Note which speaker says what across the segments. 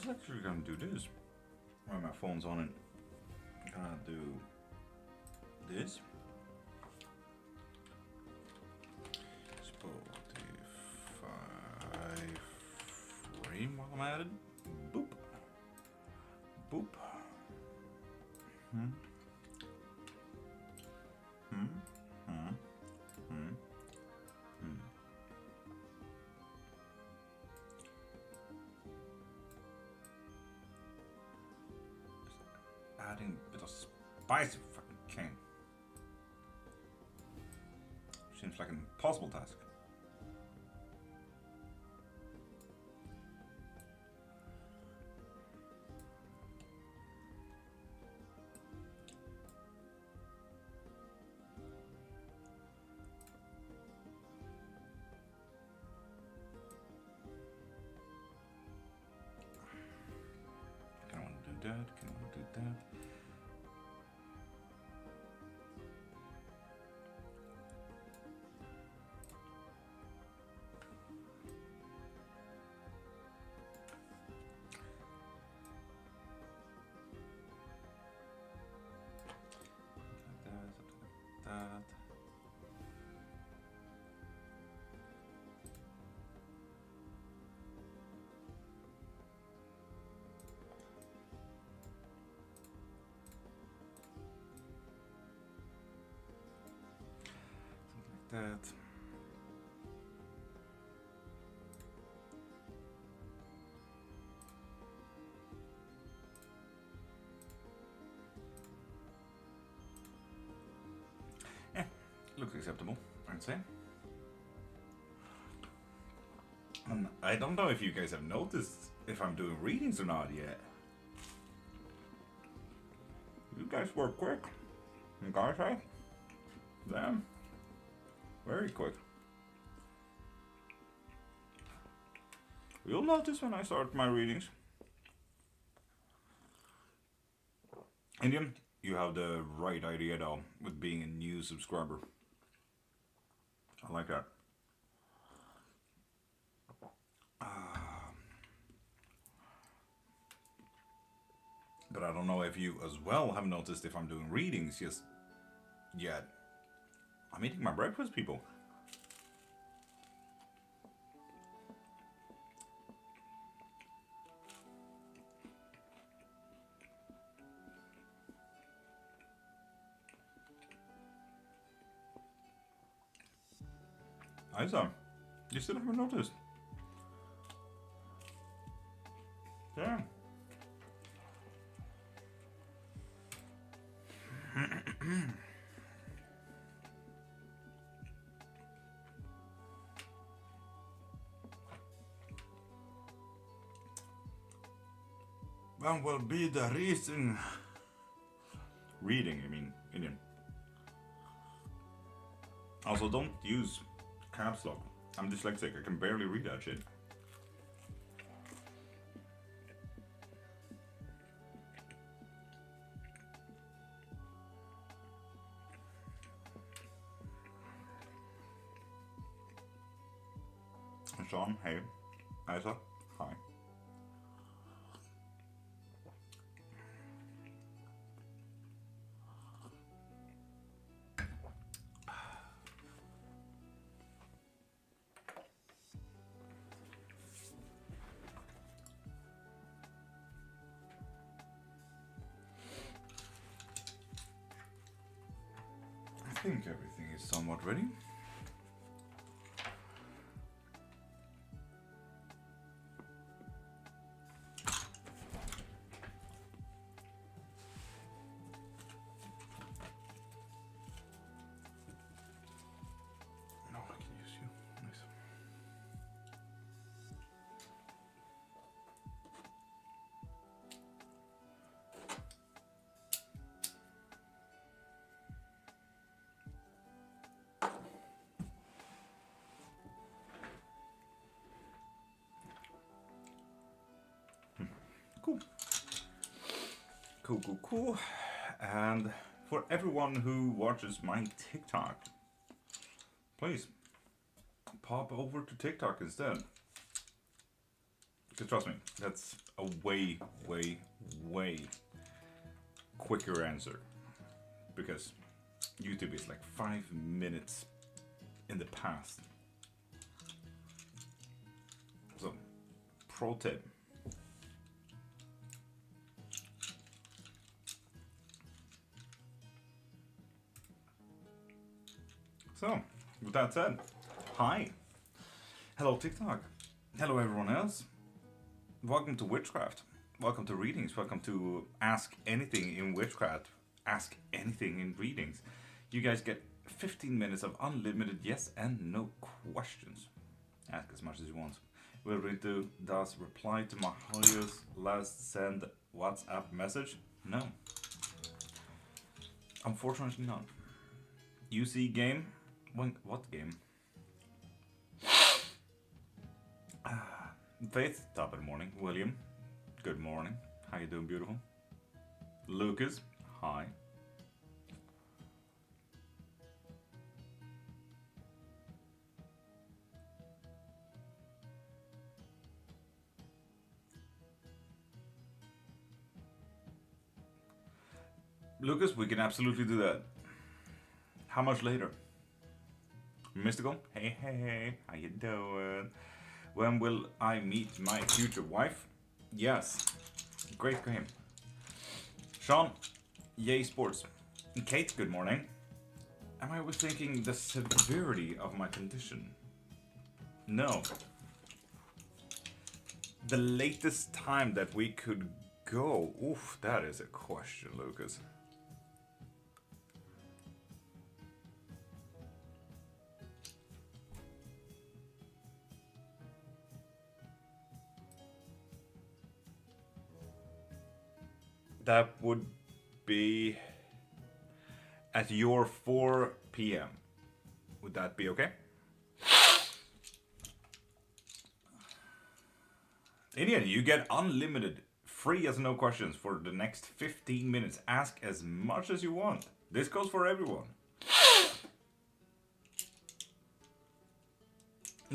Speaker 1: was actually gonna do this. While my phone's on it, I'm gonna do this. Spotify frame while I'm at it. Boop. Boop. Hmm. Hmm. Hmm. Hmm. Hmm. Adding a bit of spice if I can. Seems like an impossible task. Can I want to do that? Can I want to do that? That. Something like that. Yeah, looks acceptable, I'd say. And I don't know if you guys have noticed if I'm doing readings or not yet. You guys work quick. You guys, right? Damn. Very quick. You'll notice when I start my readings. Indian, you have the right idea though, with being a new subscriber. I like that. But I don't know if you as well have noticed if I'm doing readings just yet. I'm eating my breakfast, people. Isa, you still haven't noticed? Yeah. When will be the reason? Reading, I mean, Indian. Also, don't use caps lock. I'm dyslexic, I can barely read that shit. Sean, hey. Isa, hi. I think everything is somewhat ready. No, I can use you. Nice. Cool. Cool. And for everyone who watches my TikTok, please pop over to TikTok instead. Trust me, that's a way, way, way quicker answer. Because YouTube is like 5 minutes in the past. So, pro tip. So, with that said, hi. Hello TikTok. Hello everyone else. Welcome to Witchcraft. Welcome to readings. Welcome to Ask Anything in Witchcraft. Ask Anything in readings. You guys get 15 minutes of unlimited yes and no questions. Ask as much as you want. Will Rintu does reply to Mahaya's last send WhatsApp message? No. Unfortunately not. UC game? What game? Faith, top of the morning. William, good morning. How you doing, beautiful? Lucas, hi. Lucas, we can absolutely do that. How much later? Mystical, hey, how you doing? When will I meet my future wife? Yes, great game. Sean, yay sports. Kate, good morning. Am I overthinking the severity of my condition? No. The latest time that we could go? Oof, that is a question, Lucas. That would be at your 4 p.m. Would that be okay? Indian, you get unlimited, free as no questions for the next 15 minutes. Ask as much as you want. This goes for everyone.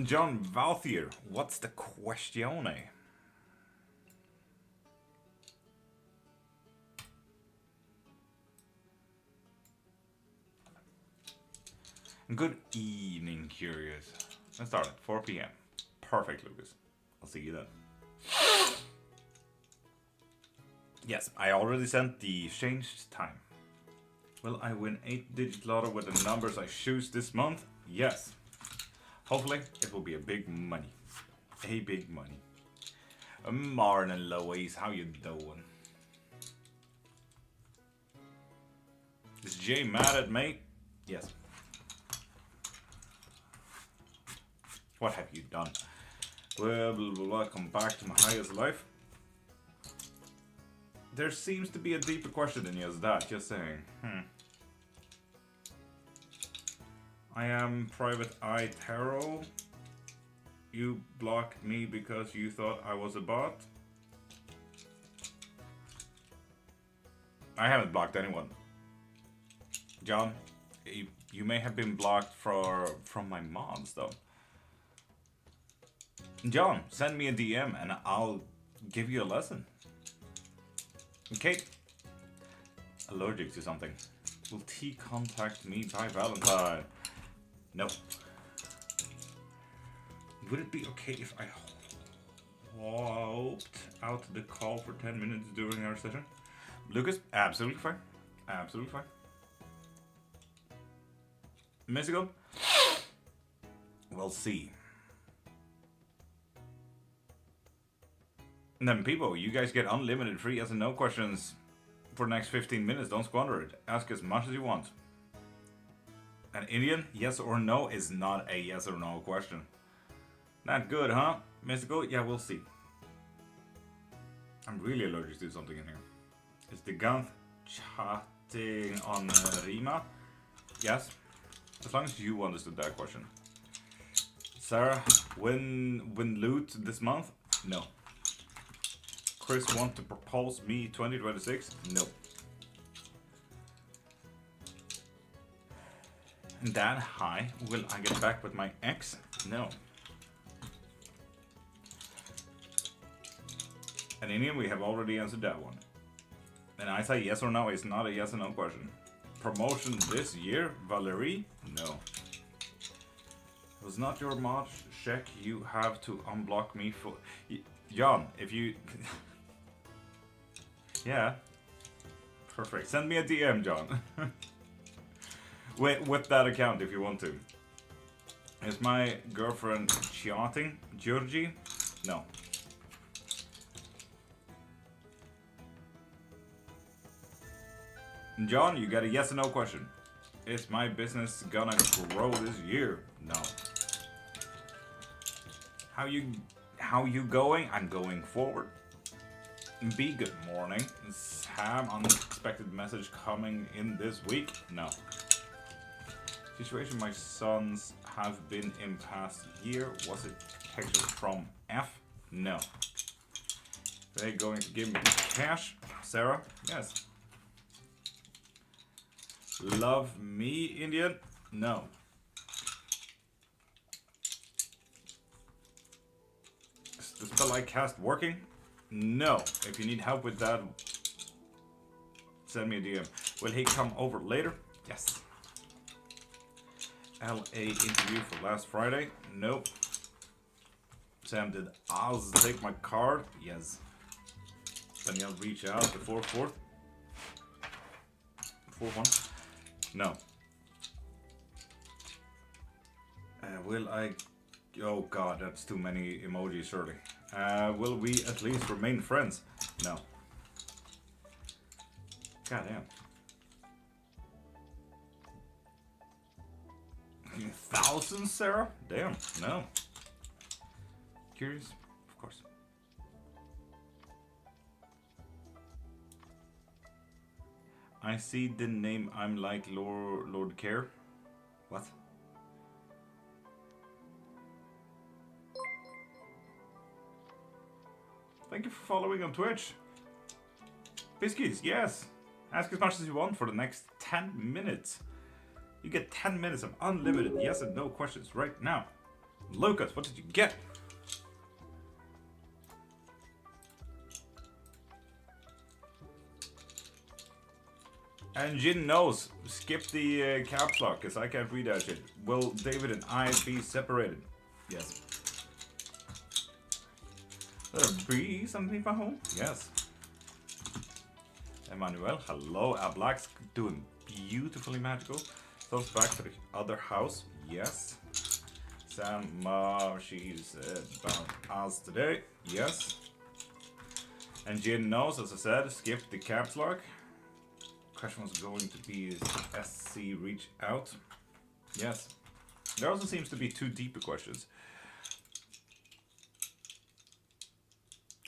Speaker 1: John Valthier, what's the questione? Good evening, Curious. Let's start at 4 p.m. Perfect, Lucas. I'll see you then. Yes, I already sent the changed time. Will I win 8-digit lotto with the numbers I choose this month? Yes. Hopefully, it will be a big money. A big money. Morning, Louise. How you doing? Is Jay mad at me? Yes. What have you done? Well, welcome back to my highest life. There seems to be a deeper question than just that, just saying. I am Private Eye Tarot. You blocked me because you thought I was a bot. I haven't blocked anyone. John, you may have been blocked from my mods though. John, send me a DM and I'll give you a lesson. Okay. Allergic to something. Will T contact me by Valentine? No. Would it be okay if I hopped out the call for 10 minutes during our session? Lucas, absolutely fine. Absolutely fine. Mystical? We'll see. And then people, you guys get unlimited free yes and no questions for the next 15 minutes. Don't squander it. Ask as much as you want. An Indian, yes or no, is not a yes or no question. Not good, huh? Mystical? Yeah, we'll see. I'm really allergic to something in here. Is the gun chatting on Rima? Yes. As long as you understood that question. Sarah, win loot this month? No. Chris want to propose me 2026? No. And Dan, hi. Will I get back with my ex? No. And Indian, we have already answered that one. And I say yes or no, it's not a yes or no question. Promotion this year, Valerie? No. It was not your mod check, you have to unblock me for... John, if you... Yeah. Perfect. Send me a DM, John. with that account if you want to. Is my girlfriend chatting? Georgie? No. John, you got a yes or no question. Is my business gonna grow this year? No. How you going? I'm going forward. B, good morning. Sam, unexpected message coming in this week? No. Situation my sons have been in past year. Was it picture from F? No. They going to give me cash? Sarah? Yes. Love me, Indian? No. Is the spell I cast working? No. If you need help with that, send me a DM. Will he come over later? Yes. LA interview for last Friday? Nope. Sam, did Oz take my card? Yes. Danielle reach out before 4th? 4-1? No. Will I... Oh god, that's too many emojis, surely. Will we at least remain friends? No. God damn. 1,000, Sarah? Damn, no. Curious? Of course. I see the name, I'm like Lord.Cairnmark. What? Thank you for following on Twitch. Biscuits, yes. Ask as much as you want for the next 10 minutes. You get 10 minutes of unlimited yes and no questions right now. Lucas, what did you get? And Jin knows. Skip the caps lock, because I can't read that shit. Will David and I be separated? Yes. There be something from home? Yes. Emmanuel, hello. Ablax, doing beautifully magical. Thumbs back to the other house. Yes. Sam, she's about us today. Yes. And Jin knows, as I said, skip the caps lock. Question was going to be is SC reach out? Yes. There also seems to be two deeper questions.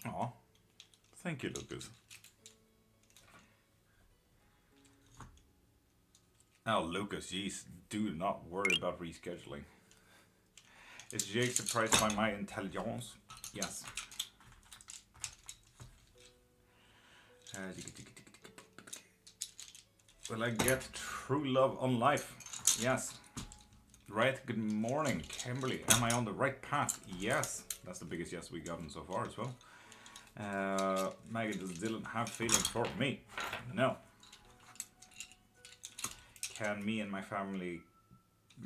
Speaker 1: Aw. Thank you, Lucas. Oh, Lucas, jeez, do not worry about rescheduling. Is Jake surprised by my intelligence? Yes. Will I get true love on life? Yes. Right, good morning, Kimberly. Am I on the right path? Yes. That's the biggest yes we've gotten so far as well. Maggie, does Dylan have feelings for me? No. Can me and my family...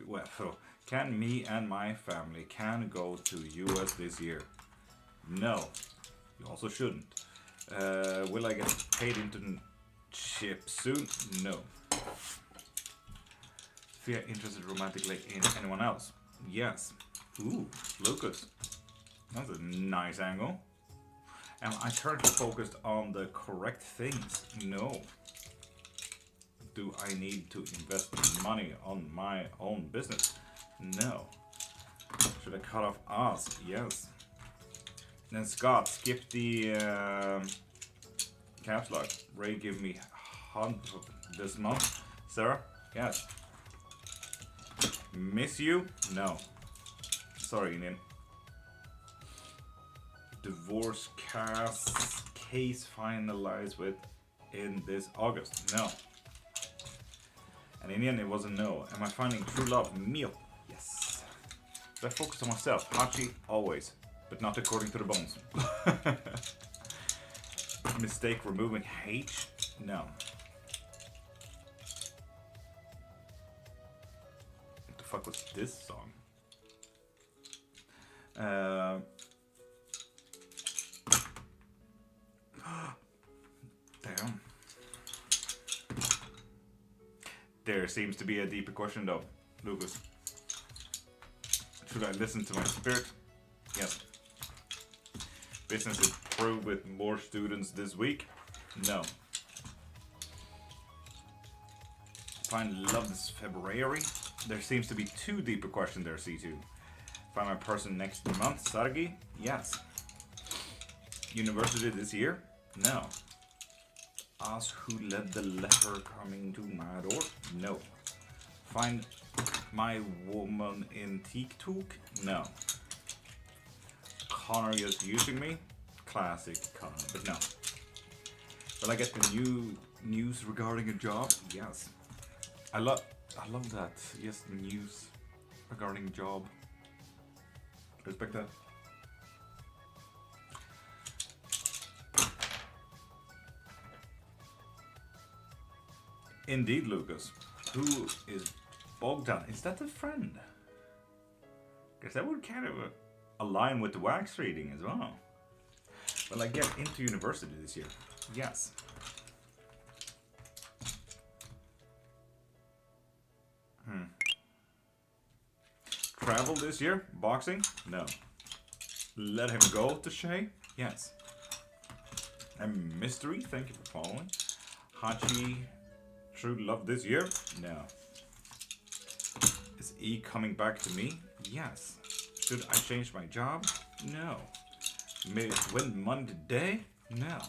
Speaker 1: Well, so, can me and my family can go to US this year? No. You also shouldn't. Will I get paid into... ship soon? No. Fear interested romantically in anyone else? Yes. Ooh, Lucas. That's a nice angle. Am I currently focused on the correct things? No. Do I need to invest money on my own business? No. Should I cut off Oz? Yes. Then Scott, skip the caps lock. Ray give me 100 this month. Sarah? Yes. Miss you? No. Sorry, Indian. Divorce case finalized with in this August? No. And Indian, it was a no. Am I finding true love? Meal? Yes. Do I focus on myself? Hachi? Always. But not according to the bones. Mistake removing H? No. What the fuck was this song? Damn. There seems to be a deeper question though, Lucas. Should I listen to my spirit? Yes. Business improved with more students this week? No. Find love this February? There seems to be two deeper questions there, C2. Find my person next month, Sargi? Yes. University this year? No. Ask who led the letter coming to my door? No. Find my woman in TikTok? No. Connor just using me? Classic Connor, but no. Will I get the new news regarding a job? Yes. I love that. Yes, news regarding job. Respect that. Indeed, Lucas. Who is Bogdan? Is that a friend? Guess that would kind of align with the wax reading as well. Will I get into university this year? Yes. Travel this year? Boxing? No. Let him go to Shay? Yes. And mystery? Thank you for following. Hachi, true love this year? No. Is E coming back to me? Yes. Should I change my job? No. May it win money today? No.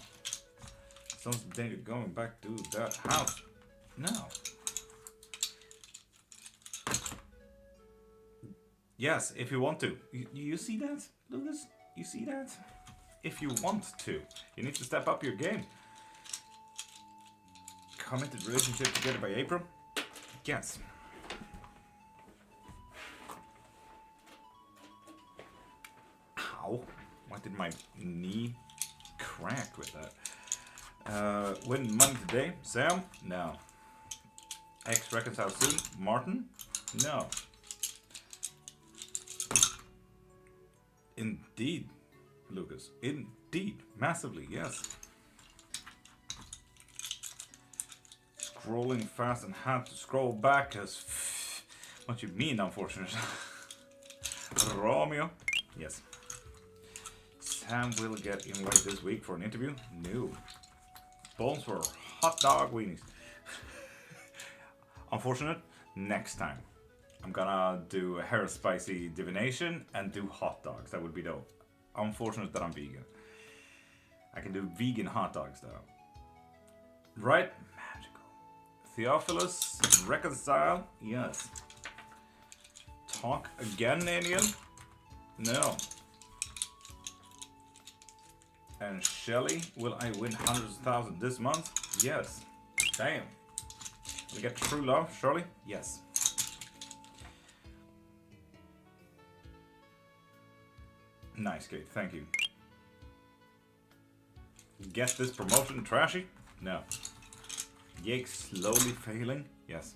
Speaker 1: Sounds danger going back to that house? No. Yes, if you want to. You see that, Lucas? You see that? If you want to. You need to step up your game. Committed relationship together by April? Yes. Ow. Why did my knee crack with that? Win money today? Sam? No. Ex reconcile soon? Martin? No. Indeed, Lucas. Indeed. Massively, yes. Scrolling fast and had to scroll back as... What you mean, unfortunate? Romeo? Yes. Sam will get invited this week for an interview? No. Bones for hot dog weenies. Unfortunate? Next time. I'm gonna do a hair spicy divination and do hot dogs. That would be dope. Unfortunate that I'm vegan. I can do vegan hot dogs though. Right? Magical. Theophilus, reconcile? Yes. Talk again, alien? No. And Shelly, will I win hundreds of thousands this month? Yes. Damn. Will I get true love, Shirley? Yes. Nice, Kate. Thank you. Get this promotion trashy? No. Yake slowly failing? Yes.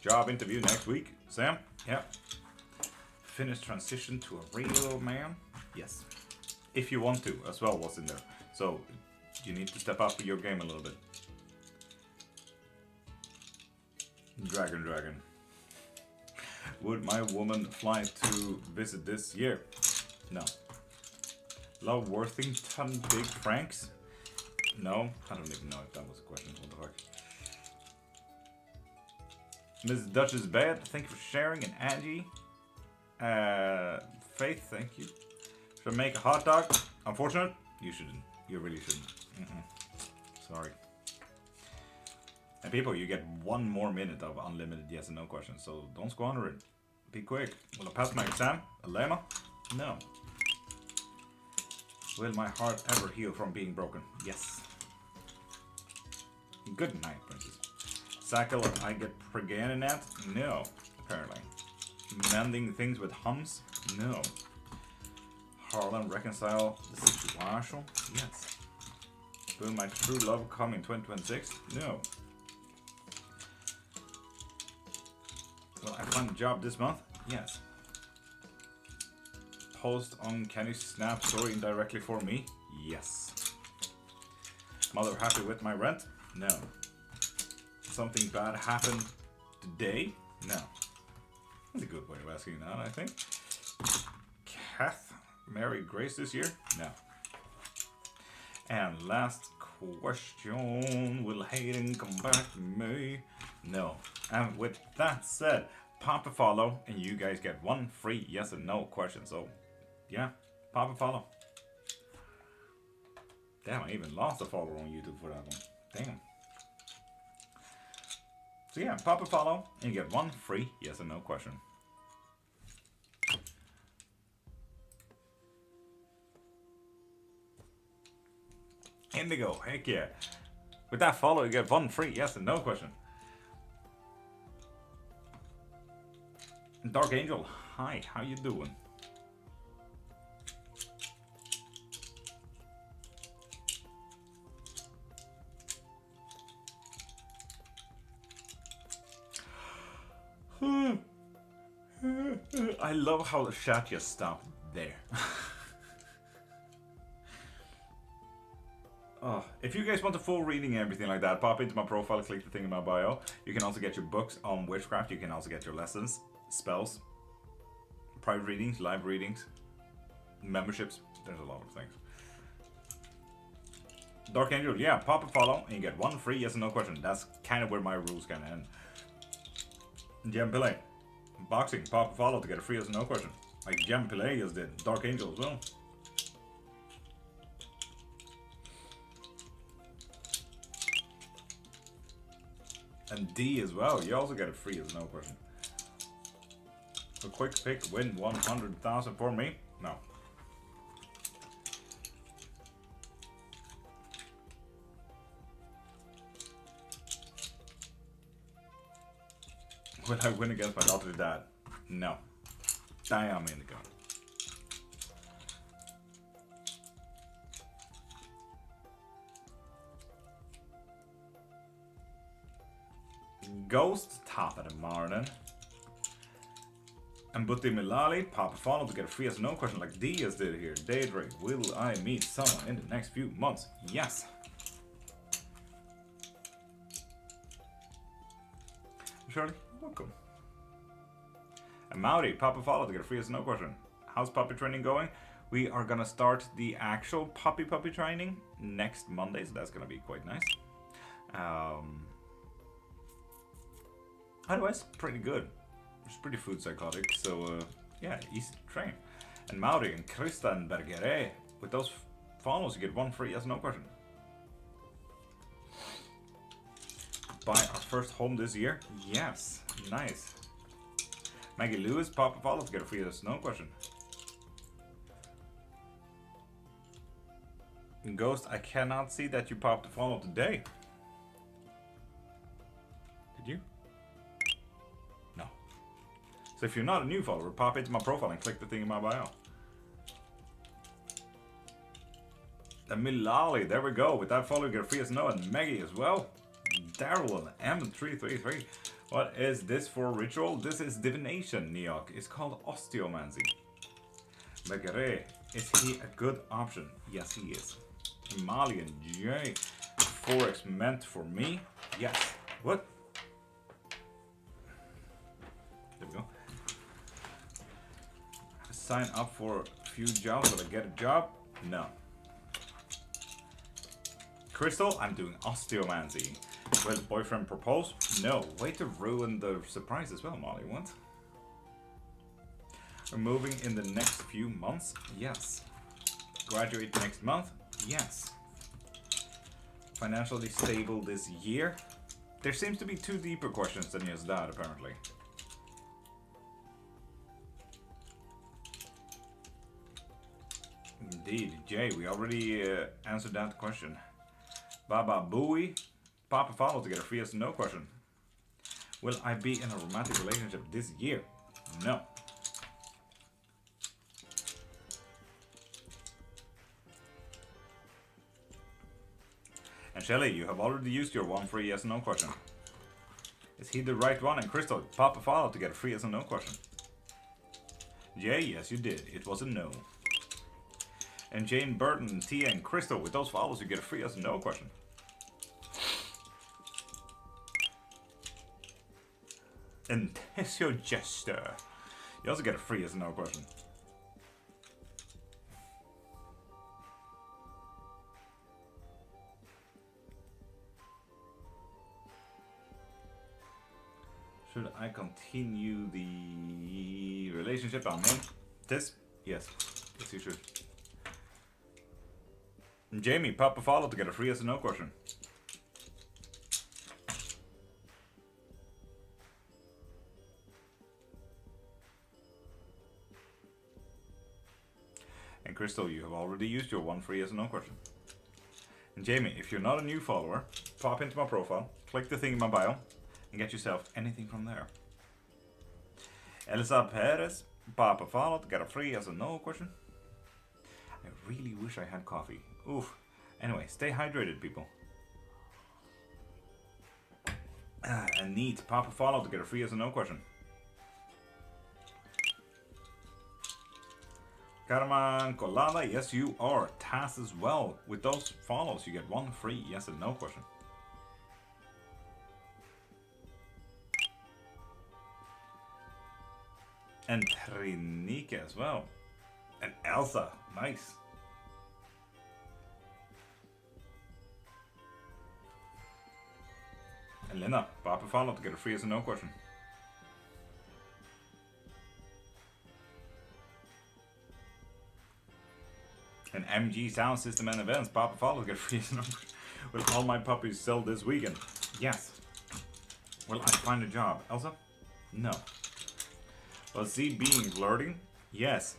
Speaker 1: Job interview next week? Sam? Yeah. Finish transition to a real man? Yes. If you want to, as well, what's in there. So, you need to step up your game a little bit. Dragon. Would my woman fly to visit this year? No. Love Worthington Big Franks? No. I don't even know if that was a question. What the fuck? Miss Dutch is bad. Thank you for sharing. And Angie. Faith, thank you. Should I make a hot dog? Unfortunate? You shouldn't. You really shouldn't. Sorry. And people, you get 1 more minute of unlimited yes and no questions, so don't squander it. Be quick. Will I pass my exam? Alema? No. Will my heart ever heal from being broken? Yes. Good night, princess. Sackle, I get pregnant? No, apparently. Mending things with hums? No. Harlan, reconcile the situation? Yes. Will my true love come in 2026? No. Will I find a job this month? Yes. Post on Can You Snap story indirectly for me? Yes. Mother happy with my rent? No. Something bad happened today? No. That's a good way of asking that, I think. Kath married Grace this year? No. And last question, will Hayden come back to me? No. And with that said, pop a follow and you guys get one free yes and no question. So yeah, pop a follow. Damn, I even lost a follower on YouTube for that one. Damn. So yeah, pop a follow and you get one free yes and no question. Indigo, heck yeah. With that follow, you get one free yes and no question. Dark Angel, hi, how you doing? I love how the chat just stopped there. Oh, if you guys want the full reading and everything like that, pop into my profile, click the thing in my bio. You can also get your books on witchcraft. You can also get your lessons, spells, private readings, live readings, memberships. There's a lot of things. Dark Angel, yeah, pop a follow and you get one free yes and no question. That's kind of where my rules can end. Gem Pillay, boxing, pop a follow to get a free yes and no question. Like Gem Pillay just did. Dark Angel as well. And D as well, you also get a free as no question. A quick pick, win 100,000 for me? No. Will I win against my daughter's dad? No. Damn, Indigo. Ghost, top of the morning. And Butti Milali, pop a follow to get a free yes no question like Diaz did here. Daydream, will I meet someone in the next few months? Yes. Shirley, welcome. And Maori, pop a follow to get a free yes no question. How's puppy training going? We are gonna start the actual puppy training next Monday, so that's gonna be quite nice. Otherwise, pretty good. It's pretty food psychotic, so yeah, easy to train. And Mauri and Krista and Bergere, with those follows, you get one free yes no question. Buy our first home this year? Yes, nice. Maggie Lewis, pop a follow to get a free yes no question. And Ghost, I cannot see that you popped a follow today. Did you? So if you're not a new follower, pop into my profile and click the thing in my bio. And Milali, there we go. With that follow, you get a free as no, and Maggie as well. Daryl and M333. What is this for ritual? This is Divination, Neok. It's called Osteomancy. Megare, is he a good option? Yes, he is. Mali and J. Forex meant for me? Yes. What? There we go. Sign up for a few jobs, will I get a job? No. Crystal, I'm doing osteomancy. Will boyfriend propose? No. Way to ruin the surprise as well, Molly. What? We're moving in the next few months? Yes. Graduate next month? Yes. Financially stable this year? There seems to be two deeper questions than just that, apparently. Indeed, Jay, we already answered that question. Baba Booey, pop a follow to get a free yes no question. Will I be in a romantic relationship this year? No. Shelly, you have already used your one free yes or no question. Is he the right one? And Crystal, pop a follow to get a free yes or no question. Jay, yes you did. It was a no. And Jane, Burton, Tia, and Crystal, with those follows you get a free yes or no question. And Tessio Jester, you also get a free yes or no question. Should I continue the relationship on him? This? Yes. Yes, you should. And Jamie, pop a follow to get a free yes or no question. And Crystal, you have already used your one free yes or no question. And Jamie, if you're not a new follower, pop into my profile, click the thing in my bio, and get yourself anything from there. Elsa Perez, pop a follow to get a free yes or no question. I really wish I had coffee. Oof. Anyway, stay hydrated, people. And Neat, pop a follow to get a free yes or no question. Carmen Colada, yes you are. Taz as well. With those follows you get one free yes or no question. And Trinika as well. And Elsa, nice. And Lena, pop a follow to get a free yes or no question. And MG Sound System and Events, pop a follow to get a free yes or no question. Will all my puppies sell this weekend? Yes. Will I find a job? Elsa? No. Well, see being flirting? Yes.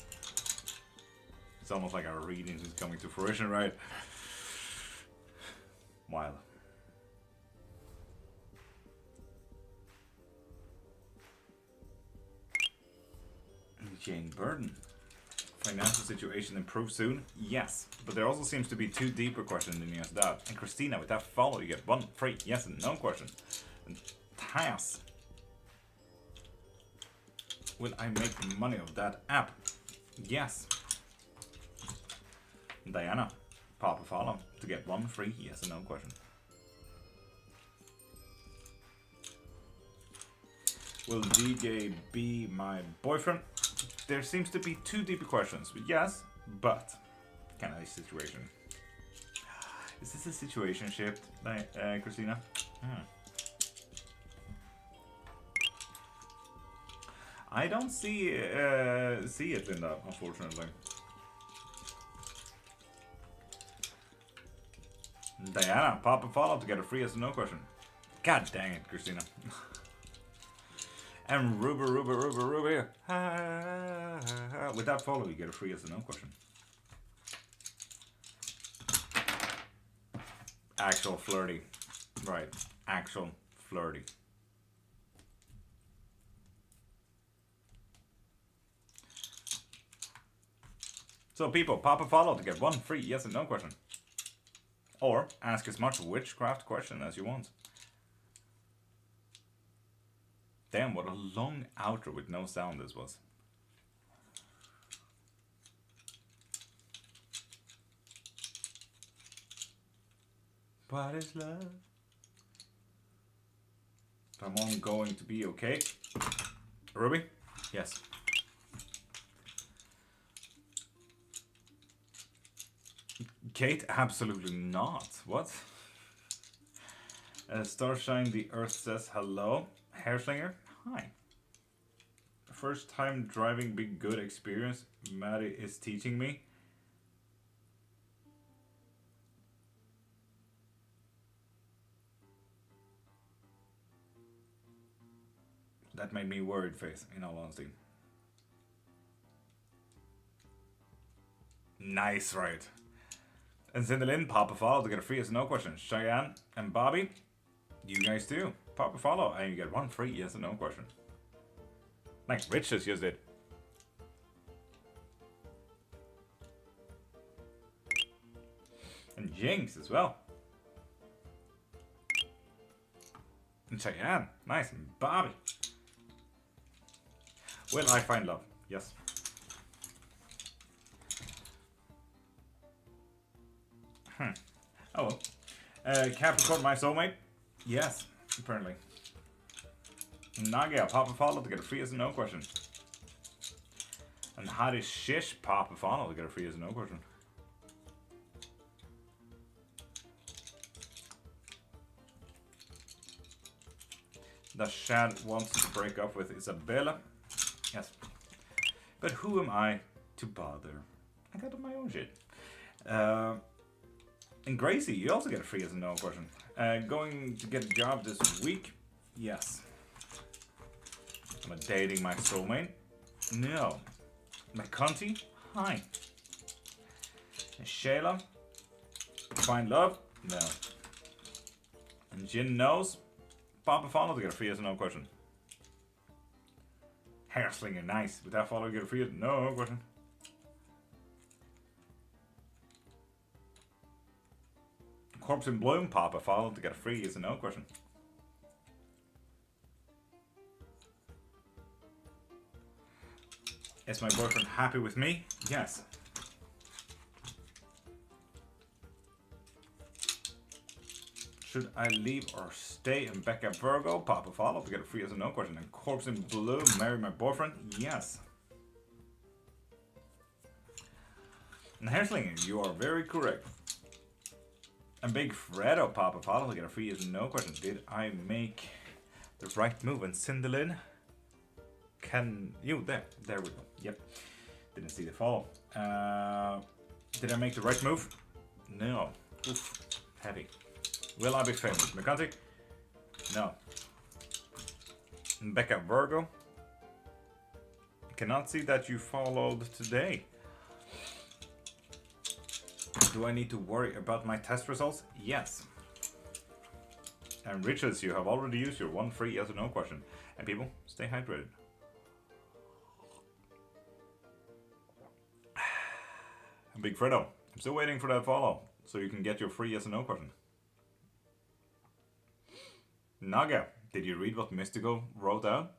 Speaker 1: It's almost like our readings is coming to fruition, right? Wild. Jane Burton. Financial situation improve soon? Yes. But there also seems to be two deeper questions than just that. And Christina, with that follow, you get one free yes and no question. And Taz. Will I make money of that app? Yes. Diana, pop a follow to get one free yes or no question. Will DJ be my boyfriend? There seems to be two deeper questions. Yes, but kind of a situation. Is this a situationship, Christina? I don't see it in that, unfortunately. Diana, pop a follow to get a free yes or no question. God dang it, Christina. And Ruby. With that follow, you get a free yes or no question. Actual flirty. Right, actual flirty. So people, pop a follow to get one free yes and no question. Or ask as much witchcraft question as you want. Damn, what a long outro with no sound this was. What is love? I'm only going to be okay. Ruby? Yes. Kate? Absolutely not. What? Starshine the Earth says hello. Hairslinger? Hi. First time driving, big good experience. Maddie is teaching me. That made me worried, Faith, in all honesty. Nice, right. And Cinderlyn, pop a follow to get a free yes or no question. Cheyenne and Bobby, you guys too. Pop a follow and you get one free yes or no question. Like Rich just did. And Jinx as well. And Cheyenne. Nice. And Bobby. Will I find love? Yes. Oh well. Capricorn, my soulmate? Yes, apparently. Nagia, pop a follow to get a free as a no question. And Hadi Shish, pop a follow to get a free as a no question. The Shad wants to break up with Isabella. Yes. But who am I to bother? I got my own shit. And Gracie, you also get a free as a no question. Going to get a job this week? Yes. Am I dating my soulmate? No. McCunty? Hi. And Shayla? Find love? No. And Jin knows? Pop a follow to get a free as a no question. Hairslinger, nice. With that follow, you get a free as a no question. Corpse in Bloom, pop a follow to get a free as a no question. Is my boyfriend happy with me? Yes. Should I leave or stay and back up Virgo? Pop a follow to get a free as a no question. And Corpse in Bloom, marry my boyfriend? Yes. And Hairslinger, you are very correct. And Big Fredo, pop a follow to get a free as a no question. Did I make the right move? And Cinderlin? Can you? There we go. Yep. Didn't see the follow. Did I make the right move? No. Oof. Heavy. Will I be famous? McCunty? No. And Becca Virgo? I cannot see that you followed today. Do I need to worry about my test results? Yes. And Riches, you have already used your one free yes or no question. And people, stay hydrated. And Big Fredo, I'm still waiting for that follow, so you can get your free yes or no question. Naga, did you read what Mystical wrote out?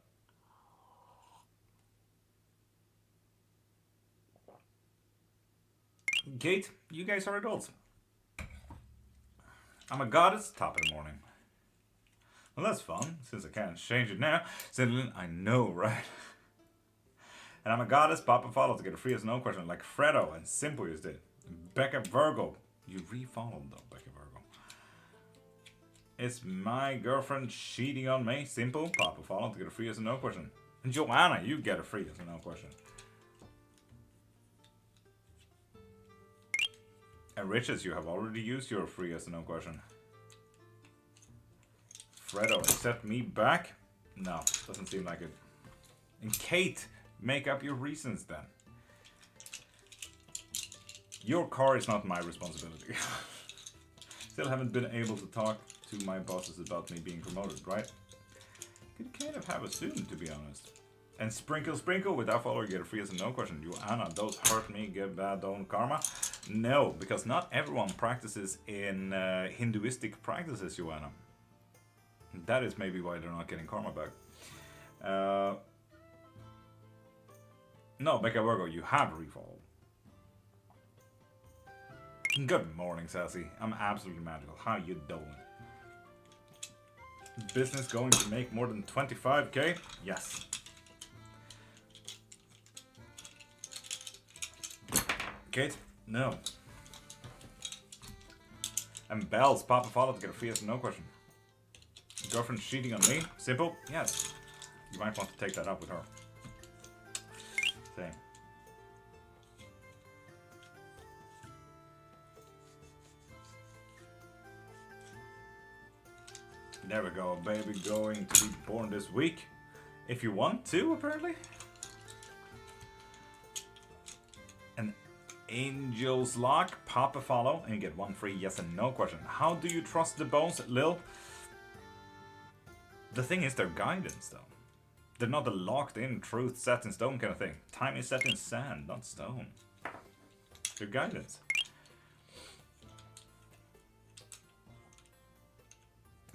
Speaker 1: Kate, you guys are adults. I'm a goddess, top of the morning. Well, that's fun, since I can't change it now. Cinderlin, I know, right? And I'm a goddess, pop a follow to get a free as no question, like Fredo and Simple just did. Becca Virgo, you re-followed though, Becca Virgo. Is my girlfriend cheating on me? Simple, pop a follow to get a free as no question. And Joanna, you get a free as no question. And Riches, you have already used your free yes or no question. Fredo, accept me back? No, doesn't seem like it. And Kate, make up your reasons then. Your car is not my responsibility. Still haven't been able to talk to my bosses about me being promoted, right? Could kind of have assumed, to be honest. And Sprinkle Sprinkle, with that follower you get a free as a no question. Joanna, those hurt me, get bad own karma. No, because not everyone practices in Hinduistic practices, Joanna. That is maybe why they're not getting karma back. No, Becca Virgo, you have refollowed. Good morning, Sassy. I'm absolutely magical. How you doing? Business going to make more than 25k? Yes. Kate? No. And Bells, pop a follow to get a free yes or no question. Girlfriend cheating on me? Simple? Yes. You might want to take that up with her. Same. There we go, a baby going to be born this week. If you want to, apparently. An Angel's Lock, pop a follow, and you get one free yes and no question. How do you trust the bones, Lil? The thing is, they're guidance, though. They're not a locked-in truth set in stone kind of thing. Time is set in sand, not stone. They're guidance.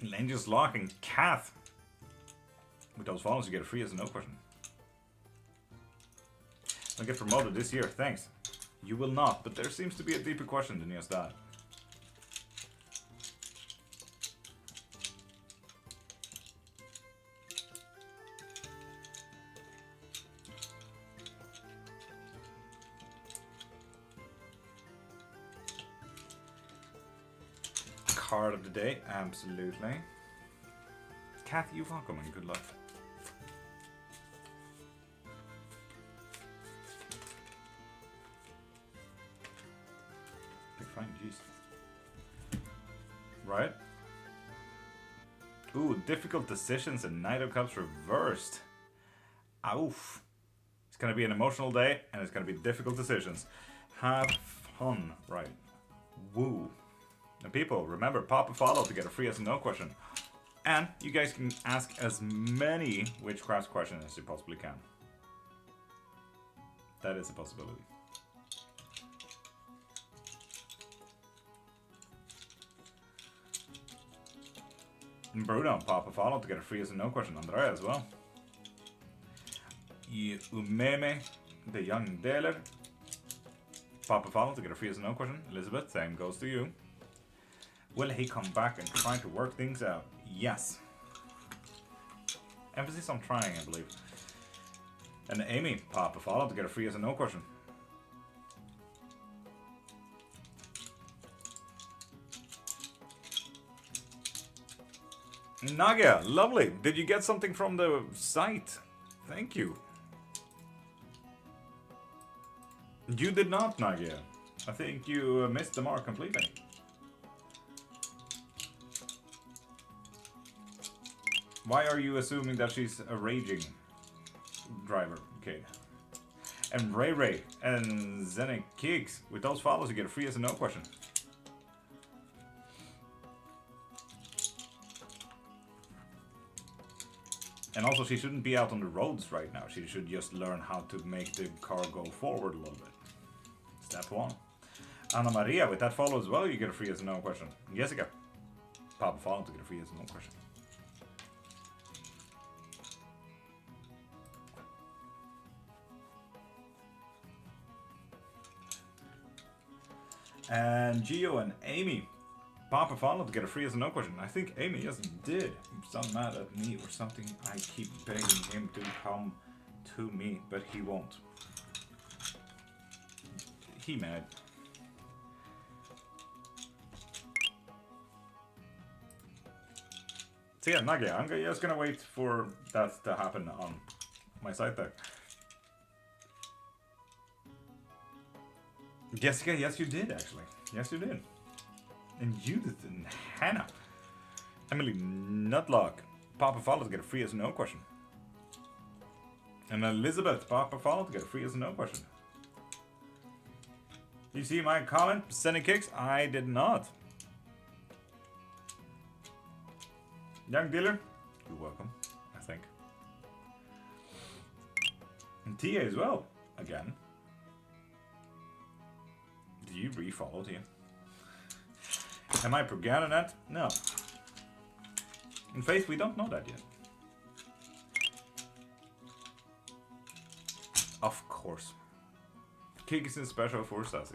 Speaker 1: Lange's Lock and Kath. With those follows, you get a free as a no question. I'll get promoted this year, thanks. You will not, but there seems to be a deeper question than just that. Card of the day, absolutely. Kathy, you're welcome and good luck. Big fine, jeez. Right? Ooh, difficult decisions and Knight of Cups reversed. Oof. It's gonna be an emotional day and it's gonna be difficult decisions. Have fun, right? Woo. And people, remember, pop a follow to get a free yes and no question. And you guys can ask as many witchcraft questions as you possibly can. That is a possibility. And Bruno, pop a follow to get a free yes and no question. Andrea as well. Umeme, the young dealer. Pop a follow to get a free yes and no question. Elizabeth, same goes to you. Will he come back and try to work things out? Yes. Emphasis on trying, I believe. And Amy, pop a follow to get a free yes and no question. Nagia, lovely. Did you get something from the site? Thank you. You did not, Nagia. I think you missed the mark completely. Why are you assuming that she's a raging driver? Okay. And Ray Ray and Zenek Kicks. With those follows, you get a free yes and no question. And also, she shouldn't be out on the roads right now. She should just learn how to make the car go forward a little bit. Step 1. Anna Maria, with that follow as well, you get a free yes and no question. Jessica, pop a follow to get a free yes and no question. And Gio and Amy, pop a follow to get a free yes and no question. I think Amy just did. He's not mad at me or something. I keep begging him to come to me, but he won't. He mad. So yeah, Nagia, I'm just gonna wait for that to happen on my site there. Jessica, yes you did actually. Yes you did. And Judith and Hannah. Emily Nutlock, pop a follow to get a free yes and no question. And Elizabeth, pop a follow to get a free yes and no question. You see my comment? Sending kicks? I did not. Young dealer, you're welcome, I think. And Tia as well, again. Do you refollow Tia? Am I Proganonet? No. In faith, we don't know that yet. Of course. Kick is in special for Sassy.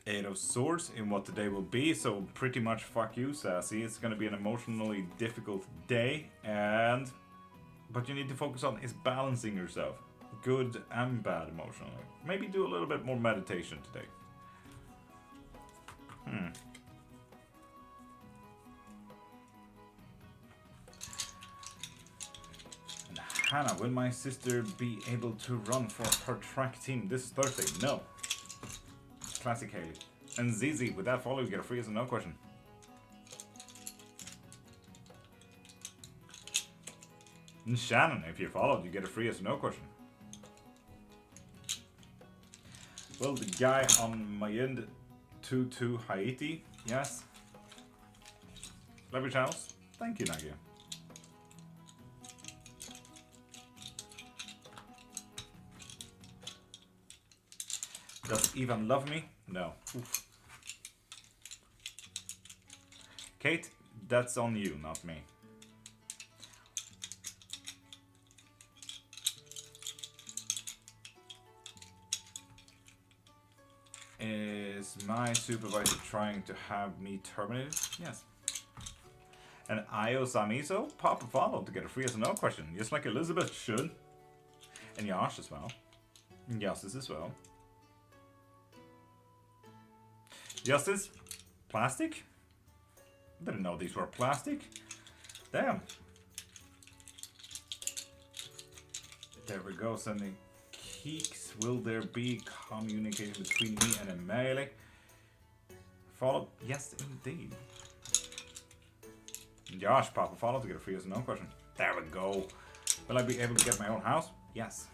Speaker 1: Eight of Swords in what the day will be, so pretty much fuck you, Sassy. It's gonna be an emotionally difficult day, but you need to focus on is balancing yourself, good and bad emotionally. Maybe do a little bit more meditation today. And Hannah, will my sister be able to run for her track team this Thursday? No. Classic Haley. And Zizi, with that follow, you get a free yes and no question. And Shannon, if you followed, you get a free yes and no question. Well, the guy on my end, 22 Haiti, yes. Love your channels. Thank you, Nagia. Does Ivan love me? No. Oof. Kate, that's on you, not me. Is my supervisor trying to have me terminated? Yes. And Io Samiso, pop a follow to get a free yes or no question, just like Elizabeth should. And Yash as well. And Justice as well. Justice, plastic? Didn't know these were plastic. Damn. There we go, sending keeks. Will there be communication between me and Emaele? Follow? Yes, indeed. Josh, pop a follow to get a free yes or no question. There we go. Will I be able to get my own house? Yes.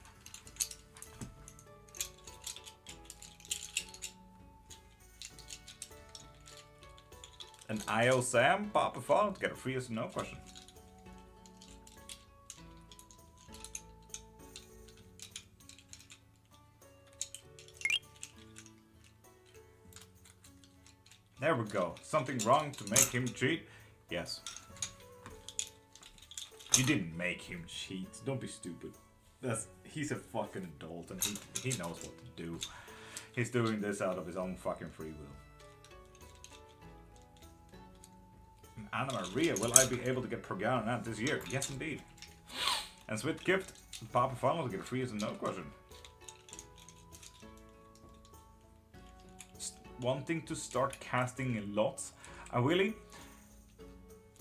Speaker 1: And IO Sam, pop a follow to get a free yes or no question. There we go. Something wrong to make him cheat? Yes. You didn't make him cheat. Don't be stupid. He's a fucking adult and he knows what to do. He's doing this out of his own fucking free will. Anna Maria, will I be able to get Progana this year? Yes, indeed. And Swift Gift, Papa Funnel to get a free yes or no question. Wanting to start casting lots? I really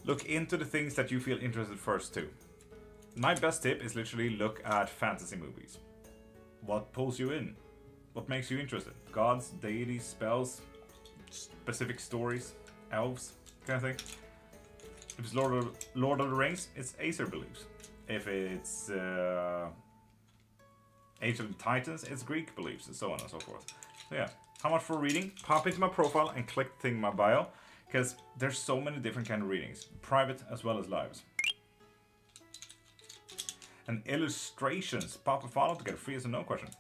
Speaker 1: look into the things that you feel interested first too. My best tip is literally look at fantasy movies. What pulls you in? What makes you interested? Gods, deities, spells, specific stories, elves, kind of thing. If it's Lord of the Rings, it's Acer beliefs. If it's Age of the Titans, it's Greek beliefs, and so on and so forth. So yeah, how much for reading? Pop into my profile and click the thing in my bio, because there's so many different kind of readings, private as well as lives. And illustrations, pop a follow to get a free yes or no question.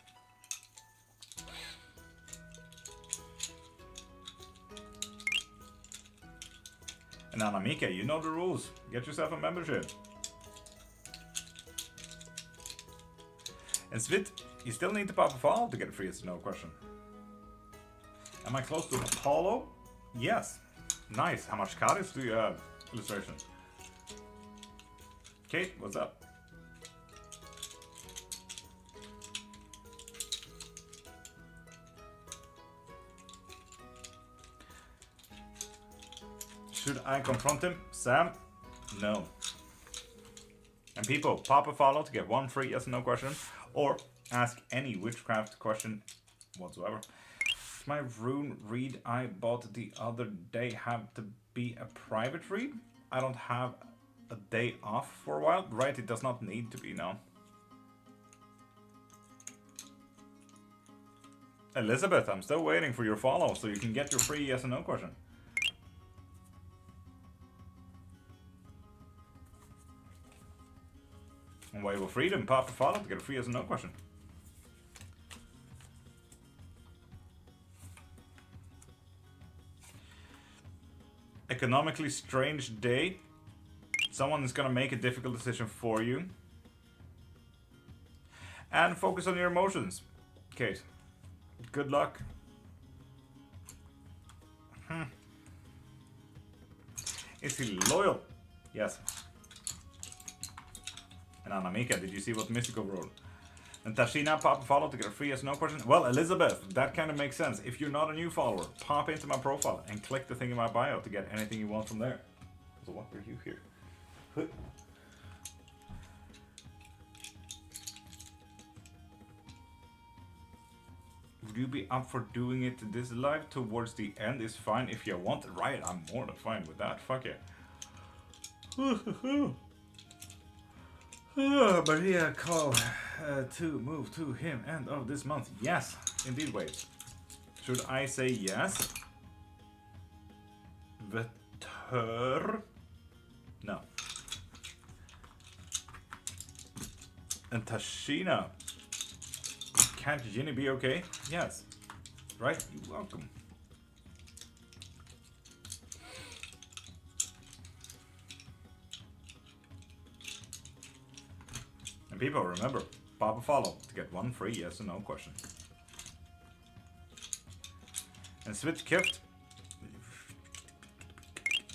Speaker 1: And Anamika, you know the rules. Get yourself a membership. And Svit, you still need to pop a follow to get a free yes or no question. Am I close to Apollo? Yes. Nice. How much cards do you have? Illustration. Kate, what's up? Should I confront him? Sam? No. And people, pop a follow to get one free yes or no question, or ask any witchcraft question whatsoever. Does my rune read I bought the other day have to be a private read? I don't have a day off for a while, right? It does not need to be now. Elizabeth, I'm still waiting for your follow so you can get your free yes or no question. And Wave of Freedom, pop a follow to get a free yes or no question. Economically strange day. Someone is gonna make a difficult decision for you. And focus on your emotions. Kate, good luck. Is he loyal? Yes. And Anamika, did you see what Mystical wrote? And Tashina, pop a follow to get a free yes no question. Well, Elizabeth, that kind of makes sense. If you're not a new follower, pop into my profile and click the thing in my bio to get anything you want from there. So what are you here? Would you be up for doing it this live towards the end? Is fine if you want. Right, I'm more than fine with that. Fuck yeah. Maria call to move to him end of this month. Yes, indeed. Wait, should I say yes? Vetter? No. And Tashina, can't Ginny be okay? Yes. right? You're welcome. And people, remember, pop a follow to get one free yes or no question. And Switch Gift,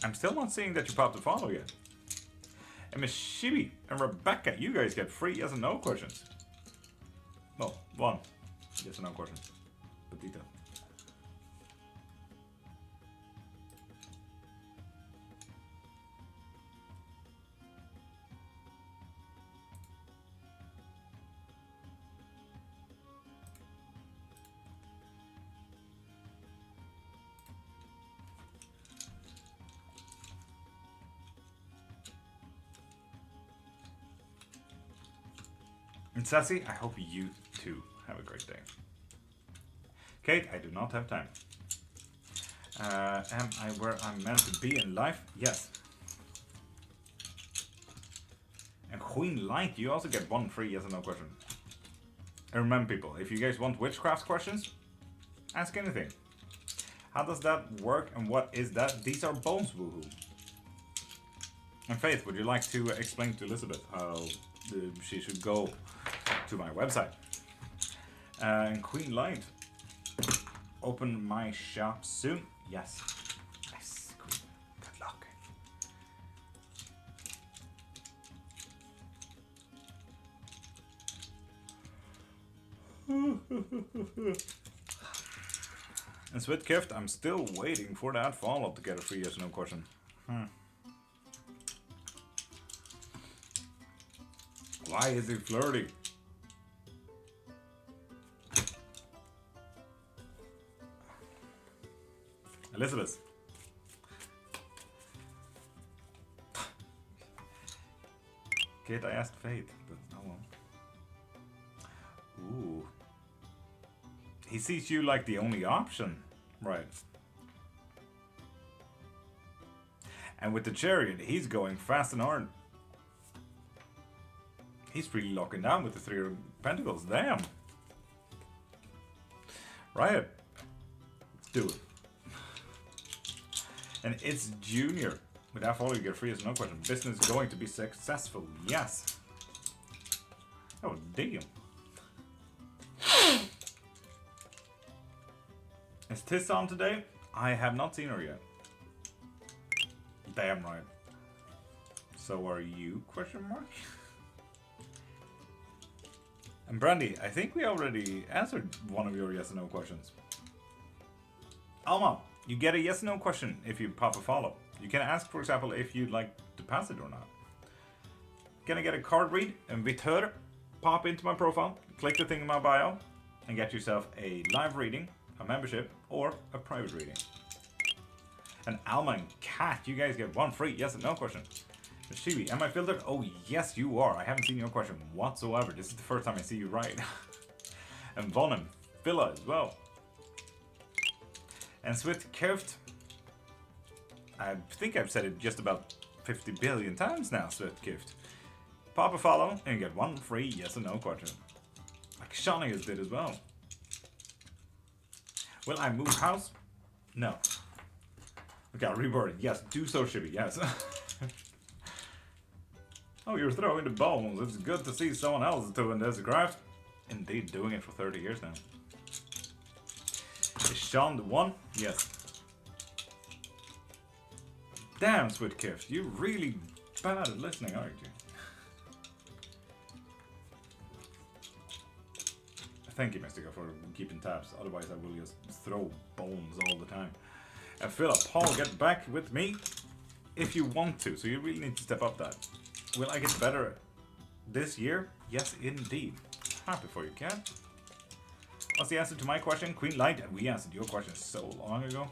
Speaker 1: I'm still not seeing that you popped a follow yet. And Miss Shibi and Rebecca, you guys get free yes or no questions. No, one yes or no question. Petita. And Sassy, I hope you too have a great day. Kate, I do not have time. Am I where I'm meant to be in life? Yes. And Queen Light, you also get one free yes or no question. And remember people, if you guys want witchcraft questions, ask anything. How does that work and what is that? These are bones, woohoo. And Faith, would you like to explain to Elizabeth how she should go to my website? And Queen Light, open my shop soon. Yes. Yes, Queen. Good luck. And Sweet Gift, I'm still waiting for that follow-up to get a free yes or no question. Why is he flirty? Elizabeth. Kate, I asked Fate, but oh well. Ooh. He sees you like the only option, right? And with the chariot, he's going fast and hard. He's really locking down with the 3 of Pentacles. Damn. Riot. Let's do it. And it's Junior. With that follow, you get free as no question. Business going to be successful. Yes. Oh, damn. Is Tiss on today? I have not seen her yet. Damn right. So are you? Question mark. And Brandy, I think we already answered one of your yes or no questions. Alma, you get a yes or no question if you pop a follow. You can ask, for example, if you'd like to pass it or not. Can I get a card read? And with her, pop into my profile, click the thing in my bio, and get yourself a live reading, a membership, or a private reading. And Alma and Kat, you guys get one free yes or no question. Shibi, am I filtered? Oh yes you are. I haven't seen your question whatsoever. This is the first time I see you right. And Vonem, Villa as well. And Swift Curved. I think I've said it just about 50 billion times now, Swift Gift. Pop a follow and get one free yes or no question. Like Shawnee did as well. Will I move house? No. Okay, I'll reword it. Yes, do so, Shibi, yes. Oh, you're throwing the bones. It's good to see someone else doing this craft. Indeed, doing it for 30 years now. Is Sean the one? Yes. Damn, Sweet Gift, you're really bad at listening, aren't you? Thank you, Mystica, for keeping tabs. Otherwise, I will just throw bones all the time. And Philip, Paul, get back with me if you want to. So you really need to step up that. Will I get better this year? Yes, indeed. Happy for you, Cat. What's the answer to my question? Queen Light, and we answered your question so long ago.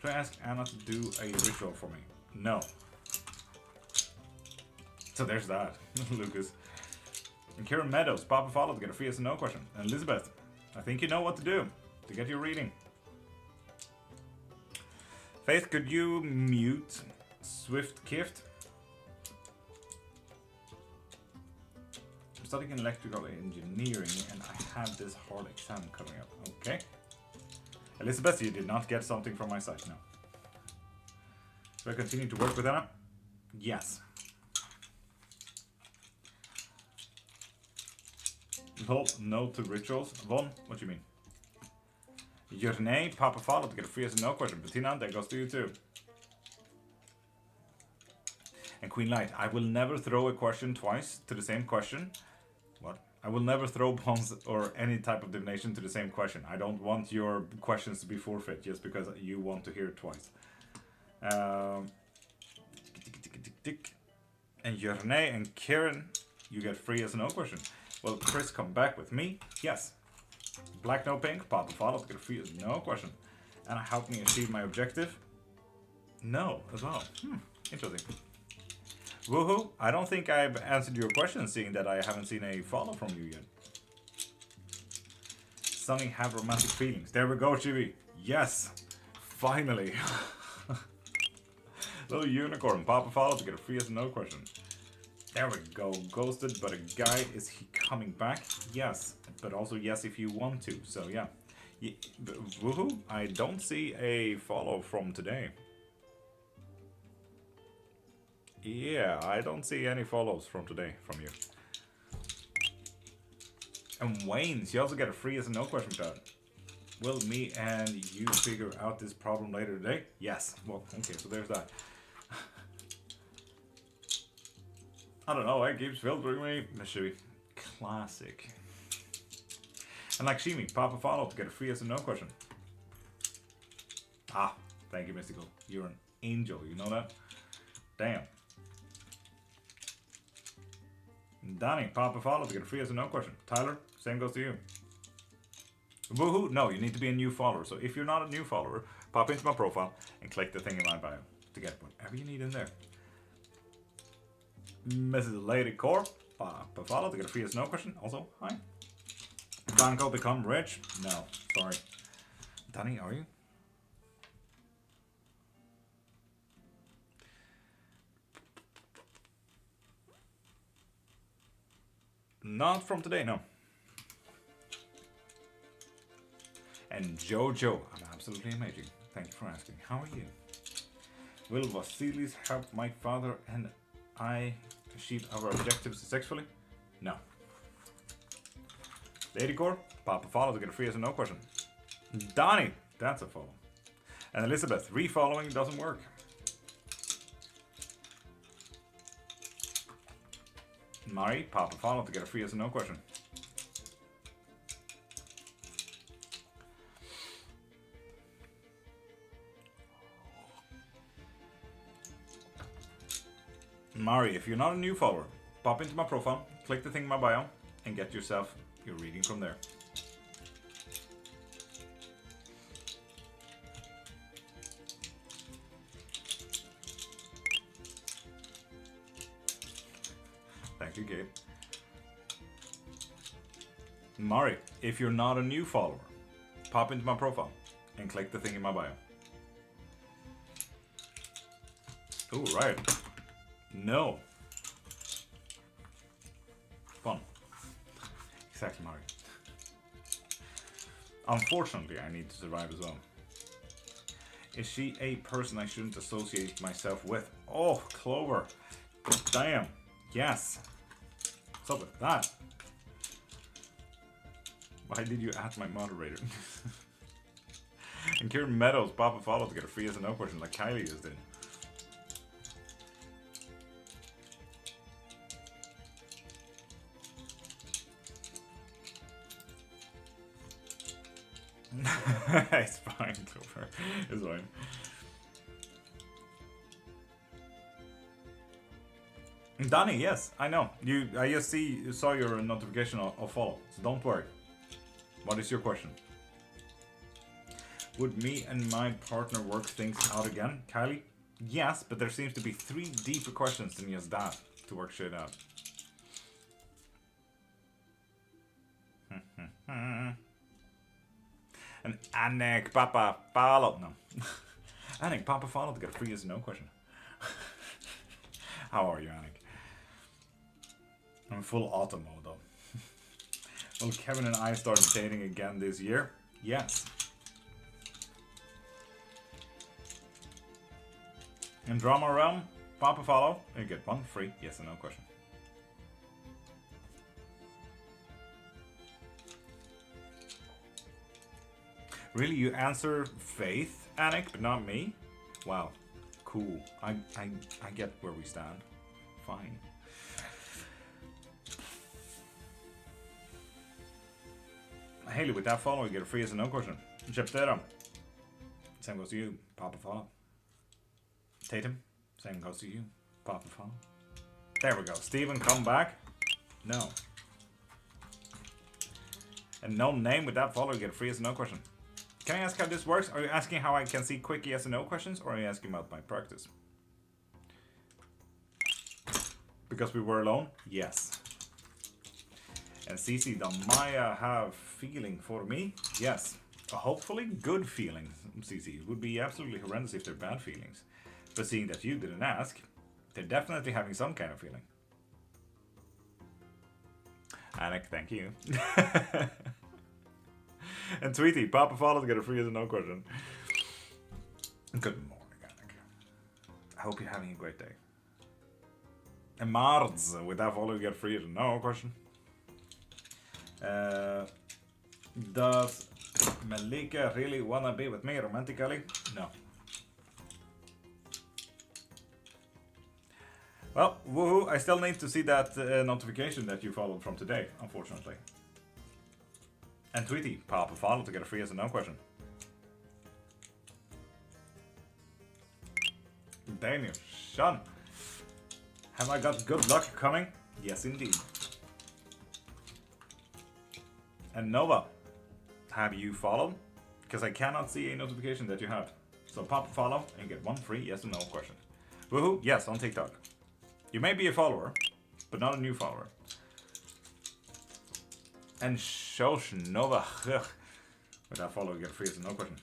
Speaker 1: Should I ask Anna to do a ritual for me? No. So there's that, Lucas. And Kieran Meadows, Papa follow to get a free yes or no question. And Elizabeth, I think you know what to do to get your reading. Faith, could you mute Swift Gift? I'm studying electrical engineering and I have this hard exam coming up. Okay. Elizabeth, you did not get something from my site, no. Should I continue to work with Anna? Yes. Lol, no to rituals. Von, what do you mean? Jurnay, Papa Follow to get a free as a no question. Bettina, that goes to you too. And Queen Light, I will never throw a question twice to the same question. What? I will never throw bombs or any type of divination to the same question. I don't want your questions to be forfeit just because you want to hear it twice. And Jurnay and Kieran, you get free as a no question. Will Chris come back with me? Yes. Black no pink, Papa Follow to get a free as no question. And help me achieve my objective? No, as well. Interesting. Woohoo! I don't think I've answered your question, seeing that I haven't seen a follow from you yet. Sunny, have romantic feelings. There we go, Chibi. Yes! Finally! Little unicorn, Papa Follow to get a free as no question. There we go. Ghosted, but a guy, is he coming back? Yes. But also yes if you want to. So yeah. Woohoo! I don't see a follow from today. Yeah, I don't see any follows from today from you. And Wayne's, you also get a free as a no question card. Will me and you figure out this problem later today? Yes. Well, okay, so there's that. I don't know, it keeps filtering me. Missouri. Classic. And like Shimi, Papa Follow to get a free as a no question. Ah, thank you, Mystical. You're an angel, you know that? Damn. Danny, Papa Follow to get a free as a no question. Tyler, same goes to you. Woohoo! No, you need to be a new follower. So if you're not a new follower, pop into my profile and click the thing in my bio to get whatever you need in there. Mrs. Lady Core, Papa Follow to get a free as no question. Also, hi. Banco become rich? No, sorry. Danny, are you? Not from today, no. And Jojo, I'm absolutely amazing. Thank you for asking. How are you? Will Vasilis help my father and I achieve our objectives successfully? No. Lady Core, Papa Follow to get a free as a no question. Donnie, that's a follow. And Elizabeth, refollowing doesn't work. Mari, Papa Follow to get a free as a no question. Mari, if you're not a new follower, pop into my profile, click the thing in my bio, and get yourself your reading from there. Thank you, Gabe. Mari, if you're not a new follower, pop into my profile and click the thing in my bio. Oh, right. No. Fun. Exactly, Mari. Unfortunately, I need to survive as well. Is she a person I shouldn't associate myself with? Oh, Clover. Damn. Yes. What's up with that? Why did you add my moderator? And Kieran Meadows, Papa Follow to get a free as a no question like Kylie just did. It's fine, Clover. It's fine. Danny, yes, I know. I just saw your notification of follow, so don't worry. What is your question? Would me and my partner work things out again? Kylie? Yes, but there seems to be 3 deeper questions than just that to work shit out. And Anik Papa Follow. No. Anik Papa Follow to get a free as a no question. How are you, Anik? I'm full auto mode though. Well, Kevin and I started dating again this year. Yes. In Drama Realm, pop a follow, and you get one free yes or no question. Really, you answer Faith, Anik, but not me? Wow, cool. I get where we stand. Fine. Haley, with that follow, you get a free yes or no question. Jeptera, same goes to you. Pop a follow. Tatum, same goes to you. Pop a follow. There we go. Steven, come back. No. And no name with that follow, you get a free yes or no question. Can I ask how this works? Are you asking how I can see quick yes or no questions, or are you asking about my practice? Because we were alone? Yes. And Cici, the Maya have feeling for me? Yes. Hopefully good feelings, Cici. It would be absolutely horrendous if they're bad feelings. But seeing that you didn't ask, they're definitely having some kind of feeling. Anik, thank you. And Tweety, pop a follow to get a free yes or no question. Good morning, Anik. I hope you're having a great day. And Mards, with that follow you get a free yes or no question. Does Malika really wanna be with me romantically? No. Well, woohoo, I still need to see that notification that you followed from today, unfortunately. And Tweety, pop a follow to get a free yes or no question. Daniel, Sean, have I got good luck coming? Yes, indeed. And Nova, have you followed? Because I cannot see a notification that you have. So pop a follow and get one free yes or no question. Woohoo, yes, on TikTok. You may be a follower, but not a new follower. And Shosh Nova, with that follow, you get a free yes or no question.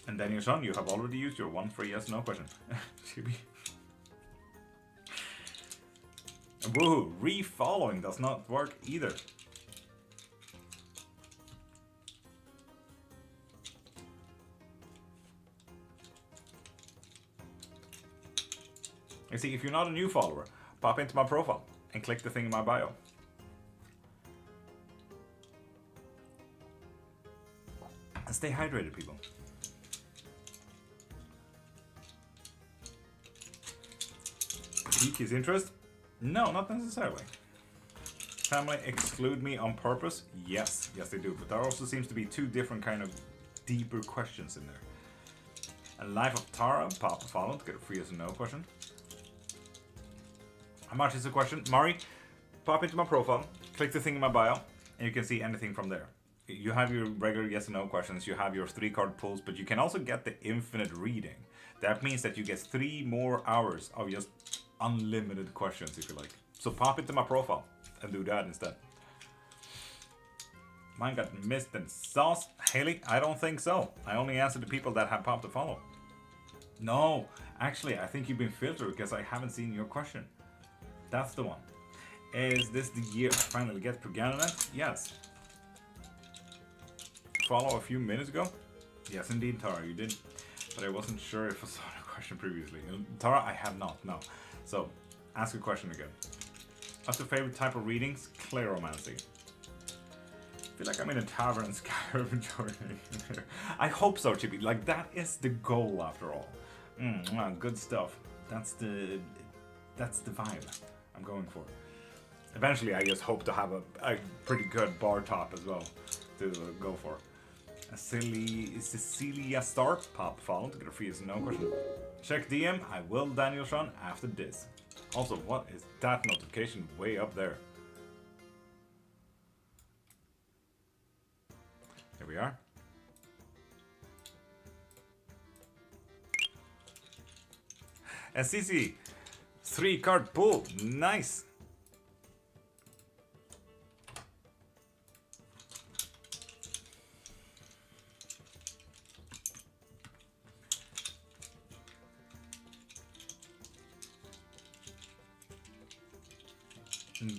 Speaker 1: And Daniel Son, you have already used your one free yes or no question. And woohoo, re-following does not work either. You see, if you're not a new follower, pop into my profile and click the thing in my bio. And stay hydrated, people. Pique his interest? No, not necessarily. Family exclude me on purpose? Yes, yes they do. But there also seems to be two different kind of deeper questions in there. And Life of Tara, pop a follow to get a free yes or no question. How much is the question? Mari, pop into my profile, click the thing in my bio, and you can see anything from there. You have your regular yes or no questions, you have your 3-card pulls, but you can also get the infinite reading. That means that you get 3 more hours of just unlimited questions, if you like. So pop into my profile and do that instead. Mine got missed in sauce. Haley, I don't think so. I only answer the people that have popped a follow. No, actually, I think you've been filtered because I haven't seen your question. That's the one. Is this the year I finally get Perganonet? Yes. Follow a few minutes ago? Yes, indeed, Tara, you did. But I wasn't sure if I saw the question previously. Tara, I have not, no. So, ask a question again. What's your favorite type of readings? Cleromancy. I feel like I'm in a tavern Skyrim enjoying. I hope so, Chippy. Like, that is the goal after all. Good stuff. That's the vibe I'm going for. Eventually, I just hope to have a pretty good bar top as well to go for. Cecilia Star, pop follow to get a free yes or no question. Check DM, I will Daniel Sean after this. Also, what is that notification way up there? Here we are. And CC, 3-card pull, nice.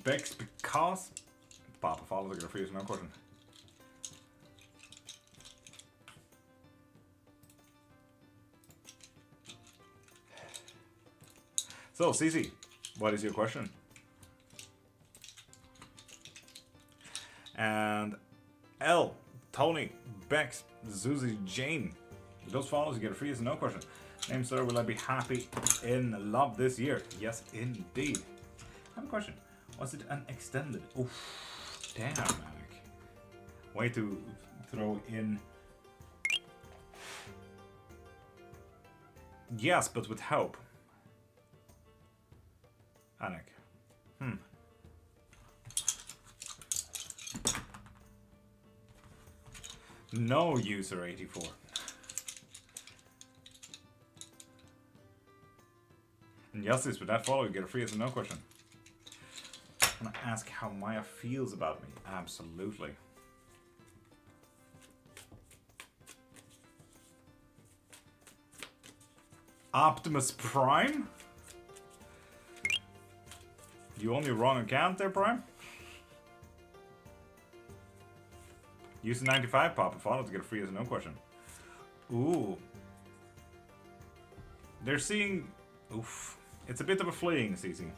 Speaker 1: Bex because Papa follow the free no question. So, Cece, what is your question? And L, Tony, Bex, Zuzi, Jane. With those follows, you get a free yes or no question. Name, sir, will I be happy in love this year? Yes, indeed. I have a question. Was it an extended? Oof, damn, Manic. Way to throw in. Yes, but with help. Anik. No, user 84. And justice, with that follow, you get a free yes or no question. I'm gonna ask how Maya feels about me. Absolutely. Optimus Prime? You on your wrong account there, Prime? Use the 95 pop and follow to get a free yes or no question. Ooh. They're seeing... Oof. It's a bit of a fleeing, CC.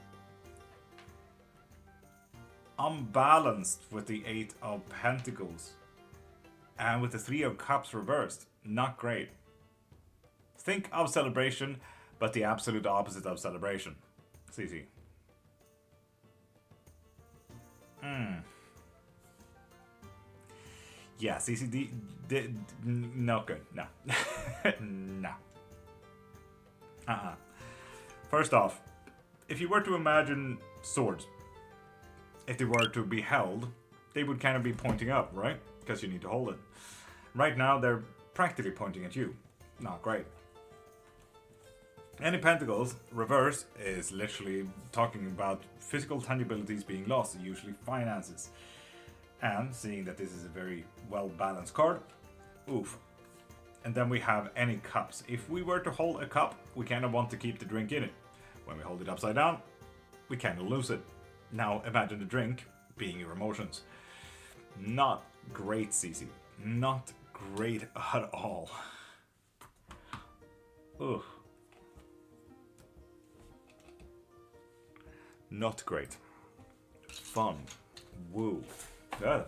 Speaker 1: Unbalanced with the 8 of Pentacles. And with the 3 of Cups reversed. Not great. Think of celebration, but the absolute opposite of celebration. CC. Yeah, CCD, not good. No. No. First off, if you were to imagine swords, if they were to be held, they would kind of be pointing up, right? Because you need to hold it. Right now, they're practically pointing at you. Not great. Any pentacles, reverse, is literally talking about physical tangibilities being lost, usually finances. And seeing that this is a very well-balanced card, oof. And then we have any cups. If we were to hold a cup, we kind of want to keep the drink in it. When we hold it upside down, we kind of lose it. Now imagine the drink being your emotions. Not great, CC. Not great at all. Ugh. Not great. Fun. Woo. Good.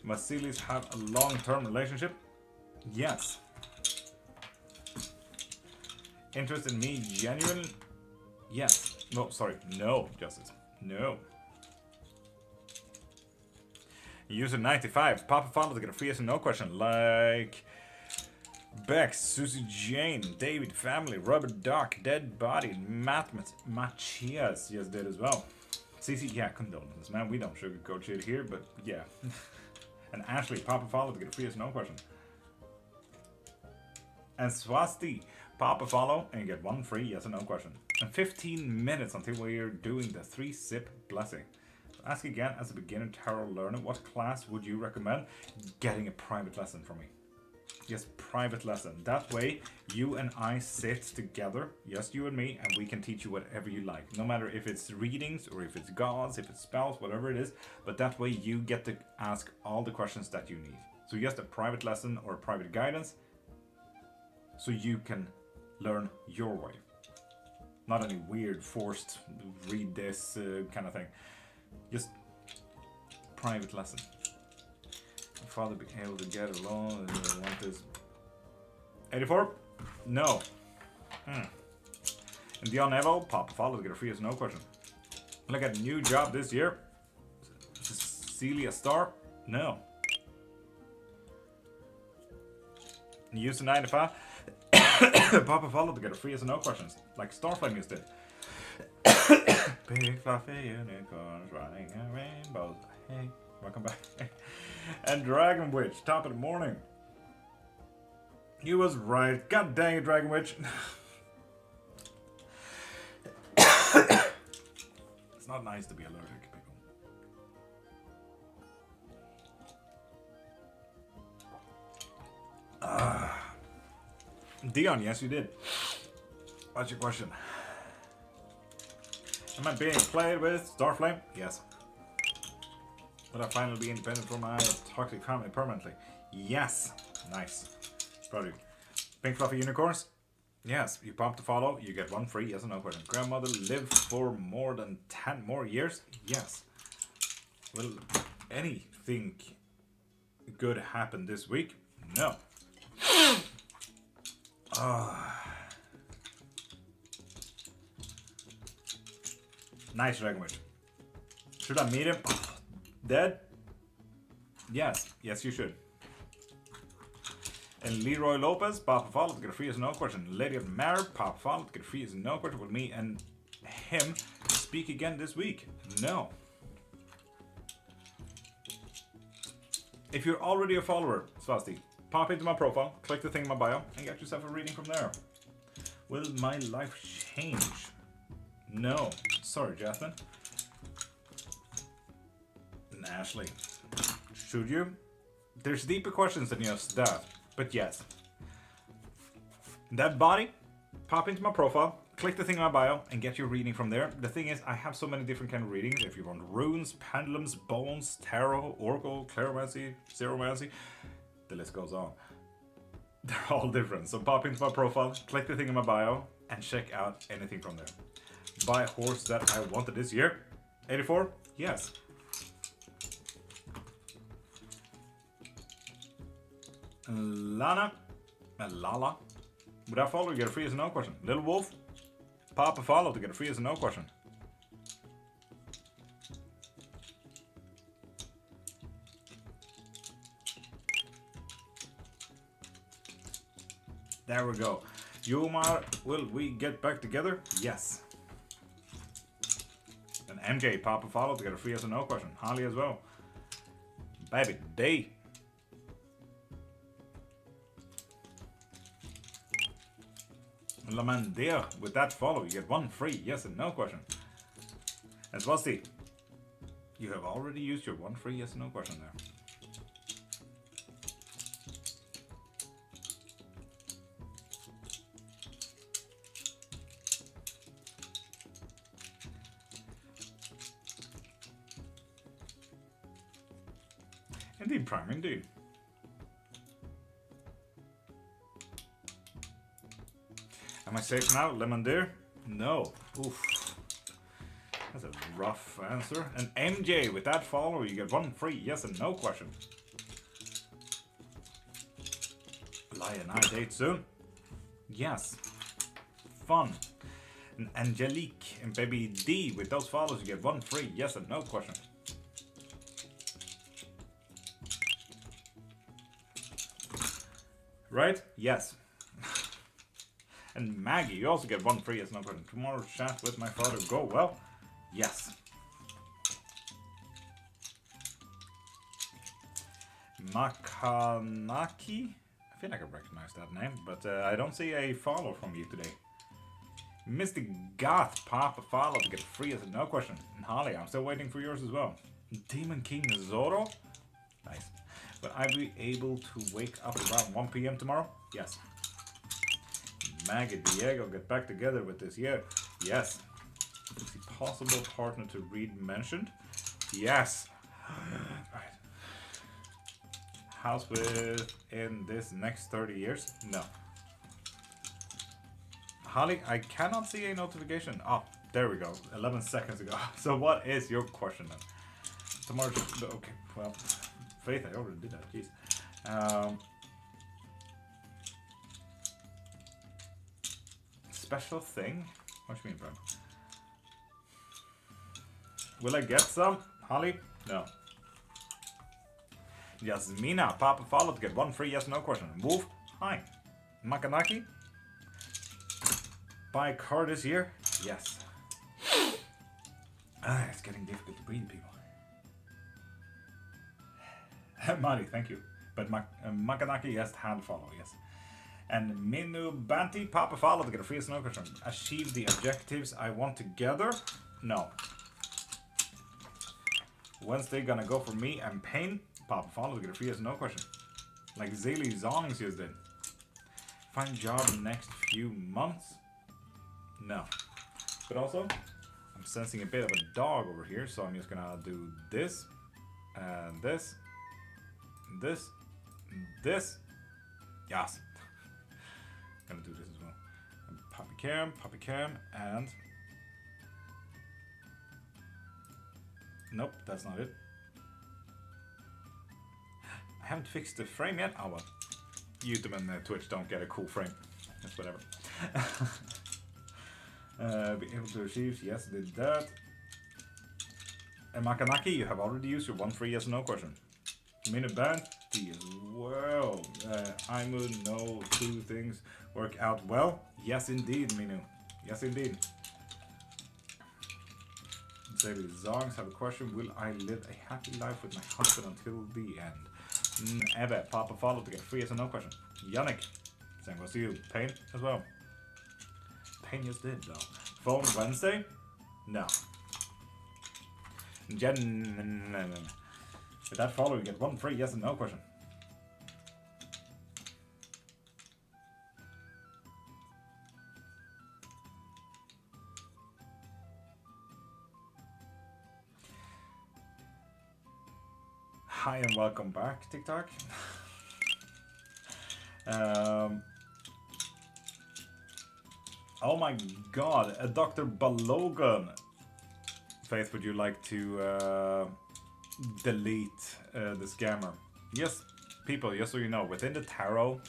Speaker 1: Must Sealies have a long-term relationship? Yes. Interest in me genuine? Yes. No, sorry. No, Justice. No. User 95. Papa follow to get a free yes and no question. Like Bex, Susie Jane, David Family, Robert Doc, Dead Body, Machias just did as well. CC, yeah, condolences, man. We don't sugarcoat shit here, but yeah. And Ashley, Papa follow to get a free yes and no question. And Swasti, Papa follow and get 1 free yes or no question. And 15 minutes until we're doing the 3-sip blessing. So ask again, as a beginner tarot learner, what class would you recommend getting a private lesson from me? Yes, private lesson. That way, you and I sit together, yes, you and me, and we can teach you whatever you like. No matter if it's readings, or if it's gods, if it's spells, whatever it is. But that way, you get to ask all the questions that you need. So yes, a private lesson or private guidance, so you can learn your way. Not any weird, forced, read this kind of thing. Just private lesson. Father be able to get along and want this. 84? No. And Dion Evo, Papa follow to get a free yes no question. Look at a new job this year. Celia Star? No. Use the 95. Papa follow to get a free yes no questions. Like Starflame used did. Big fluffy unicorns riding a rainbow. Hey, welcome back. And Dragon Witch, top of the morning. You was right. God dang it, Dragon Witch. It's not nice to be allergic, people. Dion, yes you did. What's your question? Am I being played with Starflame? Yes. Will I finally be independent from my toxic family permanently? Yes. Nice. Proud of you. Pink fluffy unicorns? Yes, you pop the follow, you get one free yes or no question. Grandmother lived for more than 10 more years? Yes. Will anything good happen this week? No. Nice language. Should I meet him? Dead? Yes. Yes, you should. And Leroy Lopez, Papa Follow, get a free as no question. Lady of Mare, Papa Follow, get a free as no question. Will me and him speak again this week? No. If you're already a follower, Swasti, pop into my profile, click the thing in my bio, and get yourself a reading from there. Will my life change? No. Sorry, Jasmine. And Ashley, should you? There's deeper questions than just that, but yes. That body, pop into my profile, click the thing in my bio, and get your reading from there. The thing is, I have so many different kind of readings. If you want runes, pendulums, bones, tarot, oracle, clairvoyancy, zeromancy, the list goes on. They're all different. So pop into my profile, click the thing in my bio, and check out anything from there. Buy a horse that I wanted this year. 84? Yes. Lala. Would I follow? You get a free as a no question. Little Wolf. Pop a follow to get a free as a no question. There we go. Yumar, will we get back together? Yes. And MJ, pop a follow to get a free as a no question. Holly as well. Baby Day. Lamandia, with that follow, you get one free yes and no question. And Swasti, you have already used your one free yes and no question there. Indeed, Prime, indeed. Am I safe now, Lemon Deer? No. Oof. That's a rough answer. And MJ, with that follow, you get one free yes and no question. Lion, I date soon? Yes. Fun. And Angelique and Baby D, with those follows, you get one free yes and no question. Right? Yes. And Maggie, you also get one free yes no question. Tomorrow's chat with my father go well? Yes. Makanaki? I feel like I recognize that name, but I don't see a follow from you today. Mystic Goth, pop a follow to get free as a no question. And Holly, I'm still waiting for yours as well. Demon King Zoro? Nice. Will I be able to wake up around 1 PM tomorrow? Yes. Maggie Diego get back together with this year? Yes. Is the possible partner to read mentioned? Yes. Right. House within this next 30 years? No. Holly, I cannot see a notification. Oh, there we go. 11 seconds ago. So what is your question then? Tomorrow. Okay, well, Faith, I already did that. Jeez. Special thing? What do you mean, bro? Will I get some? Holly? No. Yasmina, pop a follow to get one free yes no question. Wolf? Hi. Makanaki? Buy a car this year? Yes. It's getting difficult to breathe, people. Mari, thank you. But Makanaki has hand follow, yes. And Minu Banti, pop a follow to get a free no question. Achieve the objectives I want together? No. Wednesday gonna go for me and Pain? Pop a follow to get a free no question. Like Zaylee Zongs just did. Find job in the next few months? No. But also, I'm sensing a bit of a dog over here, so I'm just gonna do this, and this, and this, and this. Yes. Gonna do this as well. Poppy Cam, and... Nope, that's not it. I haven't fixed the frame yet. Oh well. YouTube and Twitch don't get a cool frame. That's whatever. Be able to receive, yes, did that. And Makanaki, you have already used your one free yes or no question. Minute band, D as well. I would know two things work out well. Yes, indeed, Minu. Yes, indeed. Daily Zongs have a question. Will I live a happy life with my husband until the end? Eve, Papa follow to get free yes or no question. Yannick, same goes to you. Pain as well. Pain just did though. Phone Wednesday? No. Jen, with that follow, you get one free yes and no question. Hi and welcome back, TikTok. Oh my god, Dr. Balogan. Faith, would you like to delete the scammer? Yes, people, just so you know, within the tarot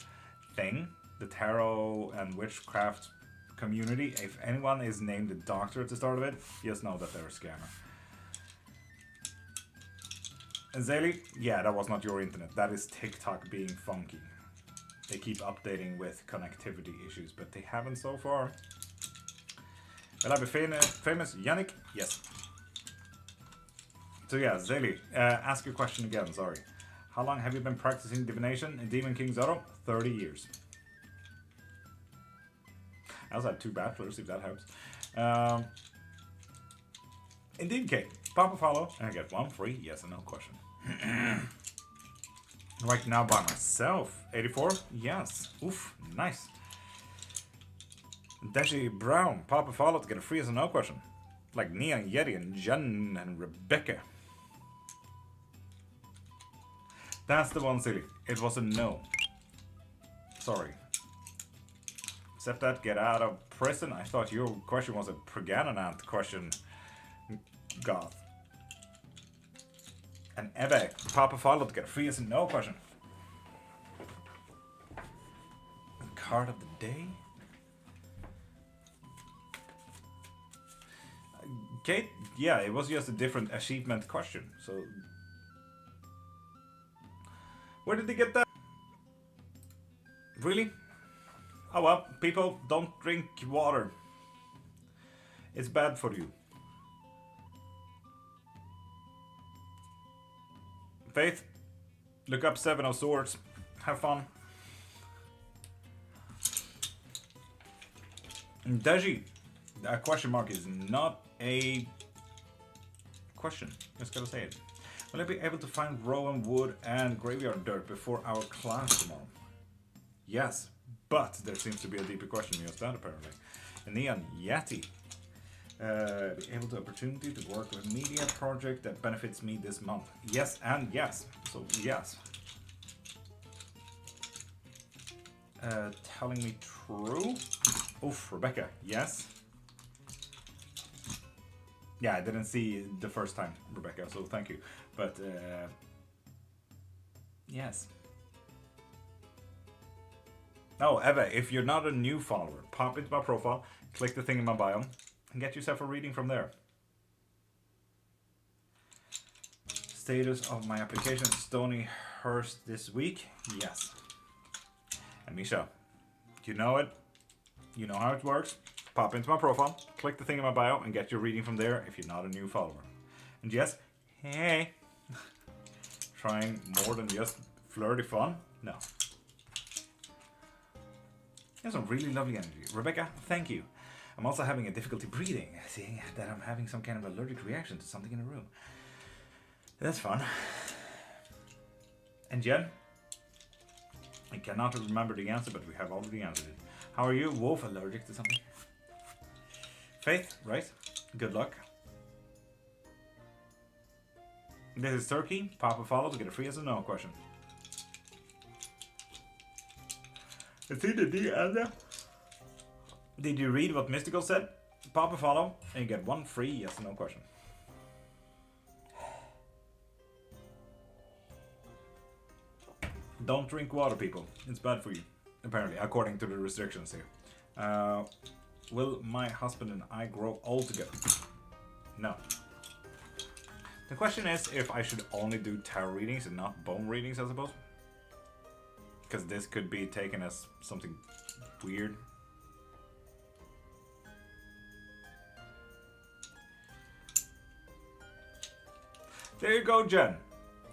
Speaker 1: thing, the tarot and witchcraft community, if anyone is named the doctor at the start of it, just know that they're a scammer. And Zayli, yeah, that was not your internet. That is TikTok being funky. They keep updating with connectivity issues, but they haven't so far. Will I be famous? Yannick? Yes. So yeah, Zayli, ask your question again, sorry. How long have you been practicing divination in Demon King Zoro? 30 years. I also had 2 bachelors, if that helps. Indeed, Kate. Papa follow, and I get 1 free yes and no question. Right now by myself. 84? Yes. Oof, nice. Dashi Brown. Papa follow to get a free yes and no question. Like Neon Yeti and Jen and Rebecca. That's the one, silly. It was a no. Sorry. Except that, get out of prison. I thought your question was a Pregananant question. Goth. And Ebe, Papa followed to get a free yes and no question. Card of the day? Kate, yeah, it was just a different achievement question, so... Where did they get that? Really? Oh well, people, don't drink water. It's bad for you. Faith, look up 7 of Swords. Have fun. Deji, a question mark is not a question. Just gotta say it. Will I be able to find rowan wood and graveyard dirt before our class tomorrow? Yes, but there seems to be a deeper question just that apparently. And Neon Yeti. Be able to opportunity to work with a media project that benefits me this month. Yes and yes. So yes. Telling me true. Oof, Rebecca. Yes. Yeah, I didn't see the first time, Rebecca, so thank you. But yes. Oh, Eva, if you're not a new follower, pop into my profile, click the thing in my bio, and get yourself a reading from there. Status of my application, Stony Hurst this week. Yes. And Misha, you know it. You know how it works. Pop into my profile, click the thing in my bio, and get your reading from there if you're not a new follower. And yes, hey. Trying more than just flirty fun? No. You have some really lovely energy. Rebecca, thank you. I'm also having a difficulty breathing, seeing that I'm having some kind of allergic reaction to something in the room. That's fun. And Jen? I cannot remember the answer, but we have already answered it. How are you? Wolf, allergic to something? Faith, right? Good luck. This is Turkey. Papa follow to get a free yes or no question. It's either D and Did you read what Mystical said? Pop a follow and you get 1 free yes or no question. Don't drink water, people. It's bad for you, apparently, according to the restrictions here. Will my husband and I grow old together? No. The question is if I should only do tarot readings and not bone readings, I suppose. Because this could be taken as something weird. There you go, Jen.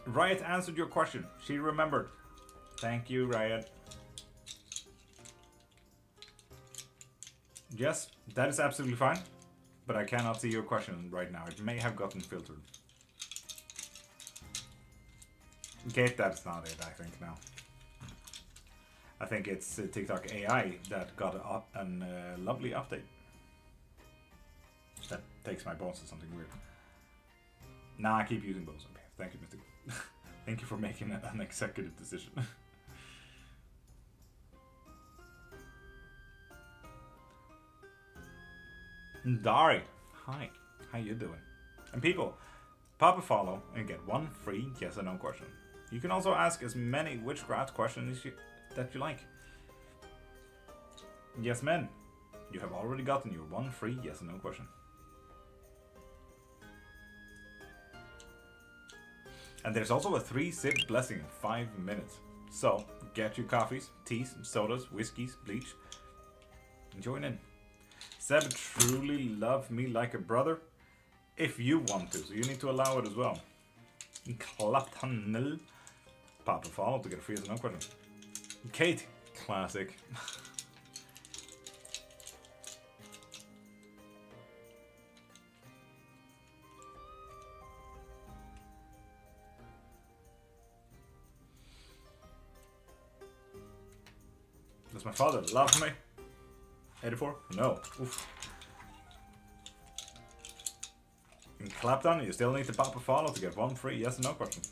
Speaker 1: Riot answered your question. She remembered. Thank you, Riot. Yes, that is absolutely fine. But I cannot see your question right now. It may have gotten filtered. Okay, that's not it, I think, now. I think it's TikTok AI that got a lovely update. That takes my bones to something weird. Nah, I keep using bones. Okay, thank you, Mr. Thank you for making an executive decision. Dari, hi, how you doing? And people, pop a follow and get 1 free yes or no question. You can also ask as many witchcraft questions that you like. Yes, men, you have already gotten your 1 free yes or no question. And there's also a 3-sip blessing in 5 minutes. So, get your coffees, teas, sodas, whiskeys, bleach, and join in. Seb, truly love me like a brother. If you want to, so you need to allow it as well. Klaptanel. Pop a follow to get a free yes or no question. Kate, classic. Does my father love me? 84? No. Oof. In Clapton, you still need to pop a follow to get 1 free yes or no question.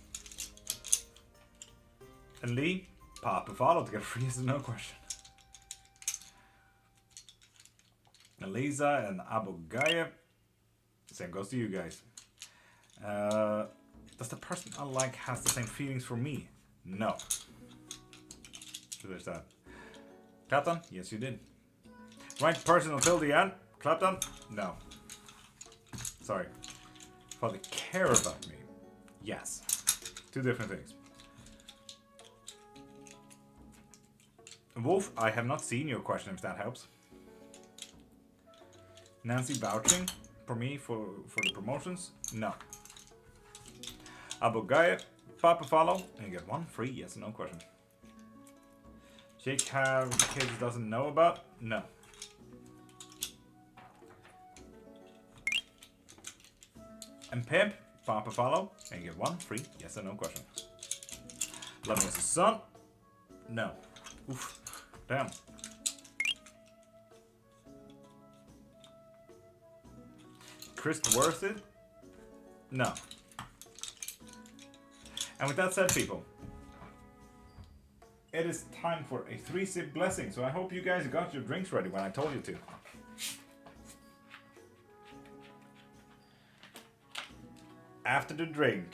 Speaker 1: And Lee, pop a follow to get a free yes or no question. And Lisa and Abogaya, same goes to you guys. Does the person I like has the same feelings for me? No. So there's that. Clapton? Yes, you did. Right person until the end? Clapton? No. Sorry. Father care about me? Yes. 2 different things. Wolf, I have not seen your question, if that helps. Nancy vouching for me for the promotions? No. Abogaya, pop a follow, and you get 1 free yes or no question. Jake have kids doesn't know about? No. And Pimp, pop a follow, and you get 1 free yes or no question. Love me as a son? No. Oof. Damn. Chris worth it? No. And with that said, people, it is time for a 3-sip blessing. So I hope you guys got your drinks ready when I told you to. After the drink.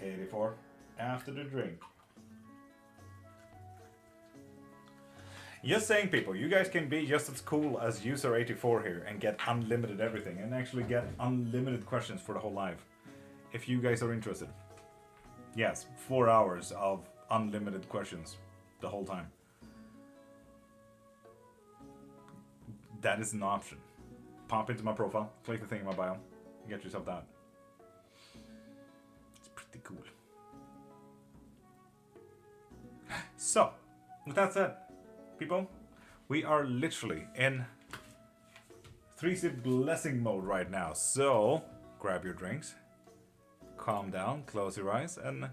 Speaker 1: 84. After the drink. Just saying, people, you guys can be just as cool as user84 here and get unlimited everything and actually get unlimited questions for the whole live. If you guys are interested. Yes, 4 hours of unlimited questions the whole time. That is an option. Pop into my profile, click the thing in my bio, and get yourself that. It's pretty cool. So, with that said, people, we are literally in 3-sip blessing mode right now. So, grab your drinks, calm down, close your eyes, and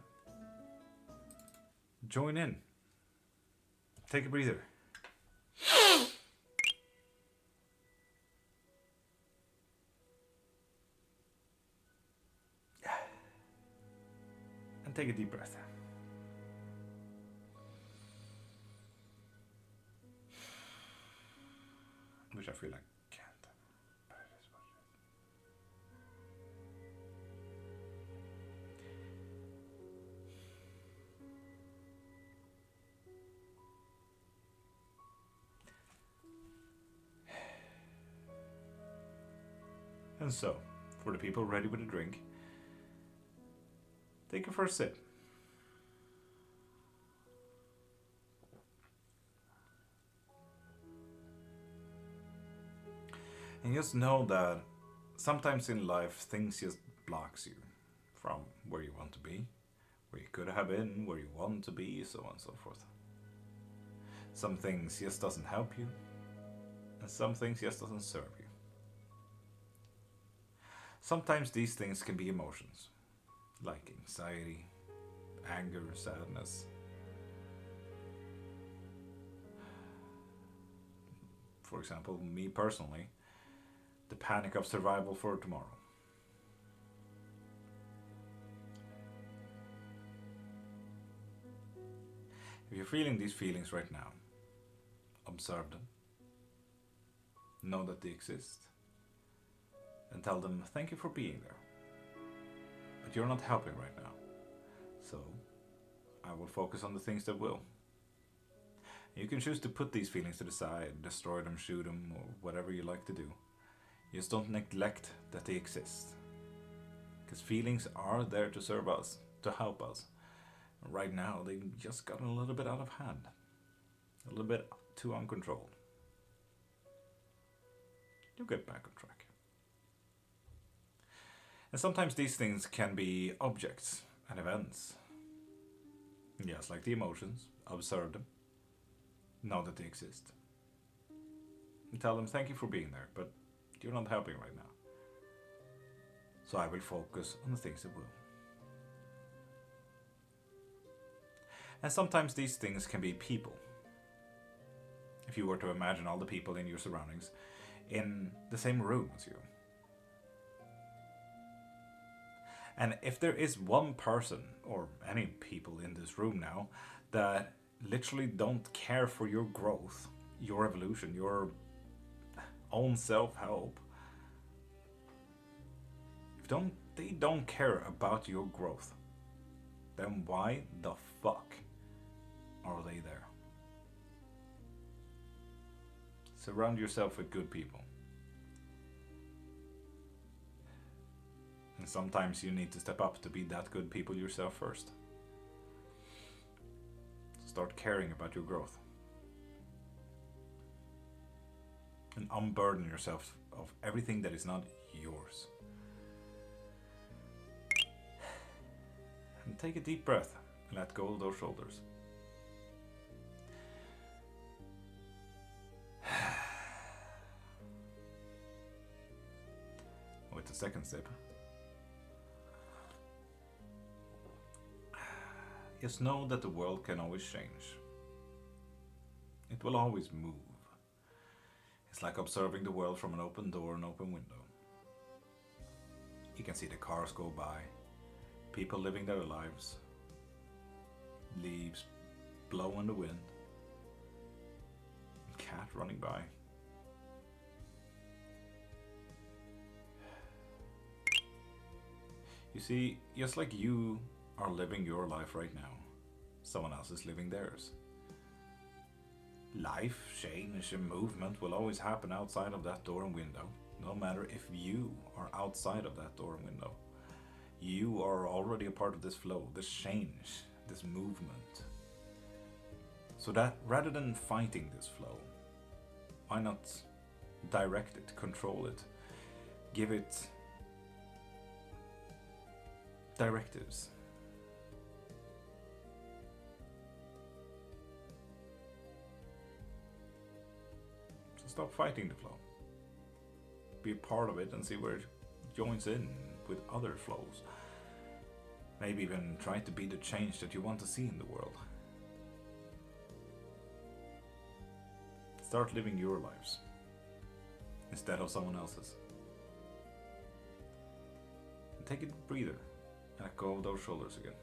Speaker 1: join in. Take a breather. And take a deep breath. which I feel like can't. But it is what it is. And so, for the people ready with a drink, take a first sip. And just know that sometimes in life things just blocks you from where you want to be, where you could have been, where you want to be, so on and so forth. Some things just doesn't help you, and some things just doesn't serve you. Sometimes these things can be emotions, like anxiety, anger, sadness. For example, me personally, the panic of survival for tomorrow. If you're feeling these feelings right now, observe them, know that they exist, and tell them thank you for being there. But you're not helping right now, so I will focus on the things that will. You can choose to put these feelings to the side, destroy them, shoot them, or whatever you like to do. Just don't neglect that they exist. Because feelings are there to serve us, to help us. And right now, they've just gotten a little bit out of hand. A little bit too uncontrolled. You'll get back on track. And sometimes these things can be objects and events. Just like the emotions, observe them. Know that they exist. And tell them thank you for being there, but you're not helping right now. So I will focus on the things that will. And sometimes these things can be people. If you were to imagine all the people in your surroundings in the same room as you. And if there is one person, or any people in this room now, that literally don't care for your growth, your evolution, your own self-help, if they don't care about your growth, then why the fuck are they there? Surround yourself with good people. And sometimes you need to step up to be that good people yourself first. Start caring about your growth. And unburden yourself of everything that is not yours. And take a deep breath and let go of those shoulders. With the second sip, just know that the world can always change. It will always move. It's like observing the world from an open door and open window. You can see the cars go by, people living their lives, leaves blow in the wind, cat running by. You see, just like you are living your life right now, someone else is living theirs. Life, change, and movement will always happen outside of that door and window, no matter if you are outside of that door and window. You are already a part of this flow, this change, this movement. So that rather than fighting this flow, why not direct it, control it, give it directives? So stop fighting the flow. Be a part of it and see where it joins in with other flows. Maybe even try to be the change that you want to see in the world. Start living your lives instead of someone else's. And take a breather and let go of those shoulders again.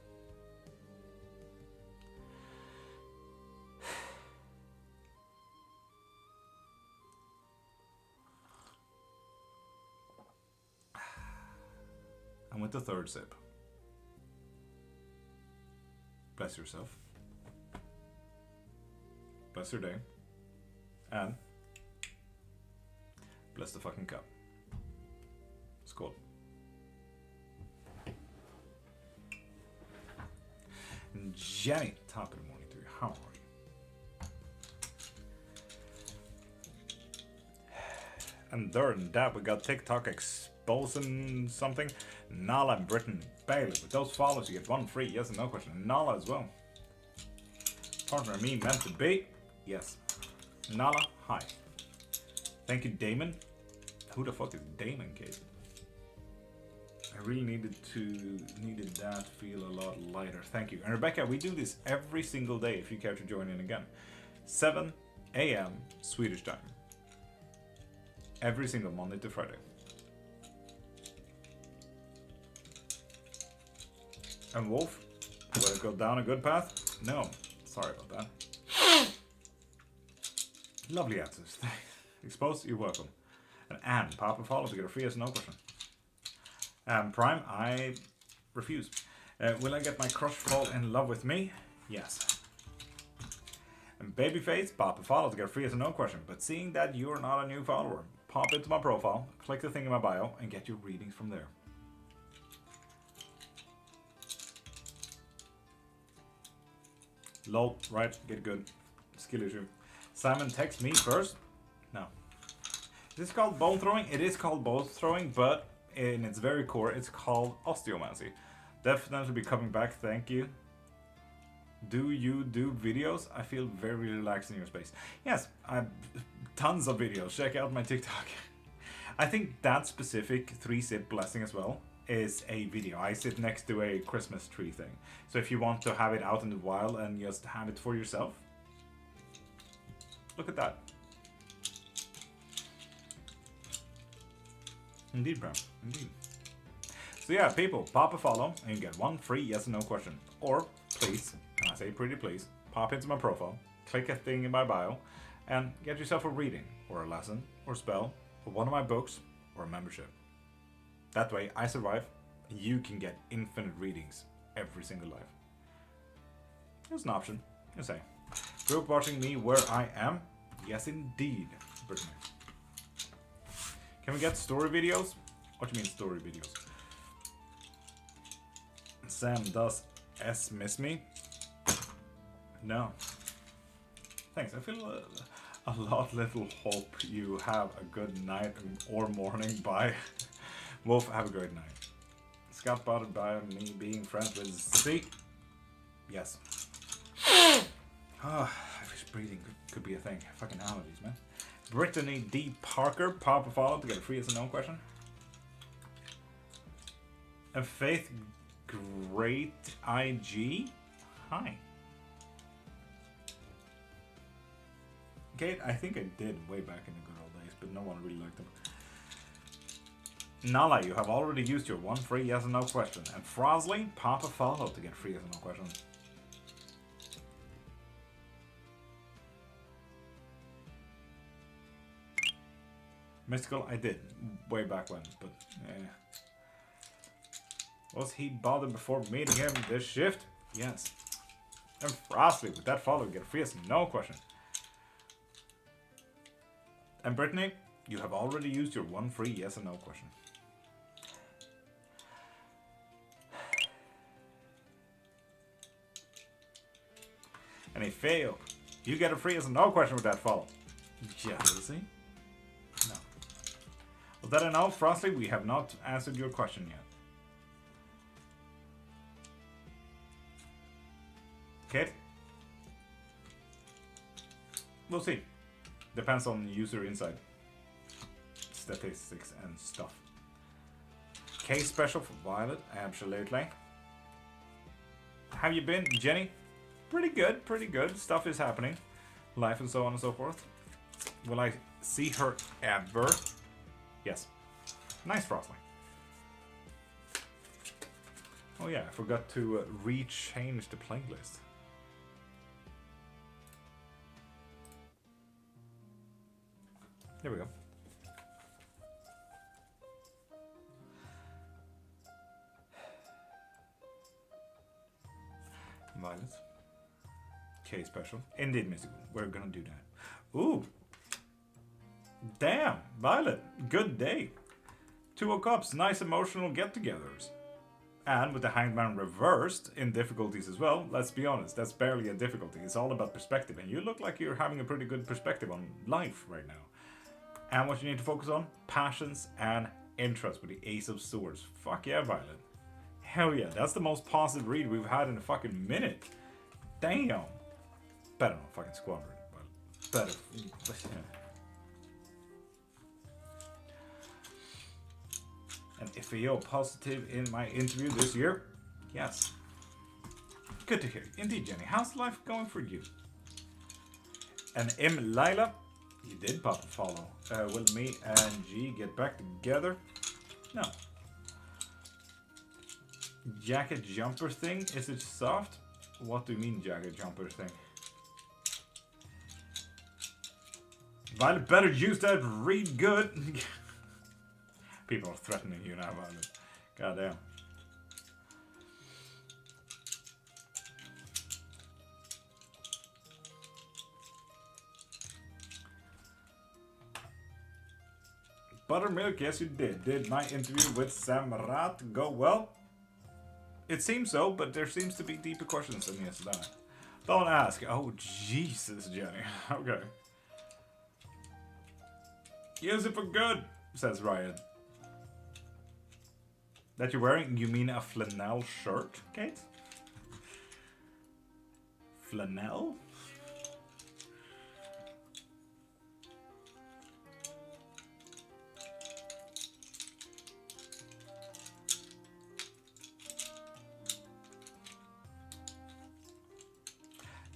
Speaker 1: And with the third sip, bless yourself. Bless your day. And bless the fucking cup. Skål. Jenny, top of the morning to you. How are you? And during that, we got TikTok exposing something. Nala and Britain Bailey. With those follows, you get one free. Yes and no question. Nala as well. Partner and me meant to be. Yes. Nala, hi. Thank you, Damon. Who the fuck is Damon, Kate? I really needed that feel a lot lighter. Thank you. And Rebecca, we do this every single day if you care to join in again. 7 a.m. Swedish time. Every single Monday to Friday. And Wolf, will it go down a good path? No. Sorry about that. Lovely answers. Exposed, you're welcome. And Anne, Papa follow to get a free yes no question. Prime, I refuse. Will I get my crush fall in love with me? Yes. And Babyface, Papa follow to get a free yes no question. But seeing that you're not a new follower, pop into my profile, click the thing in my bio, and get your readings from there. Lol, right, get good. Skill issue. Simon, text me first. No. Is this called bone throwing? It is called bone throwing, but in its very core, it's called osteomancy. Definitely be coming back, thank you. Do you do videos? I feel very relaxed in your space. Yes, I have tons of videos. Check out my TikTok. I think that specific 3-sip blessing as well is a video. I sit next to a Christmas tree thing. So if you want to have it out in the wild and just have it for yourself, look at that. Indeed, Bram. Indeed. So yeah, people, pop a follow and you get one free yes and no question. Or please, and I say pretty please, pop into my profile, click a thing in my bio, and get yourself a reading, or a lesson, or spell, or one of my books, or a membership. That way I survive, and you can get infinite readings every single life. There's an option, you say. Group watching me where I am? Yes indeed, Brittany. Can we get story videos? What do you mean story videos? Sam, does S miss me? No. Thanks, I feel a lot little hope you have a good night or morning. Bye. Wolf, have a great night. Scott bothered by me being friends with Z. Yes. I wish breathing could be a thing. Fucking allergies, man. Brittany D. Parker, pop a follow to get a free yes and no question. And Faith Great IG. Hi. Kate, I think I did way back in the good old days, but no one really liked them. Nala, you have already used your one free yes and no question. And Frosley, pop a follow to get free yes and no question. Mystical, I did way back when, but was he bothered before meeting him this shift? Yes. And Frosley, with that follow, get a free yes and no question. And Brittany, you have already used your one free yes and no question. And he failed. You get a free yes and no question with that follow. Yeah, we'll see. No. Was that enough, Frosty? We have not answered your question yet. Kate? We'll see. Depends on user insight, statistics and stuff. Case special for Violet, absolutely. Have you been, Jenny? Pretty good, pretty good. Stuff is happening. Life and so on and so forth. Will I see her ever? Yes. Nice, Frostley. Oh yeah, I forgot to rechange the playlist. There we go. Violet. K special. Indeed mystical. We're gonna do that. Ooh. Damn, Violet. Good day. 2 of Cups. Nice emotional get-togethers. And with the Hangman reversed in difficulties as well, let's be honest, that's barely a difficulty. It's all about perspective, and you look like you're having a pretty good perspective on life right now. And what you need to focus on? Passions and interests with the Ace of Swords. Fuck yeah, Violet. Hell yeah, that's the most positive read we've had in a fucking minute. Damn. Better not fucking Squadron, but better. And if you're positive in my interview this year, yes. Good to hear. Indeed, Jenny. How's life going for you? And Lila, you did pop a follow. Will me and G get back together? No. Jacket jumper thing? Is it soft? What do you mean jacket jumper thing? Violet better use that read good. People are threatening you now, Violet. Goddamn. Buttermilk, yes you did. Did my interview with Samrat go well? It seems so, but there seems to be deeper questions than yes that. Don't ask. Oh, Jesus, Jenny. Okay. Use it for good, says Ryan. That you're wearing? You mean a flannel shirt, Kate? Flannel?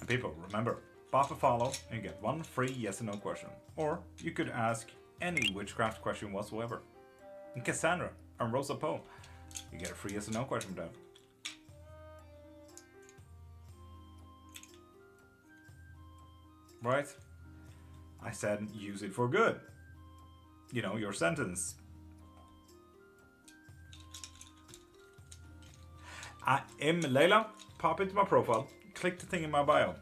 Speaker 1: And people, remember, pop a follow and you get 1 free yes or no question. Or you could ask any witchcraft question whatsoever. And Cassandra and Rosa Poe, you get a free yes or no question from them. Right? I said use it for good. You know, your sentence. I am Layla. Pop into my profile. Click the thing in my bio.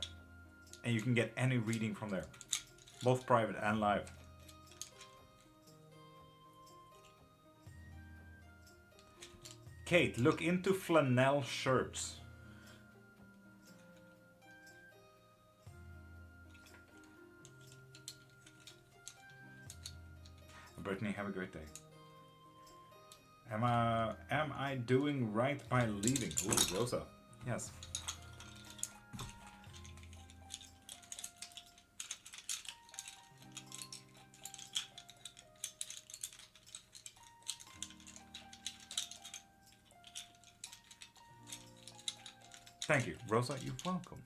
Speaker 1: And you can get any reading from there. Both private and live. Kate, look into flannel shirts. Brittany, have a great day. Am I doing right by leaving? Ooh, Rosa. Yes. Thank you, Rosa. You're welcome.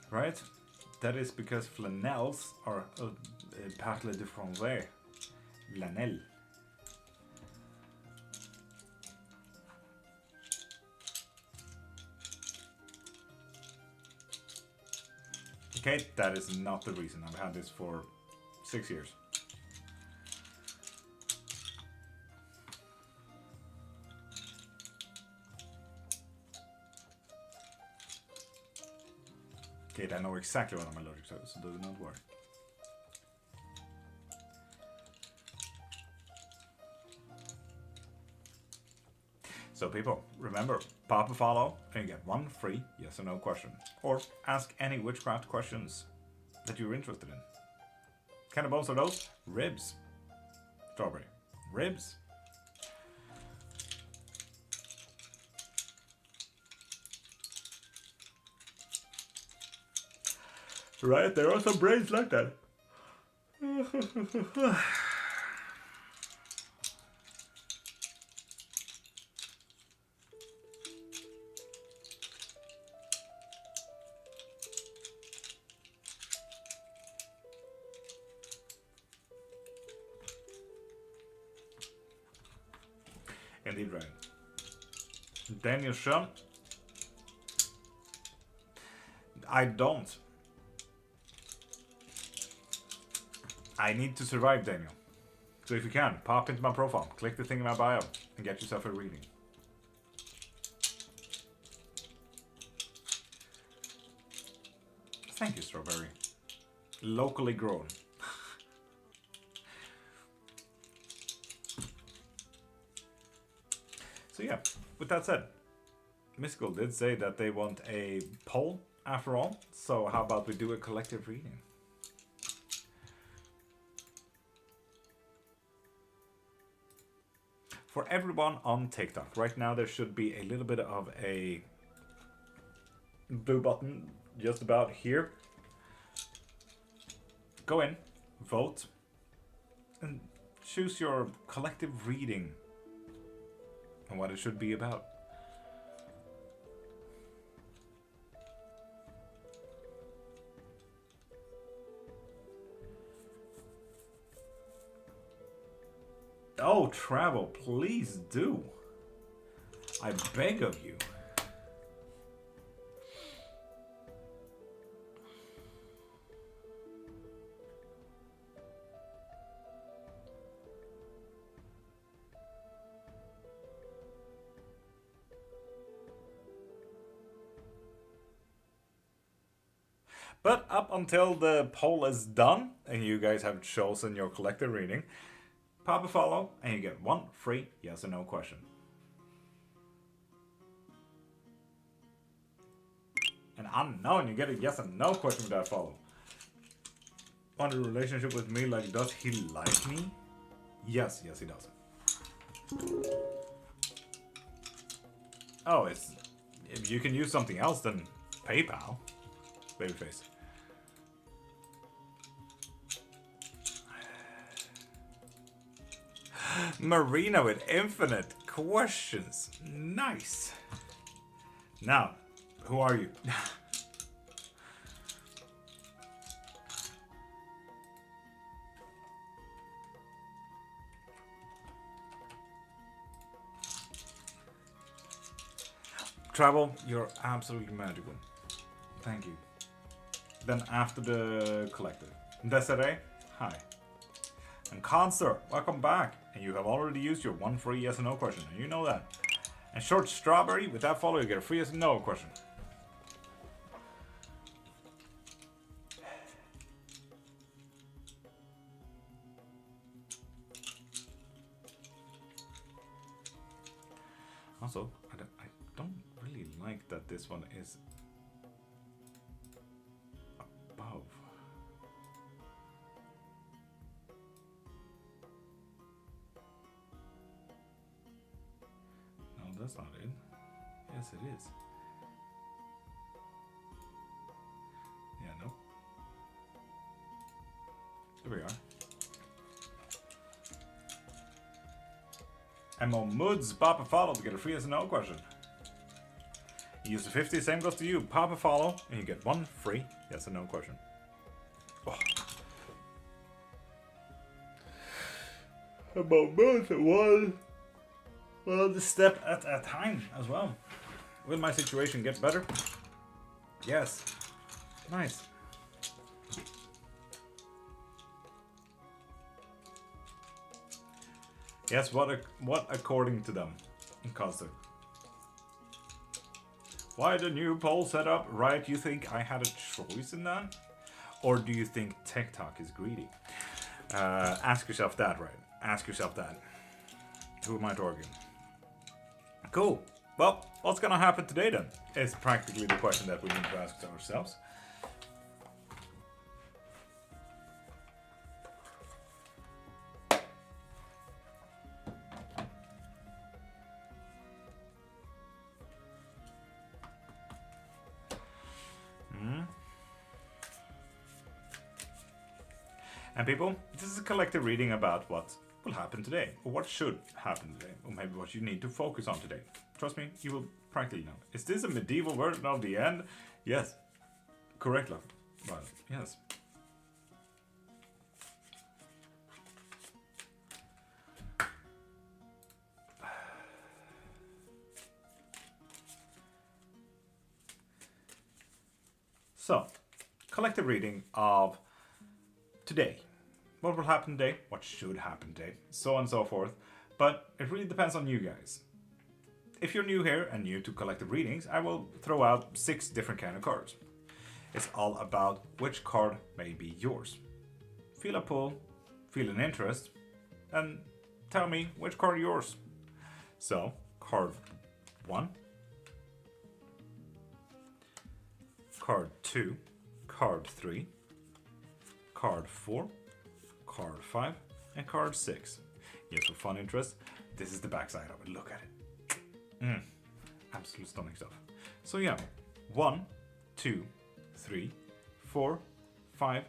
Speaker 1: Right? That is because flannels are partly de français. Flanelle. Okay, that is not the reason. I've had this for 6 years. Kate, I know exactly what I'm allergic to, so do not worry. So people, remember, pop a follow and you get 1 free yes or no question. Or ask any witchcraft questions that you're interested in. What kind of bones are those? Ribs. Strawberry. Ribs. Right, there are some brains like that. Indeed, right. Daniel Sean. I don't. I need to survive, Daniel. So if you can, pop into my profile. Click the thing in my bio. and get yourself a reading. Thank you, Strawberry. Locally grown. So yeah, with that said, Mystical did say that they want a poll after all, so how about we do a collective reading? For everyone on TikTok, right now there should be a little bit of a blue button just about here. Go in, vote, and choose your collective reading and what it should be about. Oh, travel, please do. I beg of you. But up until the poll is done and you guys have chosen your collective reading, pop a follow and you get one free yes or no question. And unknown, you get a yes or no question with that follow. Want a relationship with me? Like, does he like me? Yes, he does. Oh, it's if you can use something else than PayPal. Babyface. Marina with infinite questions. Nice. Now, who are you? Travel, you're absolutely magical. Thank you. Then after the collective. Desiree, hi. And Conster, welcome back. And you have already used your one free yes or no question, and you know that. And Short Strawberry, with that follow, you get a free yes or no question. Also, I don't really like that this one is above. No, that's not it. Yes, it is. Yeah, no. There we are. Mo Moods, pop a follow to get a free yes or no question. You use the 50, same goes to you. Pop a follow, and you get one free yes or no question. Oh. Mo Moods, one step at a time as well. Will my situation get better? Yes. Nice. Yes, what according to them? Constant. Why the new poll setup? Right, you think I had a choice in that? Or do you think TikTok is greedy? Ask yourself that, right? Ask yourself that. Who am I talking? Cool. Well, what's gonna happen today then? Is practically the question that we need to ask ourselves. And people, this is a collective reading about what will happen today, or what should happen today, or maybe what you need to focus on today. Trust me, you will practically know. Is this a medieval version of the end? Yes. Correct, love. But yes. So, collective reading of today. What will happen today? What should happen today? So on and so forth. but it really depends on you guys. If you're new here and new to collective readings, I will throw out 6 different kind of cards. It's all about which card may be yours. Feel a pull, feel an interest, and tell me which card is yours. So, card 1, card 2, card 3, card 4, card 5, and card 6. Yes, for fun interest, this is the backside of it. Look at it. Absolute stunning stuff. So yeah, 1, 2, 3, 4, 5,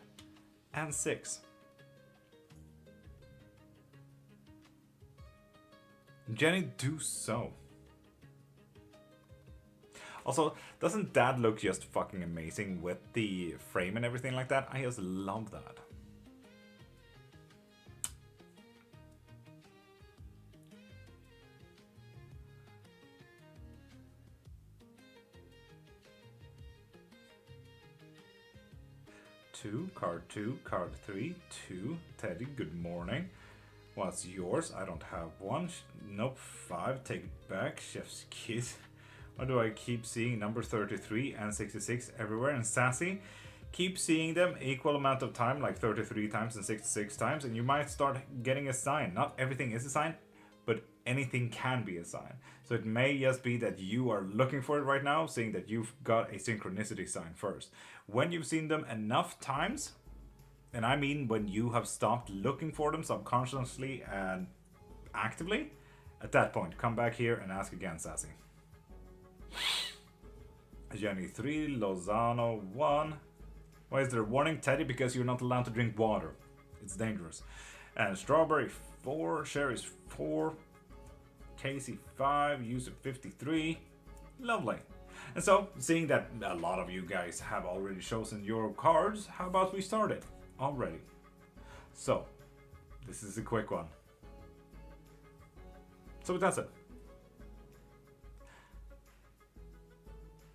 Speaker 1: and 6. Jenny, do so. Also, doesn't that look just fucking amazing with the frame and everything like that? I just love that. Card 2, card 3, 2. Teddy, good morning. What's yours? I don't have one. Nope, 5. Take it back. Chef's kiss. Why do I keep seeing number 33 and 66 everywhere? And Sassy, keep seeing them equal amount of time, like 33 times and 66 times, and you might start getting a sign. Not everything is a sign, but anything can be a sign. So it may just be that you are looking for it right now, seeing that you've got a synchronicity sign first. When you've seen them enough times, and I mean when you have stopped looking for them subconsciously and actively, at that point, come back here and ask again, Sassy. Jenny 3, Lozano 1. Why is there a warning, Teddy? Because you're not allowed to drink water. It's dangerous. And Strawberry 4, Sherry's 4, Casey 5, User 53. Lovely. And so, seeing that a lot of you guys have already chosen your cards, how about we start it already? So, this is a quick one. So that's it.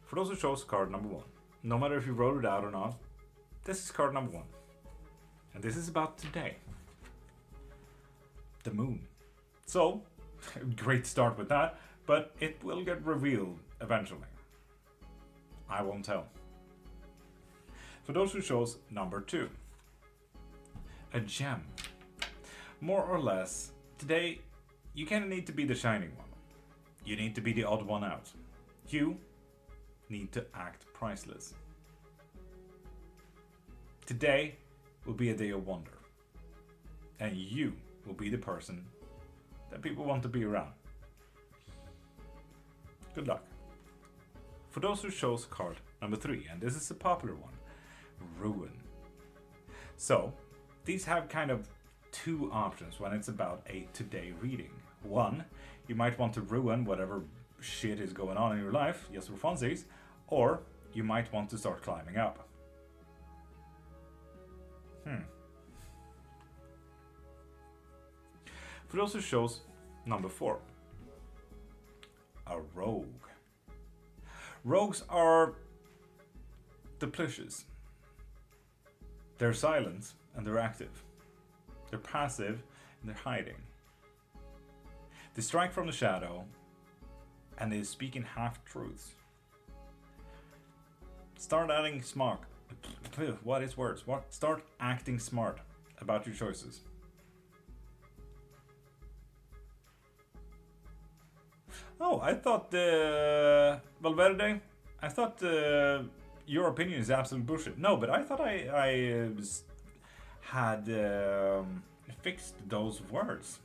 Speaker 1: For those who chose card number 1, no matter if you wrote it out or not, this is card number 1. And this is about today. The moon. So, great start with that, but it will get revealed eventually. I won't tell. For those who chose number 2, a gem. More or less, today you kind of need to be the shining one. You need to be the odd one out. You need to act priceless. Today will be a day of wonder. And you will be the person that people want to be around. Good luck. For those who chose card number 3, and this is a popular one, Ruin. So, these have kind of 2 options when it's about a today reading. 1, you might want to ruin whatever shit is going on in your life, just for funsies, or you might want to start climbing up. For those who chose number 4, a rogue. Rogues are duplicious. They're silent and they're active. They're passive and they're hiding. They strike from the shadow and they speak in half-truths. Start adding smart. What is words? What? Start acting smart about your choices. Oh, I thought Valverde. I thought your opinion is absolute bullshit. No, but I thought I had fixed those words.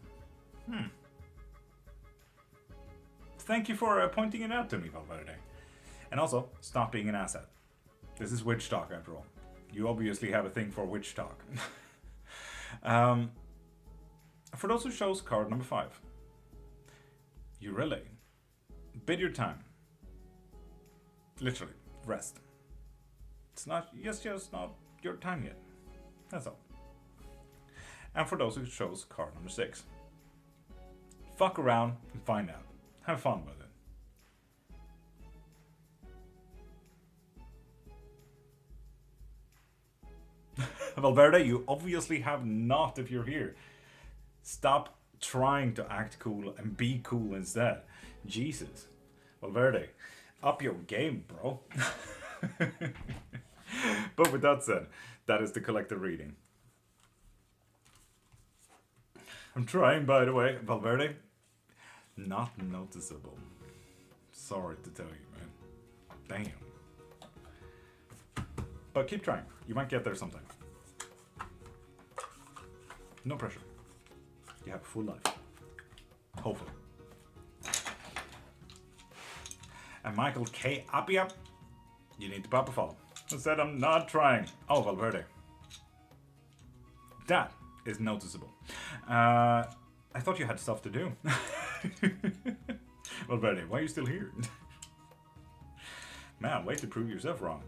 Speaker 1: Thank you for pointing it out to me, Valverde. And also, stop being an asset. This is witch talk after all. You obviously have a thing for witch talk. For those who chose card number 5, you really bid your time. Literally, rest. It's just not your time yet. That's all. And for those who chose card number 6, fuck around and find out. Have fun with it. Valverde, you obviously have not if you're here. Stop trying to act cool and be cool instead. Jesus. Valverde, up your game, bro. But with that said, that is the collective reading. I'm trying, by the way. Valverde, not noticeable. Sorry to tell you, man. Damn. But keep trying. You might get there sometime. No pressure. You have a full life. Hopefully. And Michael K. Appia, you need to pop a follow. I said I'm not trying. Oh, Valverde. That is noticeable. I thought you had stuff to do. Valverde, why are you still here? Man, way to prove yourself wrong.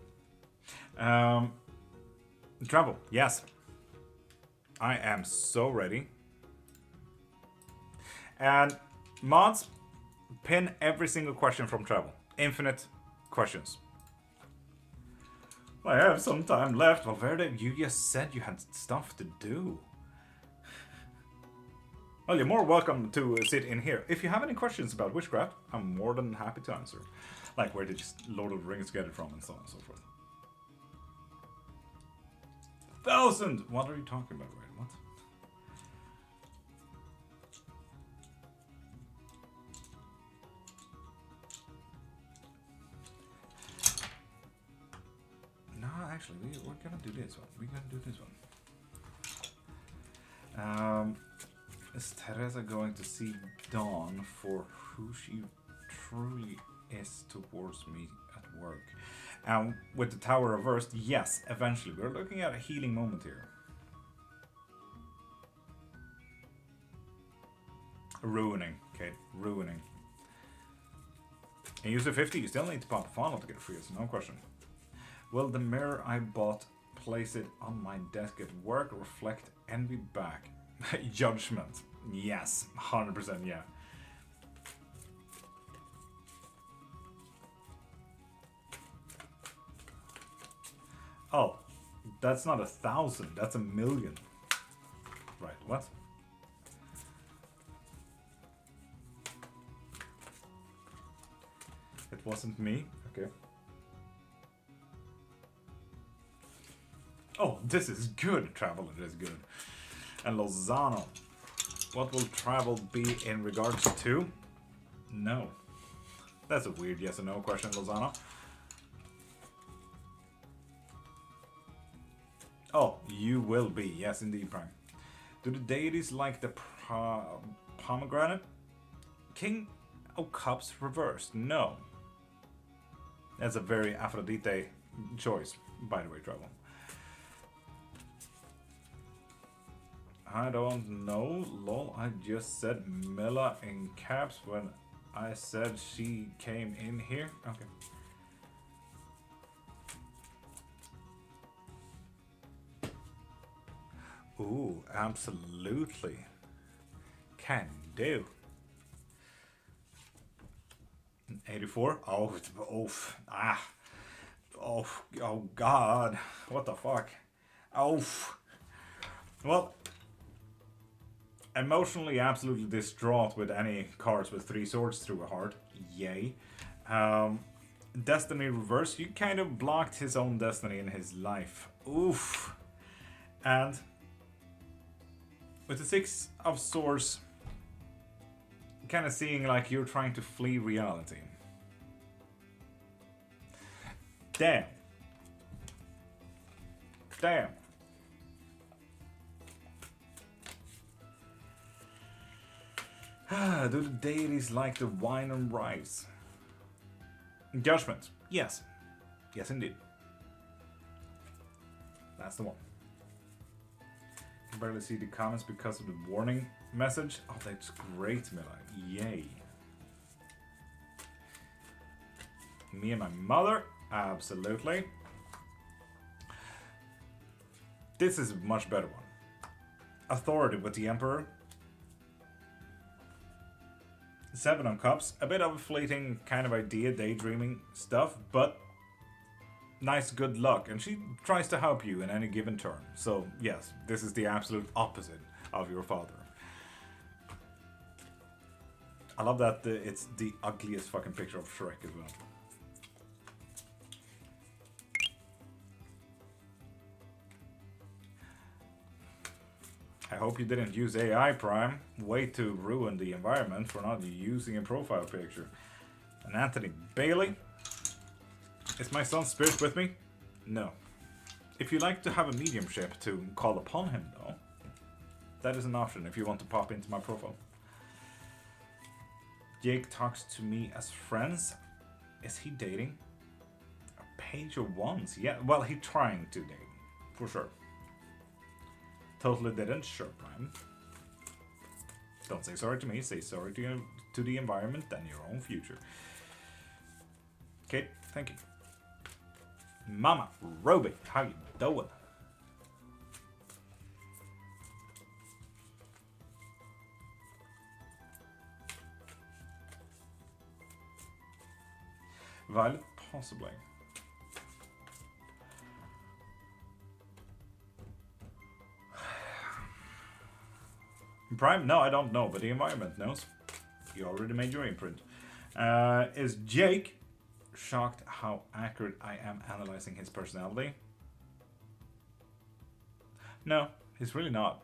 Speaker 1: Travel, yes. I am so ready. And mods, pin every single question from travel. Infinite questions. I have some time left. Valverde, you just said you had stuff to do. Well, you're more welcome to sit in here. If you have any questions about witchcraft, I'm more than happy to answer. Like, where did Lord of the Rings get it from, and so on and so forth. 1,000! What are you talking about? Wait, what? No, actually, we're gonna do this one. We're gonna do this one. Is Teresa going to see Dawn for who she truly is towards me at work? And with the tower reversed, yes, eventually. We're looking at a healing moment here. Ruining, okay, ruining. And use the 50, you still need to pop a funnel to get free, so no question. Will the mirror I bought, place it on my desk at work, reflect envy back? Judgment. Yes, 100% yeah. Oh, that's not 1,000, that's 1,000,000. Right, what? It wasn't me? Okay. Oh, this is good. Travel, it is good. And Lozano. What will travel be in regards to? No. That's a weird yes or no question, Lozano. Oh, you will be. Yes, indeed, Prime. Do the deities like the pomegranate? King of Cups reversed? No. That's a very Aphrodite choice, by the way, Travel. I don't know, lol, I just said Milla in caps when I said she came in here. Okay. Ooh, absolutely. Can do. 84? Oh, oh God. What the fuck? Oh. Well, emotionally absolutely distraught with any cards with 3 swords through a heart. Yay. Destiny reverse. You kind of blocked his own destiny in his life. Oof. And with the 6 of swords, kind of seeing like you're trying to flee reality. Damn. Damn. Do the deities like the wine and rice? Judgment. Yes. Yes, indeed. That's the one. Can barely see the comments because of the warning message. Oh, that's great, Milla. Yay. Me and my mother. Absolutely. This is a much better one. Authority with the Emperor. 7 on Cups. A bit of a fleeting kind of idea, daydreaming stuff, but nice good luck. And she tries to help you in any given turn. So, yes, this is the absolute opposite of your father. I love that it's the ugliest fucking picture of Shrek as well. I hope you didn't use AI, Prime. Way to ruin the environment for not using a profile picture. And Anthony Bailey. Is my son's spirit with me? No. If you like to have a mediumship to call upon him, though, that is an option if you want to pop into my profile. Jake talks to me as friends. Is he dating? A page of wands? Yeah, well, he's trying to date, for sure. Totally didn't, sure, Prime. Don't say sorry to me, say sorry to the environment and your own future. Okay, thank you. Mama Roby, how you doing? Violet, possibly. Prime? No, I don't know, but the environment knows. You already made your imprint. Is Jake shocked how accurate I am analyzing his personality? No, he's really not.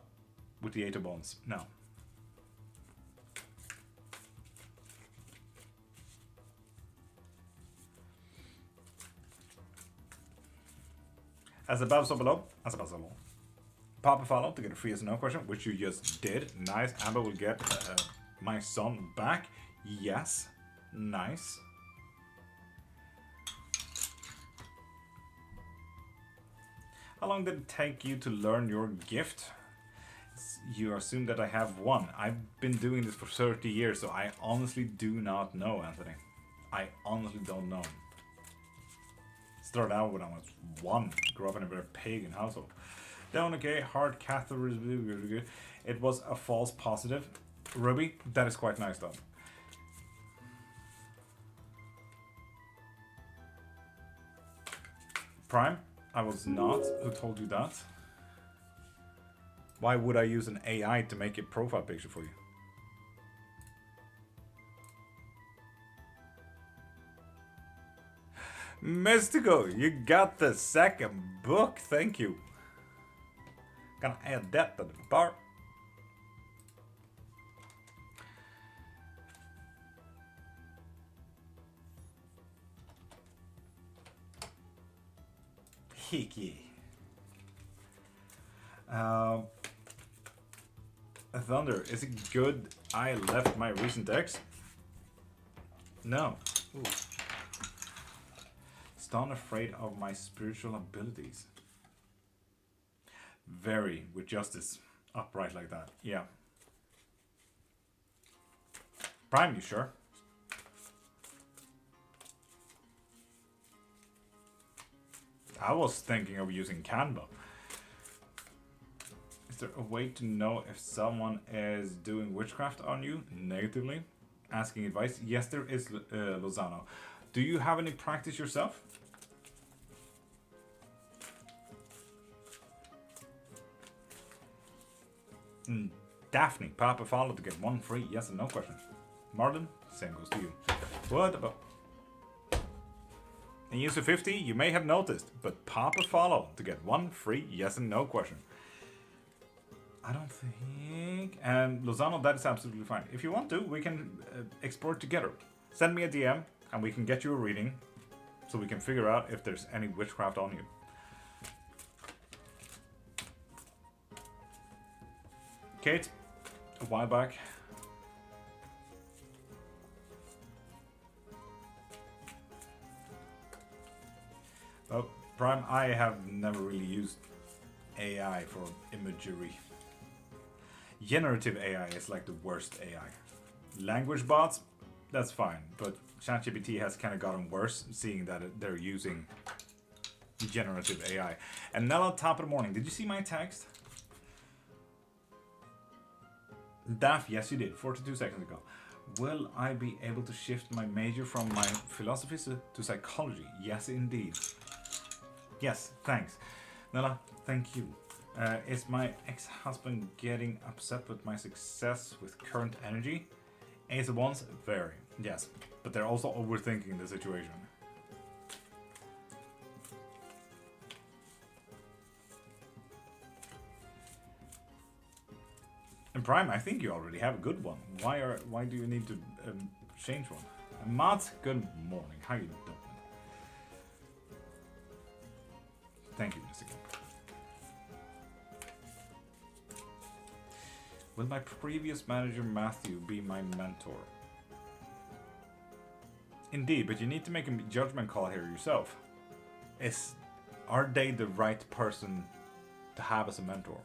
Speaker 1: With the 8 of Wands, no. As above, so below. As above, so below. Pop a follow to get a free yes or no question, which you just did. Nice. Amber will get my son back. Yes. Nice. How long did it take you to learn your gift? You assume that I have one. I've been doing this for 30 years, so I honestly do not know, Anthony. I honestly don't know. Started out when I was 1. Grew up in a very pagan household. Down okay, hard catheter. It was a false positive. Ruby, that is quite nice though. Prime, I was not. Who told you that? Why would I use an AI to make a profile picture for you? Mystical, you got the second book. Thank you. Gonna add that to the bar. Hickey. Thunder, is it good I left my recent ex? No. Ooh. Stun afraid of my spiritual abilities. Very, with justice. Upright like that. Yeah. Prime, you sure? I was thinking of using Canva. Is there a way to know if someone is doing witchcraft on you negatively? Asking advice? Yes, there is, Lozano. Do you have any practice yourself? Daphne, pop a follow to get 1 free yes and no question. Marlon, same goes to you. What about... In user 50, you may have noticed, but pop a follow to get 1 free yes and no question. I don't think... And Lozano, that is absolutely fine. If you want to, we can explore together. Send me a DM and we can get you a reading so we can figure out if there's any witchcraft on you. Kate, a while back. Oh, Prime, I have never really used AI for imagery. Generative AI is like the worst AI. Language bots, that's fine, but ChatGPT has kind of gotten worse, seeing that they're using generative AI. And Nella, top of the morning, did you see my text? Daph, yes you did, 42 seconds ago. Will I be able to shift my major from my philosophy to psychology? Yes, indeed. Yes, thanks. Nella, thank you. Is my ex-husband getting upset with my success with current energy? Ace of Wands, very, yes. But they're also overthinking the situation. And Prime, I think you already have a good one. Why do you need to change one? And Mats, good morning. How you doing? Thank you, Mr. Kemp. Will my previous manager Matthew be my mentor? Indeed, but you need to make a judgment call here yourself. Are they the right person to have as a mentor?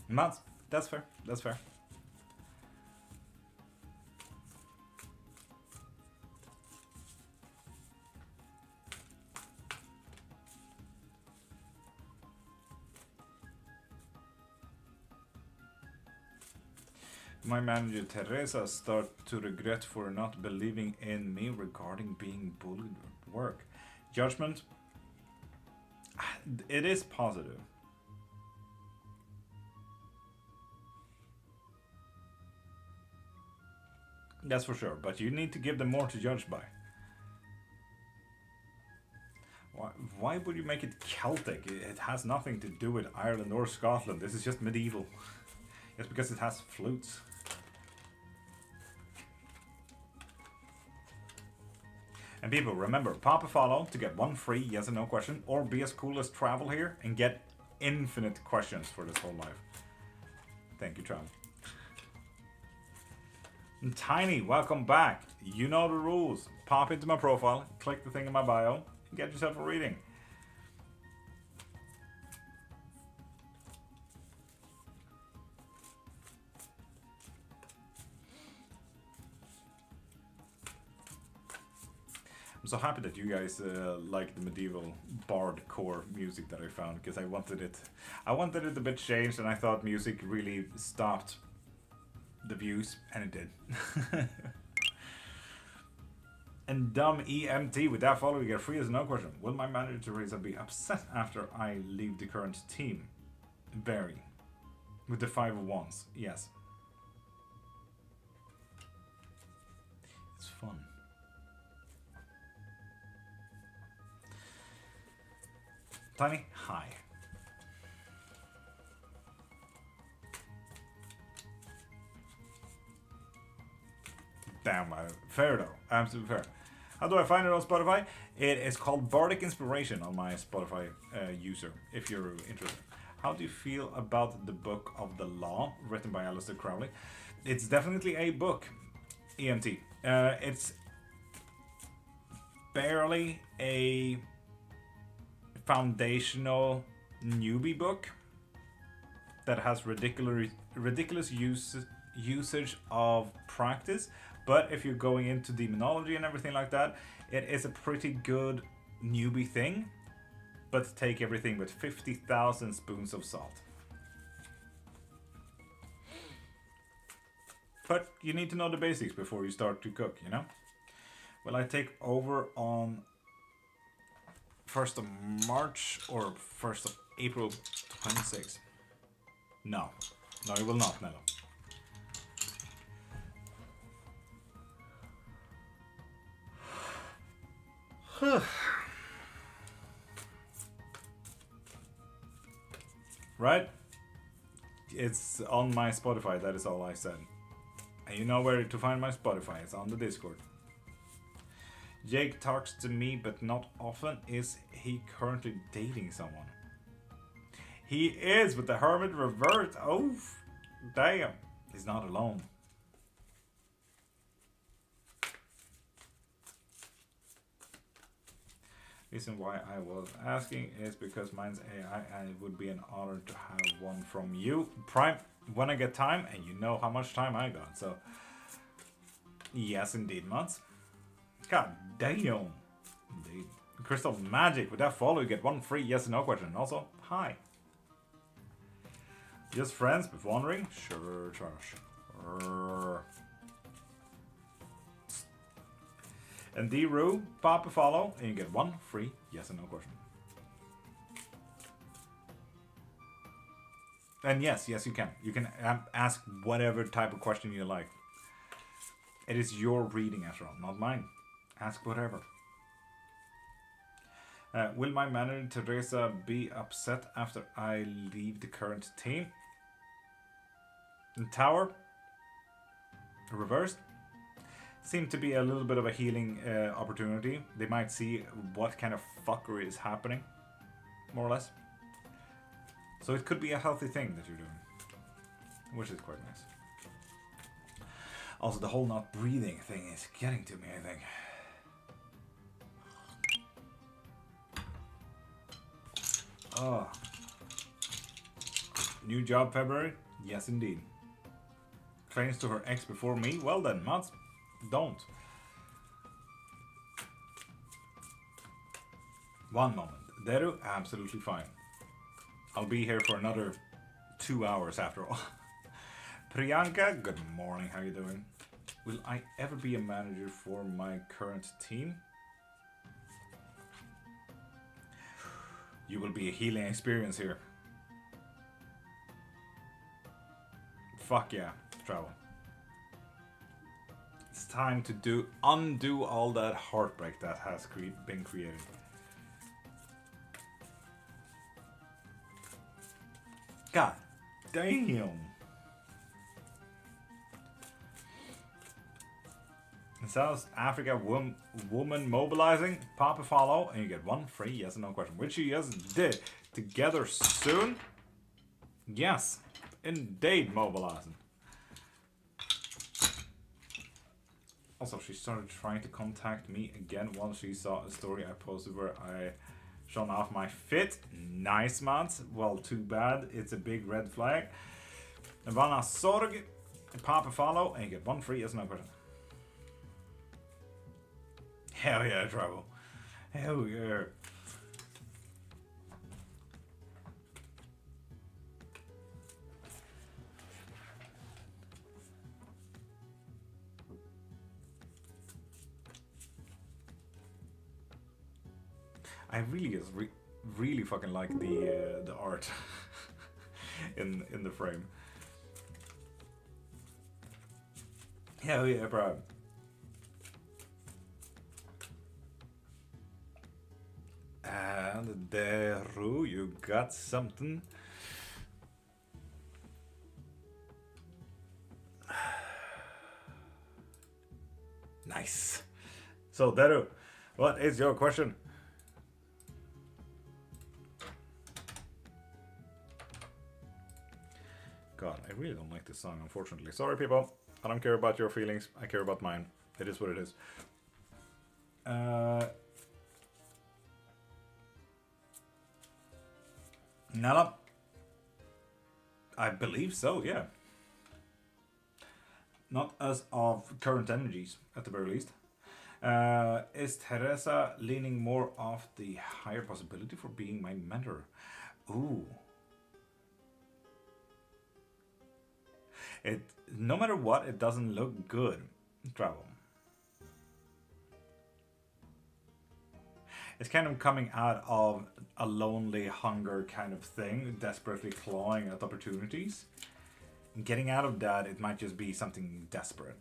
Speaker 1: Mats, that's fair. That's fair. My manager Teresa start to regret for not believing in me regarding being bullied at work. Judgment. It is positive. That's for sure, but you need to give them more to judge by. Why would you make it Celtic? It has nothing to do with Ireland or Scotland. This is just medieval. It's because it has flutes. And people, remember, pop a follow to get one free yes and no question, or be as cool as Travel here and get infinite questions for this whole life. Thank you, Travel. And Tiny, welcome back. You know the rules. Pop into my profile, click the thing in my bio, and get yourself a reading. I'm so happy that you guys like the medieval bardcore music that I found, because I wanted it a bit changed, and I thought music really stopped the views, and it did. And dumb EMT, with that follow, you get free as no question. Will my manager Teresa be upset after I leave the current team? Very. With the 5 of Wands, yes. It's fun. Tiny, hi. Damn, fair though, absolutely fair. How do I find it on Spotify? It is called Bardic Inspiration on my Spotify user, if you're interested. How do you feel about the Book of the Law, written by Aleister Crowley? It's definitely a book, EMT. It's barely a foundational newbie book that has ridiculous usage of practice, but if you're going into demonology and everything like that, it is a pretty good newbie thing, but take everything with 50,000 spoons of salt. But you need to know the basics before you start to cook, you know? Will I take over on 1st of March or 1st of April 26th? No. No, you will not, Nello. Right? It's on my Spotify, that is all I said. And you know where to find my Spotify, it's on the Discord. Jake talks to me, but not often. Is he currently dating someone? He is, with the Hermit reversed. Oh, damn. He's not alone. Reason why I was asking is because mine's AI, and it would be an honor to have one from you. Prime, when I get time, and you know how much time I got, so... Yes, indeed, Mats. God damn. Indeed. Crystal Magic, with that follow, you get one free yes and no question. And also, hi. Just friends, but wondering? Sure, Josh. And D-Roo, pop a follow, and you get one free yes or no question. And yes, you can. You can ask whatever type of question you like. It is your reading after all, not mine. Ask whatever. Will my manager Teresa be upset after I leave the current team? And Tower, reversed, seemed to be a little bit of a healing opportunity. They might see what kind of fuckery is happening, more or less. So it could be a healthy thing that you're doing, which is quite nice. Also, the whole not breathing thing is getting to me, I think. Oh. New job February? Yes, indeed. Claims to her ex before me? Well then, Mats, don't. One moment. Deru, absolutely fine. I'll be here for another 2 hours after all. Priyanka, good morning, how you doing? Will I ever be a manager for my current team? You will be a healing experience here. Fuck yeah, travel. It's time to undo all that heartbreak that has been created. God damn. In South Africa, woman mobilizing. Pop a follow and you get one free yes or no question. Which you yes did. Together soon? Yes, indeed mobilizing. Also, she started trying to contact me again once she saw a story I posted where I shown off my fit. Nice, Mats. Well, too bad. It's a big red flag. Ivana Sorg. Pop a follow and you get one free yes or no question. Hell yeah, travel. Hell yeah. I really fucking like the art in the frame. Hell yeah, bro. And there, you got something. Nice. So, Deru, what is your question? God, I really don't like this song, unfortunately. Sorry, people. I don't care about your feelings. I care about mine. It is what it is. Nala? I believe so, yeah. Not as of current energies, at the very least. Is Teresa leaning more off the higher possibility for being my mentor? Ooh. No matter what, it doesn't look good. Travel. It's kind of coming out of a lonely hunger kind of thing, desperately clawing at opportunities. Getting out of that, it might just be something desperate.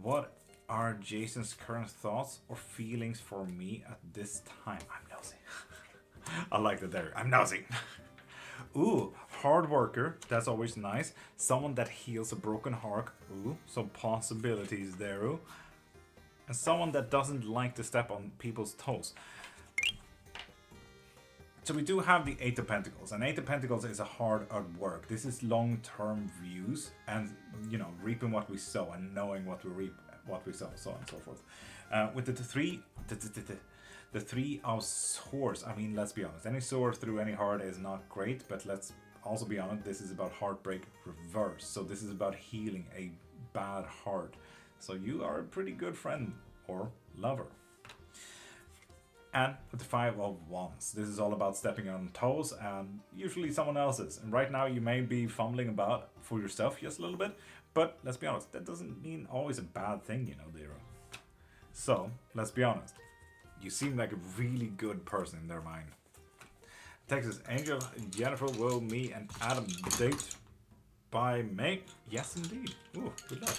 Speaker 1: What are Jason's current thoughts or feelings for me at this time? I'm nosy. I like that there. I'm nosy. Ooh, hard worker. That's always nice. Someone that heals a broken heart. Ooh, some possibilities there. Ooh. And someone that doesn't like to step on people's toes. So we do have the Eight of Pentacles, and Eight of Pentacles is a hard work. This is long-term views, and reaping what we sow, and knowing what we reap, what we sow, so on and so forth. With the three of swords. I mean, let's be honest. Any sword through any heart is not great, but let's also be honest. This is about heartbreak reverse. So this is about healing a bad heart. So you are a pretty good friend or lover. And with the 5 of Wands, this is all about stepping on toes and usually someone else's. And right now you may be fumbling about for yourself just a little bit, but let's be honest, that doesn't mean always a bad thing, you know, Dero. So, let's be honest. You seem like a really good person in their mind. Texas Angel, Jennifer will me and Adam date by May. Yes, indeed. Ooh, good luck.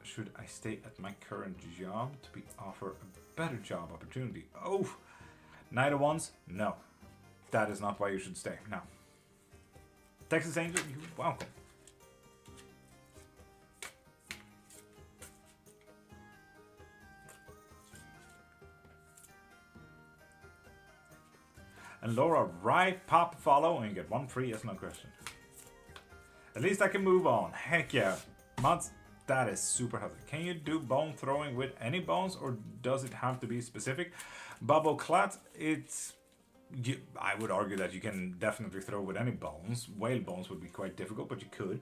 Speaker 1: Should I stay at my current job to be offered a better job opportunity? Oh, Knight of Wands? No. That is not why you should stay. No. Texas Angel, you're welcome. And Laura, right, pop, follow, and you get 1 free yes no question. At least I can move on. Heck yeah. Mods, that is super healthy. Can you do bone throwing with any bones, or does it have to be specific? Bubble Clat, it's... I would argue that you can definitely throw with any bones. Whale bones would be quite difficult, but you could.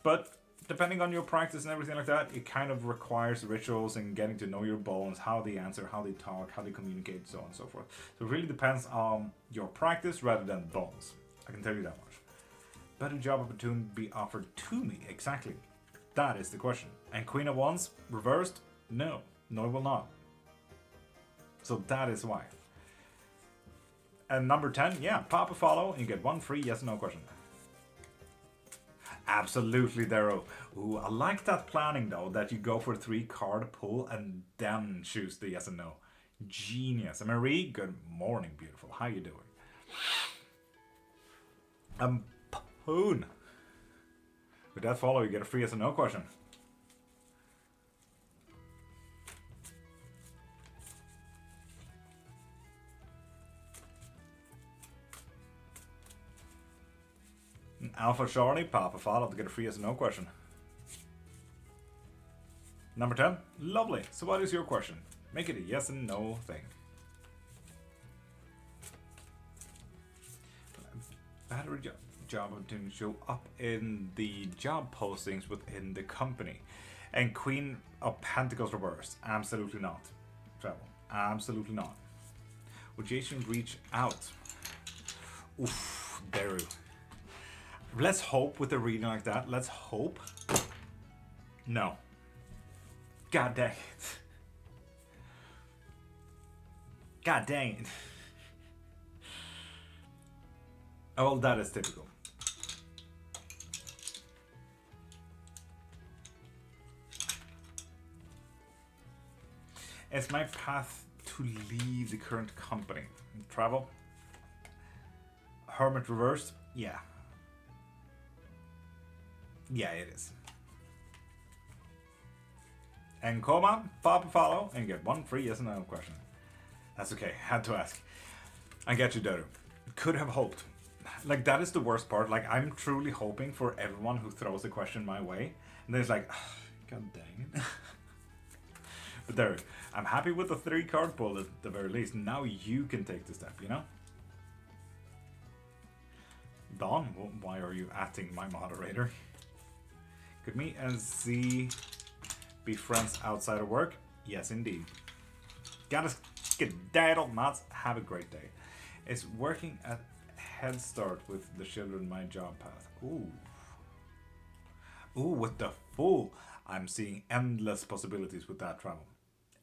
Speaker 1: But depending on your practice and everything like that, it kind of requires rituals and getting to know your bones, how they answer, how they talk, how they communicate, so on and so forth. So it really depends on your practice rather than bones. I can tell you that much. Better job opportunity be offered to me, exactly. That is the question. And Queen of Wands, reversed? No, no it will not. So that is why. And number 10, yeah, pop a follow and you get 1 free yes or no question. Absolutely, Darrow. Ooh, I like that planning though, that you go for 3 card pull and then choose the yes and no. Genius. And Marie, good morning, beautiful. How you doing? Poon. With that follow, you get a free yes or no question. Alpha Shorty, pop a follow to get a free yes or no question. Number 10, lovely. So what is your question? Make it a yes and no thing. Battery job opportunity show up in the job postings within the company. And Queen of Pentacles reversed. Absolutely not. Travel. Absolutely not. Would Jason reach out? Oof, Daru. Let's hope with a reading like that. Let's hope. No. God dang it. God dang it. Oh, well, that is typical. It's my path to leave the current company. Travel. Hermit reversed. Yeah. Yeah, it is. And coma, pop a follow, and get 1 free yes or no question. That's okay, had to ask. I get you, Dodo. Could have hoped. Like, that is the worst part. Like, I'm truly hoping for everyone who throws a question my way. And then it's like, oh, god dang it. But there, I'm happy with the 3 card pull at the very least. Now you can take the step, you know? Dawn, why are you acting my moderator? Could me and Z be friends outside of work? Yes, indeed. Gotta skedaddle, Mats. Have a great day. Is working at Head Start with the children my job path? Ooh. Ooh, with the Fool. I'm seeing endless possibilities with that travel.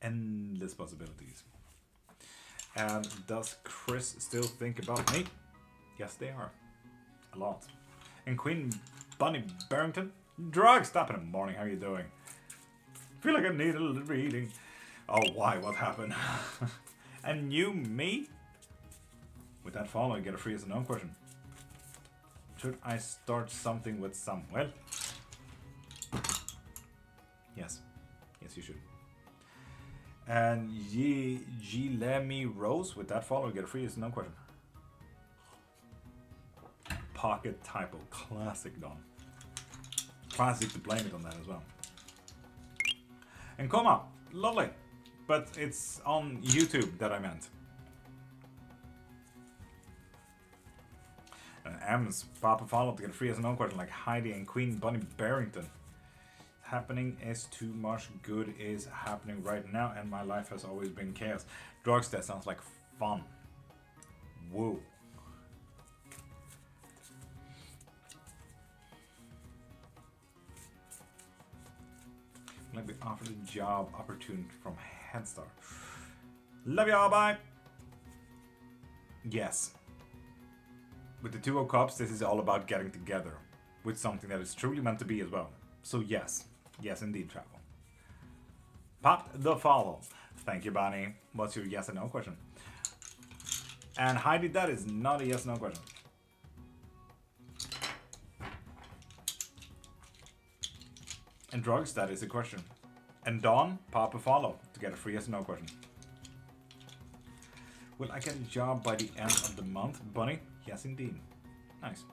Speaker 1: Endless possibilities. And does Chris still think about me? Yes, they are. A lot. And Queen Bunny Barrington? Drug, stop in the morning. How you doing? Feel like I need a little reading. Oh, why? What happened? And you, me? With that follow, you get a free yes or no question. Should I start something with Samuel? Yes. Yes, you should. And Gilemi Rose, with that follow, you get a free yes or no question. Pocket typo. Classic, Don. Classic to blame it on that as well. And Coma, lovely. But it's on YouTube that I meant. M's. Papa follow to get a free as an own question like Heidi and Queen Bunny Barrington. Happening is too much good is happening right now, and my life has always been chaos. Drugs, that sounds like fun. Whoa. Like we offered a job opportunity from Head Start. Love y'all, bye. Yes. With the Two of Cups, this is all about getting together with something that is truly meant to be as well. So yes. Yes, indeed, travel. Popped the follow. Thank you, Bonnie. What's your yes and no question? And Heidi, that is not a yes no question. And drugs, that is a question. And Dawn, pop a follow to get a free yes no question. Will I get a job by the end of the month? Bunny? Yes, indeed. Nice.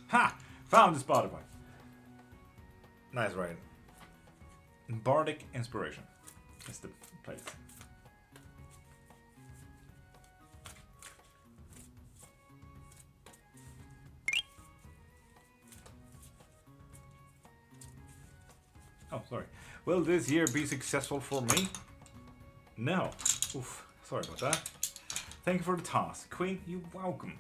Speaker 1: Ha! Found the Spotify. Nice, right? Bardic Inspiration is the place. Oh, sorry. Will this year be successful for me? No. Oof. Sorry about that. Thank you for the task. Queen, you're welcome.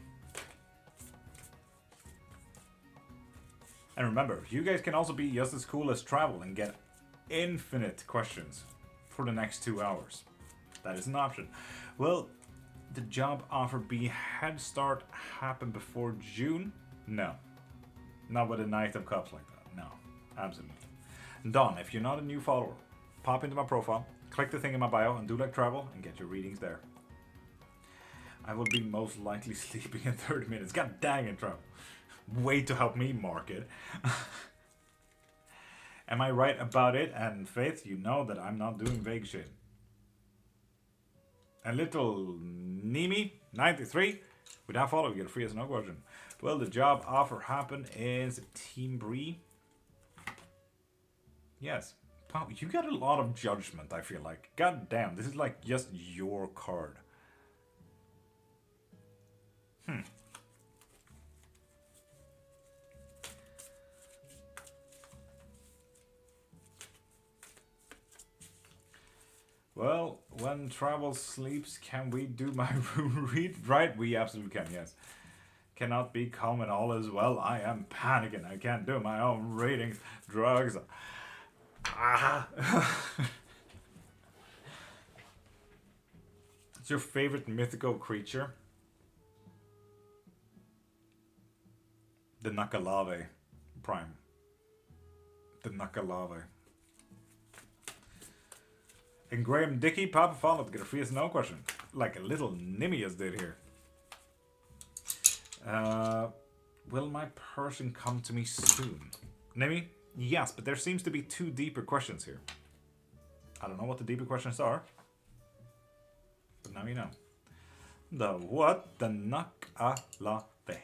Speaker 1: And remember, you guys can also be just as cool as travel and get infinite questions for the next 2 hours. That is an option. Will the job offer be Head Start happen before June? No. Not with a Knight of Cups like that. No. Absolutely. Don, if you're not a new follower, pop into my profile, click the thing in my bio, and do like travel, and get your readings there. I will be most likely sleeping in 30 minutes. God dang it, travel. Way to help me market. Am I right about it? And Faith, you know that I'm not doing vague shit. And little Nimi 93, without follow, you get a free as no question. Will the job offer happen is Team Bree? Yes. Wow, you got a lot of judgment, I feel like. God damn, this is like just your card. Well, when travel sleeps, can we do my rune read? Right, we absolutely can, yes. Cannot be calm and all is well. I am panicking. I can't do my own readings. Drugs. Ah. What's your favorite mythical creature? The Nakalave Prime. The Nakalave. And Graham Dickey, Papa follow to get a free as no question. Like a little Nimius did here. Will my person come to me soon? Nimi? Yes, but there seems to be 2 deeper questions here. I don't know what the deeper questions are. But now you know. The what? The Nakalave.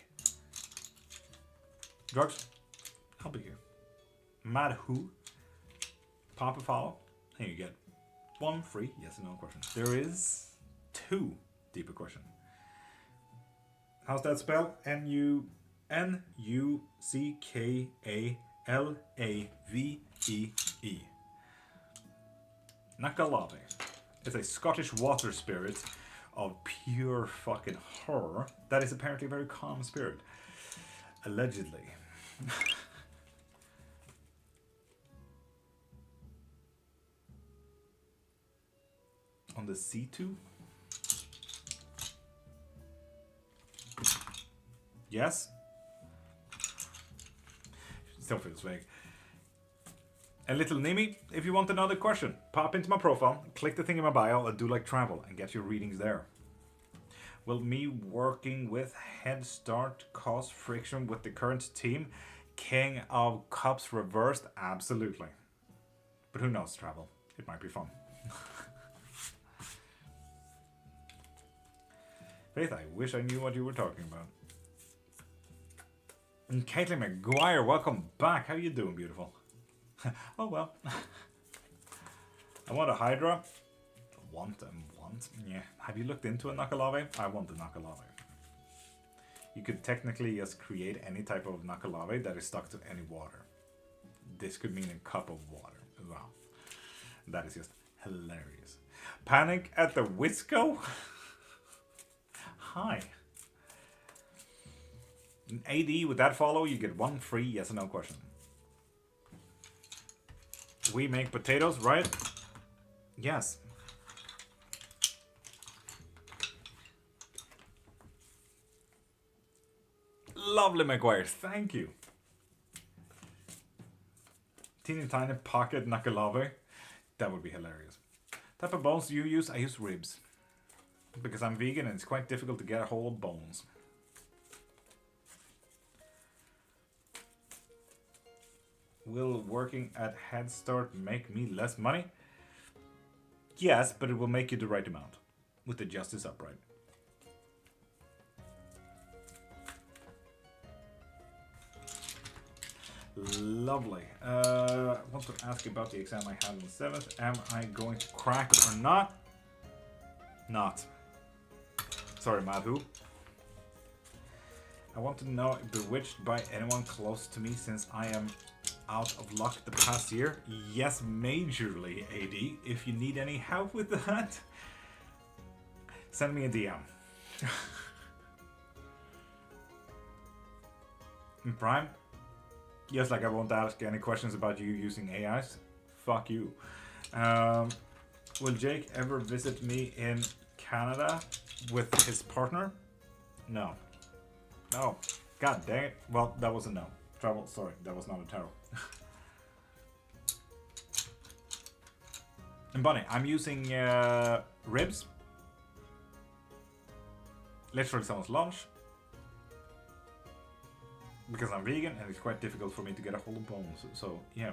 Speaker 1: Drugs? I'll be here. Mad who? Papa follow. And you get 1 free yes and no question. There is 2 deeper questions. How's that spelled? Nuckalave. Nakalave is a Scottish water spirit of pure fucking horror that is apparently a very calm spirit. Allegedly. On the C2? Yes? Still feels vague. And little Nimi, if you want another question, pop into my profile, click the thing in my bio, and do like travel, and get your readings there. Will me working with Head Start cause friction with the current team? King of Cups reversed? Absolutely. But who knows, travel? It might be fun. Faith, I wish I knew what you were talking about. And Caitlin McGuire, welcome back. How you doing, beautiful? Oh well. I want a Hydra. Want. Yeah. Have you looked into a Nakalave? I want the Nakalave. You could technically just create any type of nakalave that is stuck to any water. This could mean a cup of water. Wow. That is just hilarious. Panic at the Wisco? Hi. In AD, with that follow, you get 1 free yes or no question. We make potatoes, right? Yes. Lovely, McGuire. Thank you. Teeny tiny pocket nakalave. That would be hilarious. Type of bones do you use? I use ribs. Because I'm vegan and it's quite difficult to get a hold of bones. Will working at Head Start make me less money? Yes, but it will make you the right amount. With the justice upright. Lovely. I want to ask about the exam I had on the 7th. Am I going to crack or not? Not. Sorry, Madhu. I want to know if bewitched by anyone close to me since I am out of luck the past year. Yes, majorly, AD. If you need any help with that, send me a DM. In Prime? Yes, like I won't ask any questions about you using AIs. Fuck you. Will Jake ever visit me in Canada with his partner? No. No. God dang it. Well, that was a no. Travel, sorry, that was not a tarot. And Bunny, I'm using ribs. Literally someone's lunch. Because I'm vegan and it's quite difficult for me to get a hold of bones. So, yeah.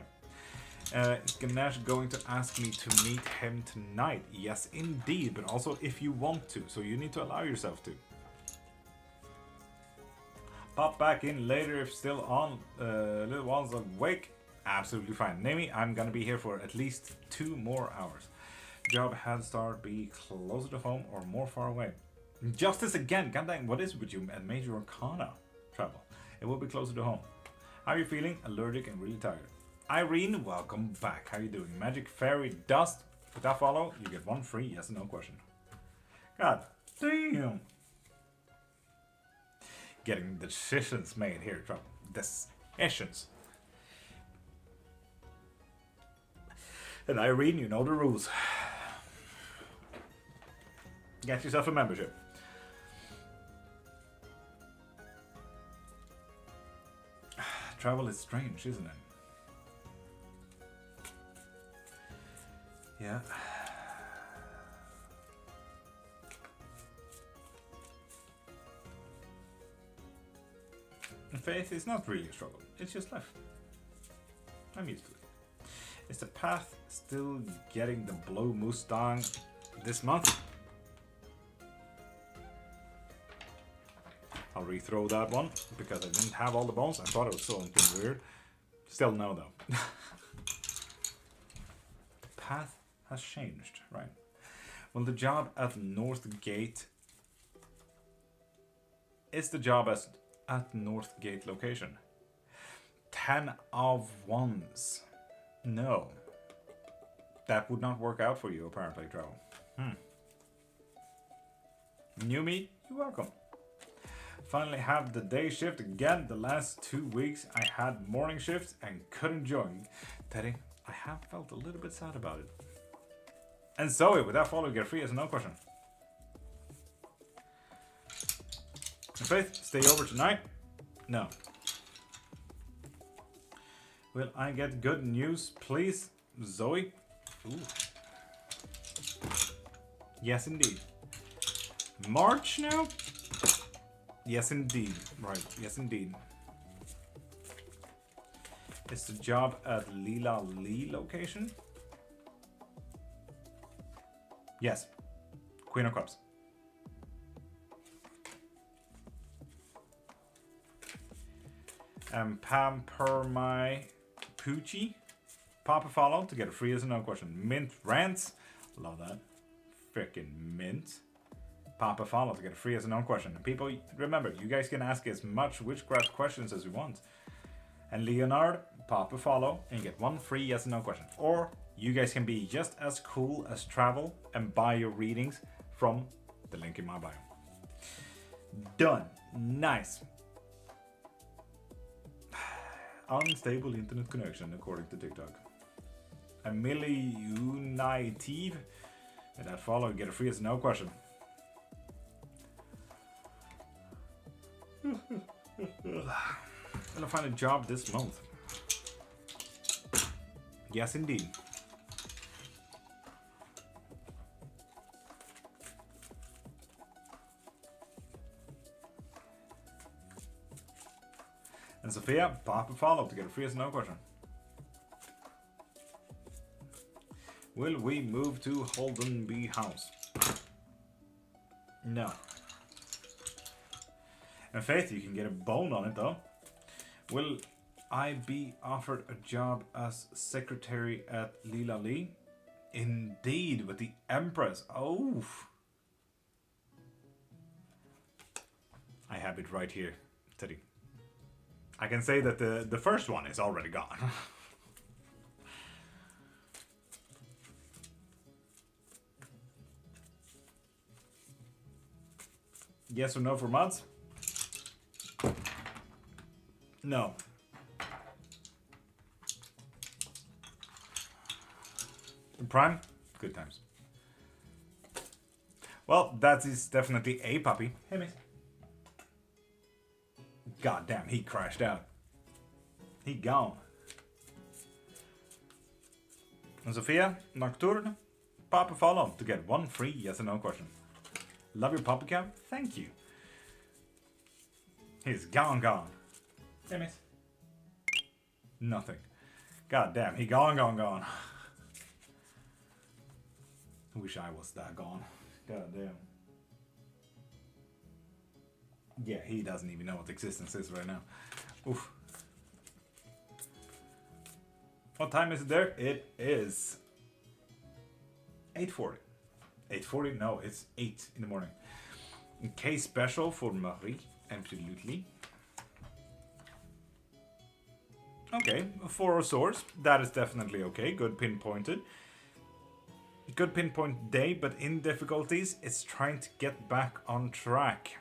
Speaker 1: Is Ganesh going to ask me to meet him tonight? Yes, indeed. But also if you want to. So you need to allow yourself to. Pop back in later if still on. Little one's awake. Absolutely fine. Nami, I'm gonna be here for at least 2 more hours. Job Head Start be closer to home or more far away? Justice again. God dang, what is it with you and Major Arcana travel? It will be closer to home. How are you feeling? Allergic and really tired. Irene, welcome back. How are you doing? Magic Fairy Dust. With that follow, you get 1 free yes or no question. God damn. Getting decisions made here, trouble. Decisions. And Irene, you know the rules. Get yourself a membership. Travel is strange, isn't it? Yeah. Faith is not really a struggle. It's just life. I'm used to it. Is the path still getting the Blow Mustang this month? I'll rethrow that one because I didn't have all the bones. I thought it was something weird. Still no though. The path has changed, right? Well, the job at Northgate is the job at Northgate location. 10 of 1s. No. That would not work out for you, apparently, Travel. New me, you're welcome. Finally have the day shift again. The last 2 weeks I had morning shifts and couldn't join. Teddy, I have felt a little bit sad about it. And Zoe, with that follow, get free as no question. Faith, stay over tonight? No. Will I get good news, please? Zoe? Ooh. Yes, indeed. March now? Yes, indeed. Right, yes, indeed. It's the job at Lila Lee location? Yes. Queen of Cups. Pamper my Poochie. Pop a follow to get a free as a no question. Mint Rants. Love that. Frickin' mint. pop a follow to get a free yes or no question. And people, remember, you guys can ask as much witchcraft questions as you want. And Leonard, pop a follow and get one free yes or no question. Or you guys can be just as cool as travel and buy your readings from the link in my bio. Done. Nice. Unstable internet connection according to TikTok. Emily Unitive. And that follow, get a free yes or no question. Gonna find a job this month. Yes, indeed. And Sophia, pop a follow to get a free yes or no question. Will we move to Holdenby House? No. And Faith, you can get a bone on it though. Will I be offered a job as secretary at Lila Lee? Indeed, with the Empress. Oh. I have it right here, Teddy. I can say that the first one is already gone. Yes or no for mods? No. Prime? Good times. Well, that is definitely a puppy. Hey, mate. God damn, he crashed out. He gone. And Sophia, Nocturne, pop a follow to get one free yes or no question. Love your puppy cam? Thank you. He's gone. Damn it. Nothing. God damn, he gone. I wish I was that gone. God damn. Yeah, he doesn't even know what existence is right now. Oof. What time is it there? It is 8:40. 8:40? No, it's 8 in the morning. Case special for Marie. Absolutely. Okay, 4 of swords. That is definitely okay. Good pinpointed. Good pinpoint day, but in difficulties, it's trying to get back on track.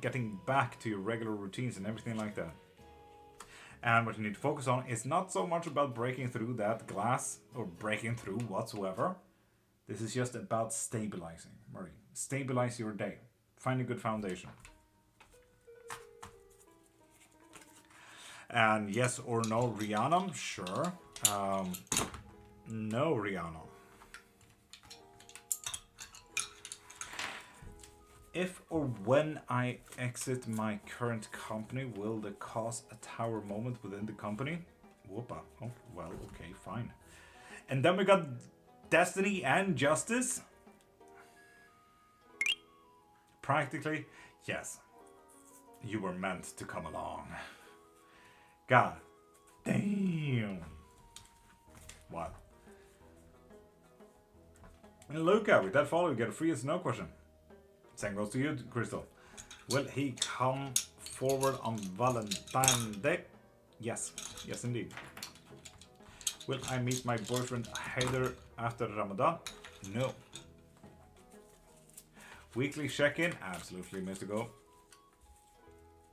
Speaker 1: Getting back to your regular routines and everything like that. And what you need to focus on is not so much about breaking through that glass or breaking through whatsoever. This is just about stabilizing, Marie. Stabilize your day. Find a good foundation. And yes or no, Rihanna? Sure. No, Rihanna. If or when I exit my current company, will there cause a tower moment within the company? Whoopa. Oh, well, okay, fine. And then we got Destiny and Justice. Practically, yes. You were meant to come along. God damn. What? And Luca, with that follow, you get a free yes or no question. Same goes to you, Crystal. Will he come forward on Valentine's Day? Yes. Yes, indeed. Will I meet my boyfriend Haider after Ramadan? No. Weekly check-in? Absolutely, Mr. Go.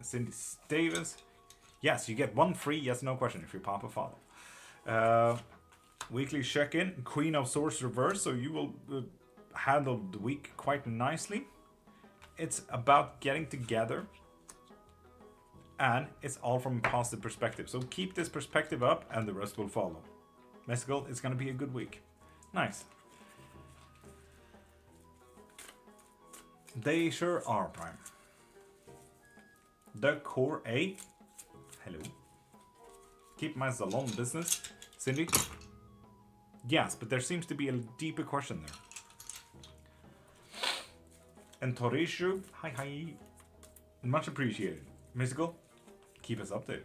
Speaker 1: Cindy Davis? Yes, you get one free yes no question if you pop a follow. Weekly check-in, Queen of Swords reverse, so you will handle the week quite nicely. It's about getting together, and it's all from a positive perspective. So keep this perspective up, and the rest will follow. Mystical, it's going to be a good week. Nice. They sure are, Prime. The Core A. Hello. Keep my salon business. Cindy? Yes, but there seems to be a deeper question there. And Torishu, hi. Much appreciated. Mystical, keep us updated.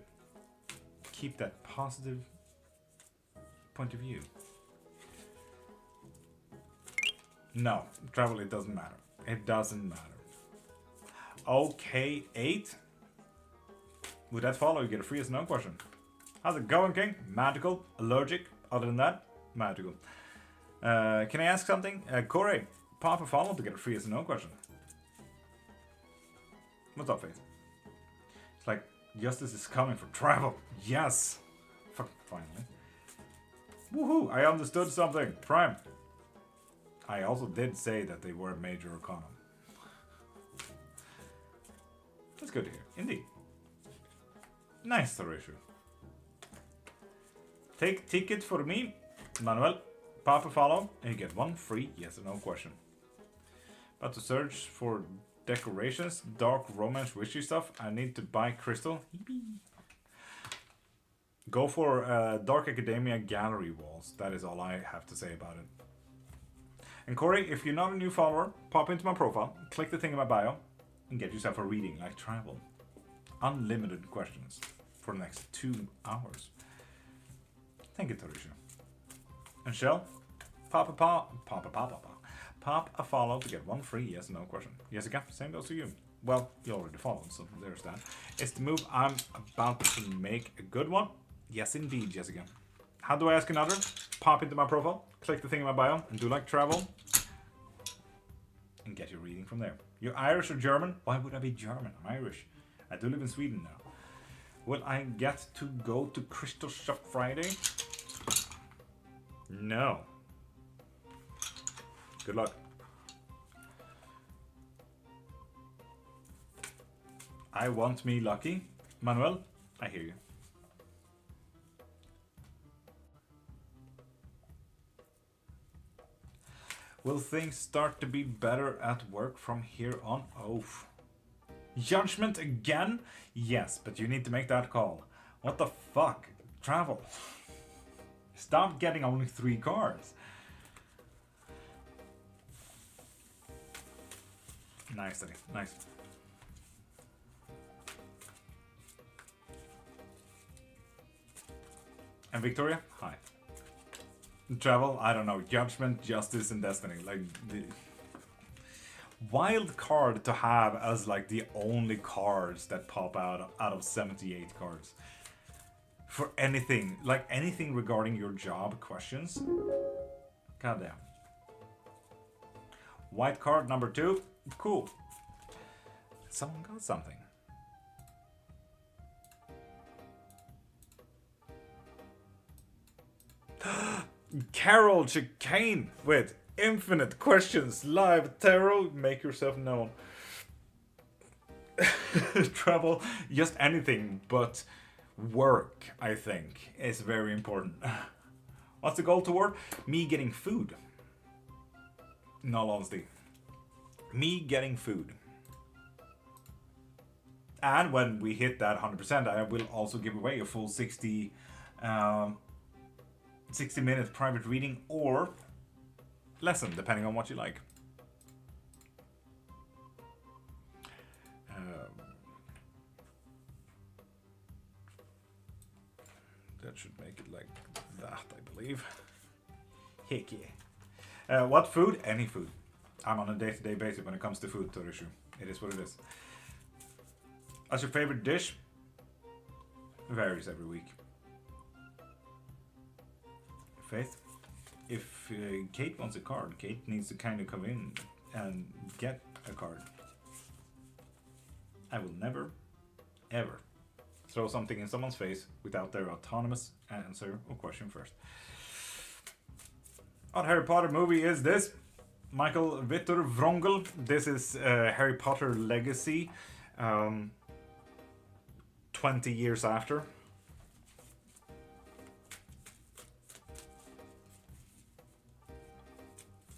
Speaker 1: Keep that positive point of view. No, travel, it doesn't matter. It doesn't matter. Okay, 8. With that follow, you get a free as no question. How's it going, King? Magical, allergic. Other than that, magical. Can I ask something? Corey, pop a follow to get a free as no question. What's up, Faith? It's like, justice is coming for travel. Yes! Fuck, finally. Woohoo! I understood something. Prime. I also did say that they were a major arcana. That's good to hear. Indeed. Nice, Tarishu. Take ticket for me, Manuel. Pop a follow, and you get 1 free yes or no question. About to search for decorations, dark romance, witchy stuff. I need to buy crystal. Go for Dark Academia gallery walls. That is all I have to say about it. And Corey, if you're not a new follower, pop into my profile, click the thing in my bio, and get yourself a reading like travel. Unlimited questions for the next 2 hours. Thank you, Tarisha. And Shell, pop a follow to get 1 free yes or no question. Jessica, same goes to you. Well, you already followed, so there's that. Is the move I'm about to make a good one? Yes, indeed, Jessica. How do I ask another? Pop into my profile, click the thing in my bio, and do like travel. And get your reading from there. You're Irish or German? Why would I be German? I'm Irish. I do live in Sweden now. Will I get to go to Crystal Shop Friday? No. Good luck. I want me lucky. Manuel, I hear you. Will things start to be better at work from here on? Oh. Judgment again? Yes, but you need to make that call. What the fuck? Travel. Stop getting only 3 cards. Nice, Eddie. Nice. And Victoria? Hi. Travel? I don't know. Judgment, Justice, and Destiny. Like, the wild card to have as like the only cards that pop out of 78 cards. For anything, like anything regarding your job questions. Goddamn. White card number 2. Cool. Someone got something. Carol Chicane with infinite questions live tarot. Make yourself known. Travel, just anything but work, I think, is very important. What's the goal toward? Me getting food. In all honesty. Me getting food. And when we hit that 100%, I will also give away a full 60 minute private reading or lesson, depending on what you like. That should make it like that, I believe. Heck yeah. What food? Any food. I'm on a day-to-day basis when it comes to food, Torishu. It is what it is. What's your favorite dish? Varies every week. Faith? If Kate wants a card, Kate needs to kind of come in and get a card. I will never, ever throw something in someone's face without their autonomous answer or question first. What Harry Potter movie is this? Michael Vitor Vrongel. This is Harry Potter Legacy. 20 years after.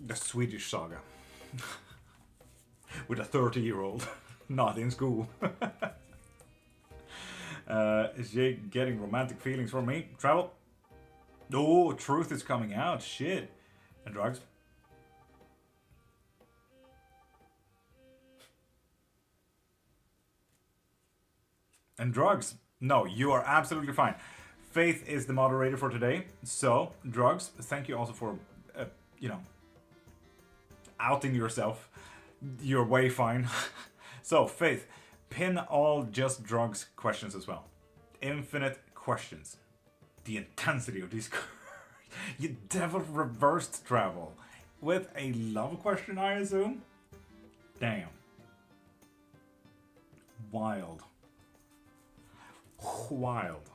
Speaker 1: The Swedish saga. With a 30-year-old. Not in school. Is Jake getting romantic feelings from me? Travel? Oh, truth is coming out. Shit. And drugs? And drugs? No, you are absolutely fine. Faith is the moderator for today. So, drugs, thank you also for, outing yourself. You're way fine. So, Faith, pin all just drugs questions as well. Infinite questions. The intensity of these you devil reversed travel. With a love question, I assume? Damn. Wild. Wild.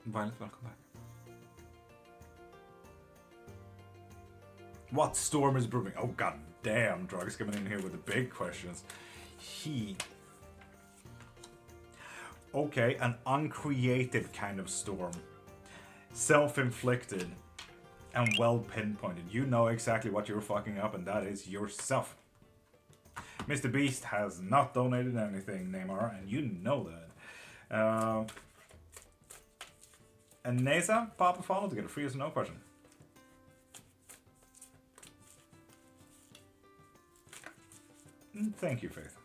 Speaker 1: Violet, welcome back. What storm is brewing? Oh god damn, drugs coming in here with the big questions. Okay, an uncreated kind of storm. Self-inflicted and well pinpointed. You know exactly what you're fucking up, and that is yourself. Mr. Beast has not donated anything, Neymar, and you know that. And Neza, pop a follow to get a free yes or no question. Thank you, Faith.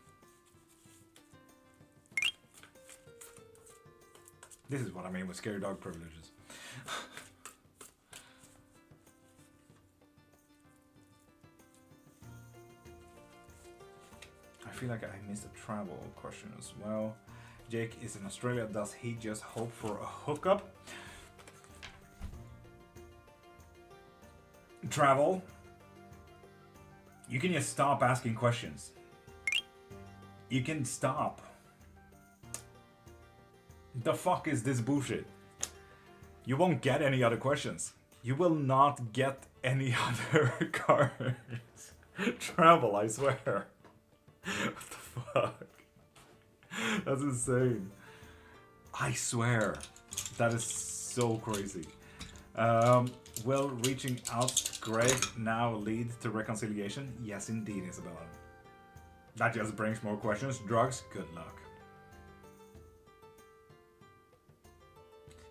Speaker 1: This is what I mean with scary dog privileges. I feel like I missed a travel question as well. Jake is in Australia. Does he just hope for a hookup? Travel. You can just stop asking questions. You can stop. The fuck is this bullshit? You won't get any other questions. You will not get any other cards. Travel, I swear. What the fuck? That's insane. I swear. That is so crazy. Will reaching out to Greg now lead to reconciliation? Yes, indeed, Isabella. That just brings more questions. Drugs, good luck.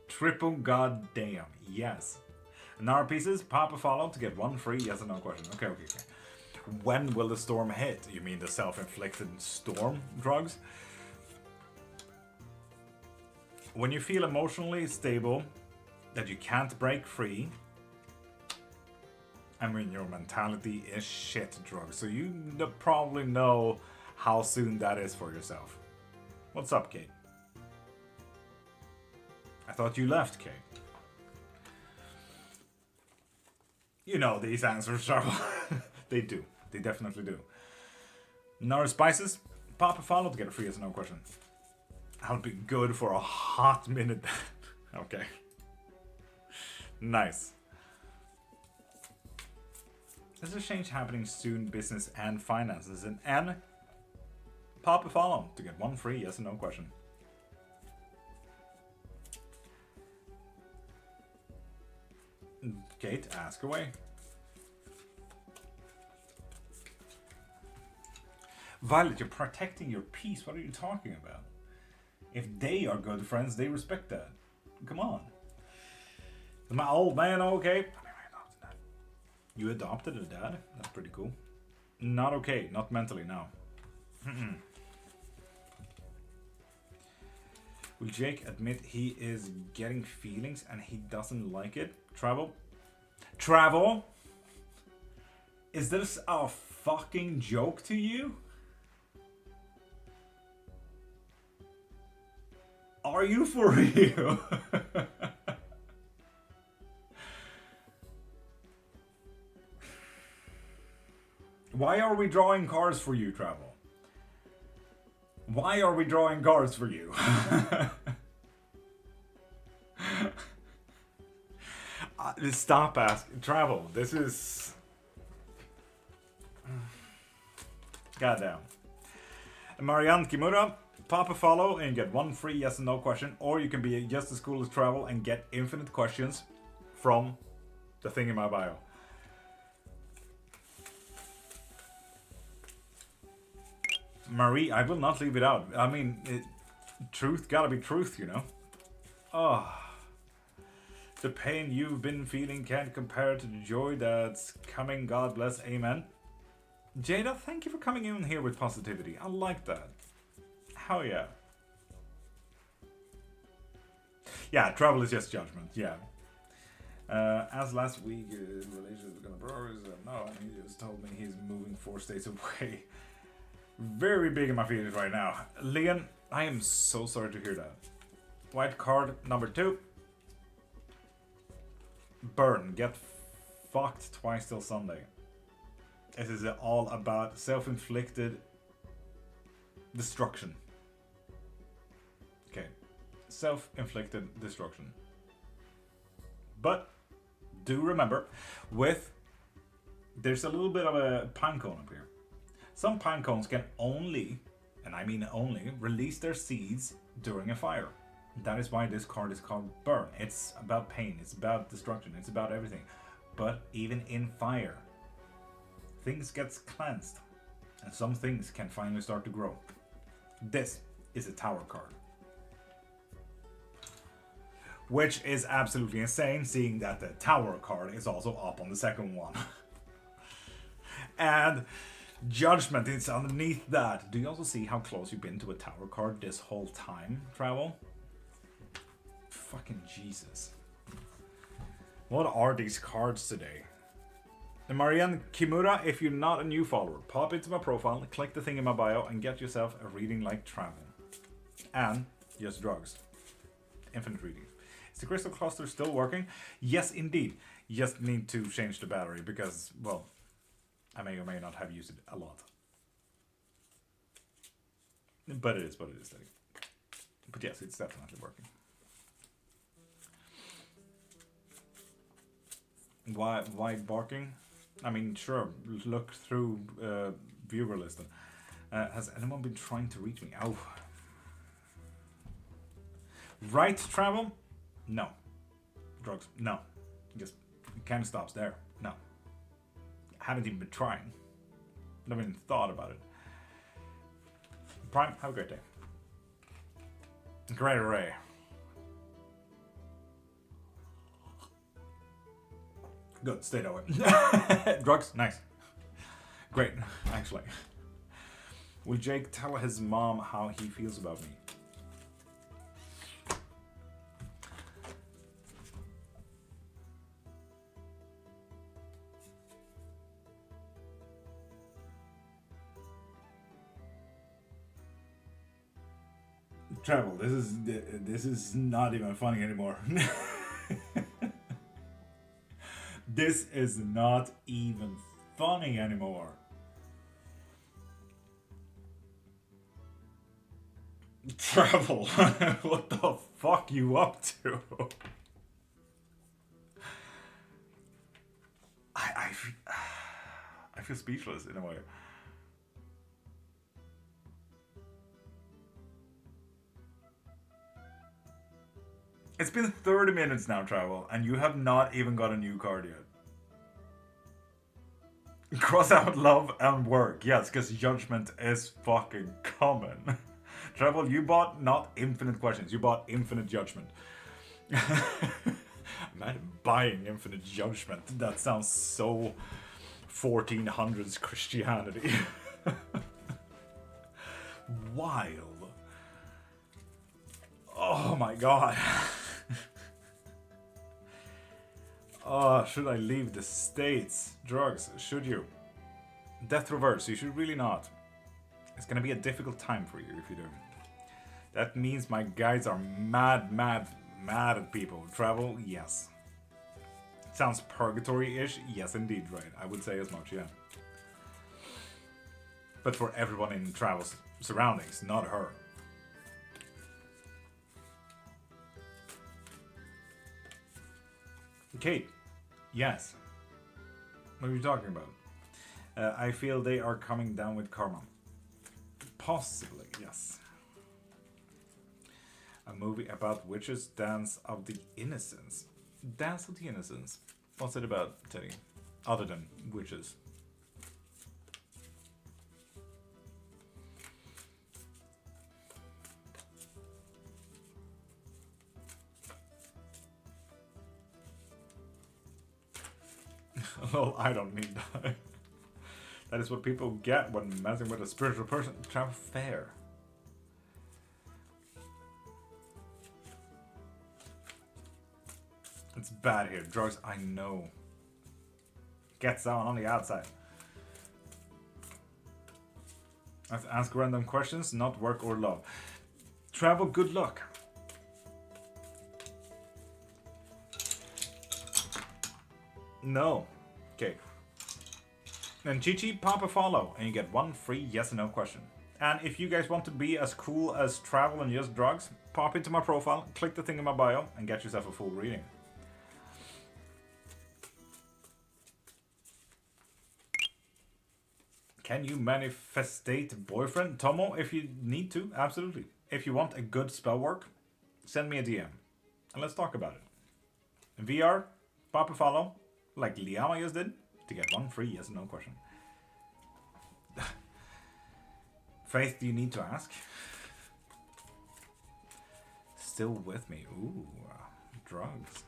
Speaker 1: Triple goddamn, yes. Nara pieces, pop a follow to get one free yes or no question. Okay. When will the storm hit? You mean the self-inflicted storm drugs? When you feel emotionally stable, that you can't break free. I mean, your mentality is shit drugs, so you probably know how soon that is for yourself. What's up, Kate? I thought you left, Kate. You know these answers, Trouble. They do. They definitely do. Nara Spices, pop a follow to get a free yes or no question. I'll be good for a hot minute. Okay. Nice. There's a change happening soon, business and finances. And N, pop a follow to get one free yes or no question. Kate, ask away. Violet, you're protecting your peace. What are you talking about? If they are good friends, they respect that. Come on. Is my old man okay? You adopted a dad? That's pretty cool. Not okay. Not mentally, no. Will Jake admit he is getting feelings and he doesn't like it? Travel? Travel? Is this a fucking joke to you? Are you for real? Why are we drawing cards for you, Travel? Why are we drawing cards for you? Stop asking. Travel, this is... Goddamn. Marianne Kimura, pop a follow and get one free yes and no question. Or you can be just as cool as Travel and get infinite questions from the thing in my bio. Marie, I will not leave it out. I mean, truth gotta be truth, you know? Oh. The pain you've been feeling can't compare to the joy that's coming. God bless. Amen. Jada, thank you for coming in here with positivity. I like that. Hell yeah. Yeah, travel is just judgment. Yeah. As last week, relationship was gonna progress. No, and he just told me he's moving 4 states away. Very big in my feelings right now. Leon, I am so sorry to hear that. White card number 2. Burn. Get fucked twice till Sunday. This is all about self-inflicted destruction. Okay. Self-inflicted destruction. But do remember, there's a little bit of a pine cone up here. Some pine cones can only, and I mean only, release their seeds during a fire. That is why this card is called Burn. It's about pain, it's about destruction, it's about everything. But even in fire, things get cleansed, and some things can finally start to grow. This is a Tower card. Which is absolutely insane, seeing that the Tower card is also up on the second one. And Judgment is underneath that. Do you also see how close you've been to a Tower card this whole time, Travel? Fucking Jesus. What are these cards today? And Marianne Kimura, if you're not a new follower, pop into my profile, click the thing in my bio, and get yourself a reading like Travel. And just drugs. Infinite reading. Is the crystal cluster still working? Yes, indeed. You just need to change the battery because, well, I may or may not have used it a lot. But it is what it is. But yes, it's definitely working. Why barking? I mean, sure, look through viewer list. Has anyone been trying to reach me? Oh. Right, Travel? No. Drugs? No. Just kind of stops there. No. Haven't even been trying. Never even thought about it. Prime, have a great day. Great array. Good, stay that way. Drugs? Nice. Great, actually. Will Jake tell his mom how he feels about me? Travel, this is not even funny anymore. This is not even funny anymore. Travel, what the fuck you up to? I feel speechless in a way. It's been 30 minutes now, Travel, and you have not even got a new card yet. Cross out love and work. Yes, because judgment is fucking common. Travel, you bought not infinite questions, you bought infinite judgment. Imagine buying infinite judgment. That sounds so 1400s Christianity. Wild. Oh my god. Oh, should I leave the States? Drugs, should you? Death reverse, you should really not. It's gonna be a difficult time for you if you do. That means my guides are mad at people. Travel, yes. Sounds purgatory-ish? Yes, indeed, right. I would say as much, yeah. But for everyone in Travel's surroundings, not her. Kate, yes. What are you talking about? I feel they are coming down with karma. Possibly, yes. A movie about witches' dance of the innocence. Dance of the innocence. What's it about, Teddy? Other than witches. Well, I don't need that. That is what people get when messing with a spiritual person. Travel fair. It's bad here. Drugs, I know. Gets down on the outside. I have to ask random questions, not work or love. Travel, good luck. No. Okay. And Chichi, pop a follow, and you get one free yes or no question. And if you guys want to be as cool as travel and just drugs, pop into my profile, click the thing in my bio, and get yourself a full reading. Can you manifestate boyfriend? Tomo, if you need to, absolutely. If you want a good spell work, send me a DM. And let's talk about it. VR, pop a follow, like Liama just did, to get one free yes or no question. Faith, do you need to ask? Still with me. Ooh, drugs.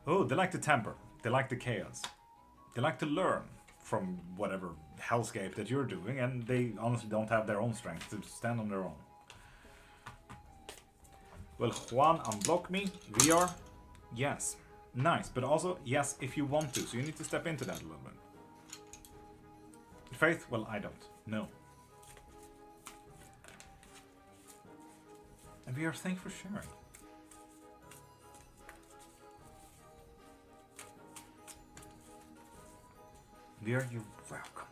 Speaker 1: Oh, they like to temper. They like the chaos. They like to learn from whatever hellscape that you're doing, and they honestly don't have their own strength to stand on their own. Will Juan unblock me? VR? Yes. Nice, but also, yes, if you want to, so you need to step into that a little bit. Faith? Well, I don't. No. And VR, thank you for sharing. VR, you're welcome.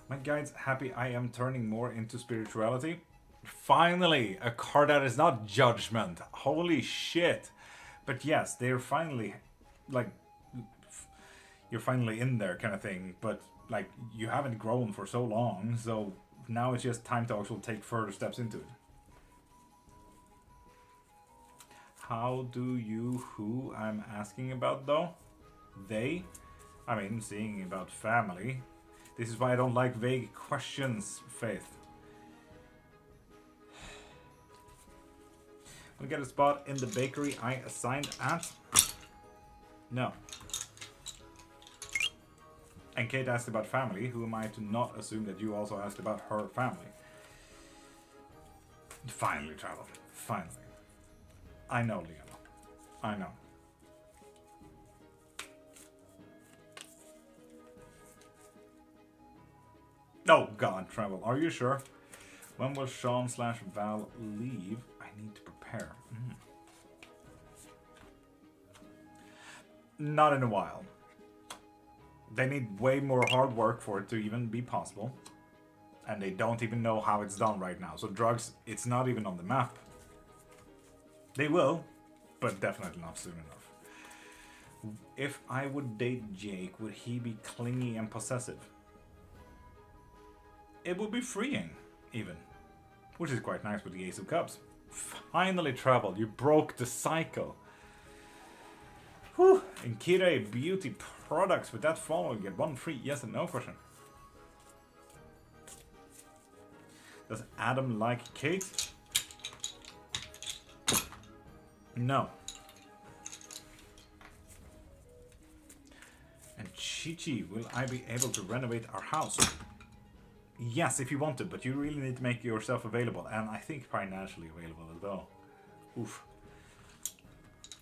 Speaker 1: My guide's happy I am turning more into spirituality. Finally, a card that is not judgment. Holy shit. But yes, they're finally, like, you're finally in there kind of thing. But, like, you haven't grown for so long, so now it's just time to actually take further steps into it. How do you, who I'm asking about though? They? I mean, seeing about family. This is why I don't like vague questions, Faith. Wanna get a spot in the bakery I assigned at? No. And Kate asked about family. Who am I to not assume that you also asked about her family? Finally, Travel. Finally. I know, Liam. I know. Oh God, Travel. Are you sure? When will Sean/Val leave? I need to prepare. Not in a while. They need way more hard work for it to even be possible. And they don't even know how it's done right now. So drugs, it's not even on the map. They will, but definitely not soon enough. If I would date Jake, would he be clingy and possessive? It would be freeing, even. Which is quite nice with the Ace of Cups. Finally, Travel, you broke the cycle. Whew. In Kire Beauty Products, with that follow, you get one free yes and no question. Does Adam like Kate? No. And Chichi, will I be able to renovate our house? Yes, if you want to, but you really need to make yourself available, and I think financially available as well. Oof.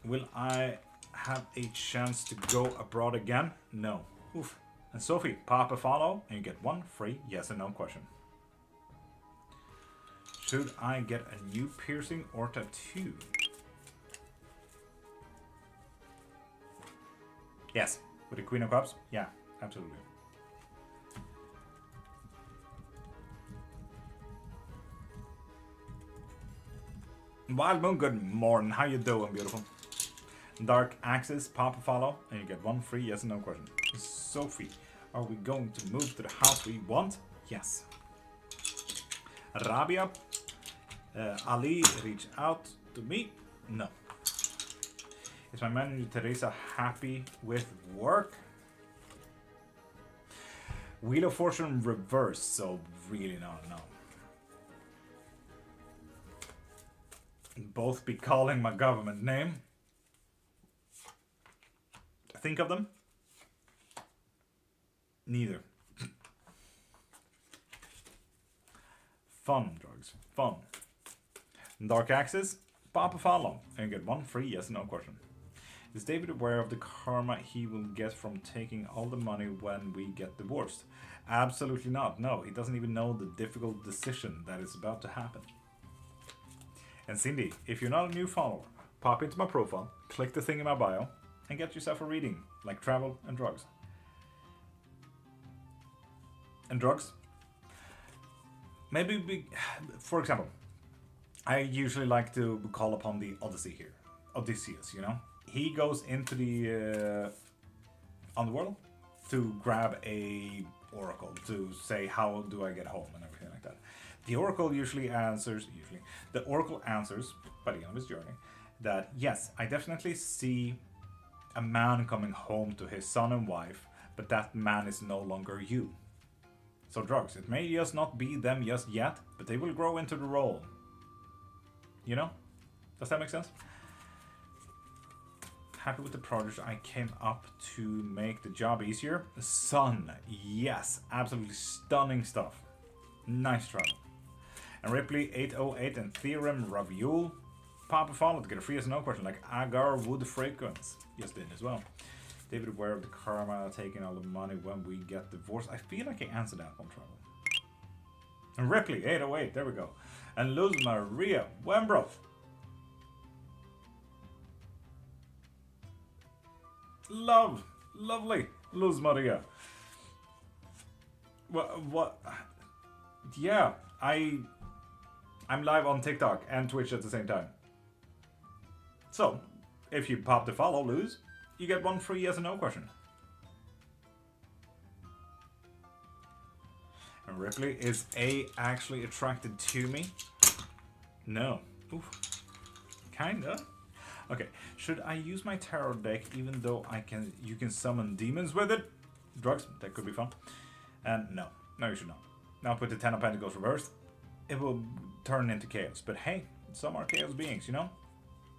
Speaker 1: Will I have a chance to go abroad again? No. Oof. And Sophie, pop a follow, and you get one free yes and no question. Should I get a new piercing or tattoo? Yes. With the Queen of Cups? Yeah, absolutely. Wild Moon, good morning. How you doing, beautiful? Dark Axis, pop a follow, and you get one free yes and no question. Sophie, are we going to move to the house we want? Yes. Rabia, Ali, reach out to me? No. Is my manager Teresa happy with work? Wheel of Fortune reverse, so really no. Both be calling my government name. Think of them. Neither. Fun, drugs. Fun. Dark Axis, pop a follow and get 1 free yes or no question. Is David aware of the karma he will get from taking all the money when we get divorced? Absolutely not. No, he doesn't even know the difficult decision that is about to happen. And Cindy, if you're not a new follower, pop into my profile, click the thing in my bio, and get yourself a reading, like travel and drugs. And drugs? Maybe, for example, I usually like to call upon the Odyssey here. Odysseus, you know? He goes into the underworld to grab a oracle to say, how do I get home and everything like that. The oracle the oracle answers by the end of his journey that, yes, I definitely see a man coming home to his son and wife, but that man is no longer you. So drugs, it may just not be them just yet, but they will grow into the role. You know? Does that make sense? Happy with the project I came up to make the job easier. Sun, yes, absolutely stunning stuff. Nice travel. And Ripley 808 and Theorem Raviol. Papa follow to get a free yes or no question like Agar Wood Fragrance. Yes, did as well. David aware of the karma taking all the money when we get divorced. I feel like I answered that on travel. And Ripley 808, there we go. And Luz Maria Wembro. Lovely Luz Maria. What? Yeah, I'm live on TikTok and Twitch at the same time. So, if you pop the follow, Luz, you get 1 free yes or no question. And Ripley, is A actually attracted to me? No. Oof. Kinda. Okay, should I use my tarot deck even though you can summon demons with it? Drugs, that could be fun. And no, you should not. Now put the 10 of Pentacles reversed. It will turn into chaos. But hey, some are chaos beings, you know?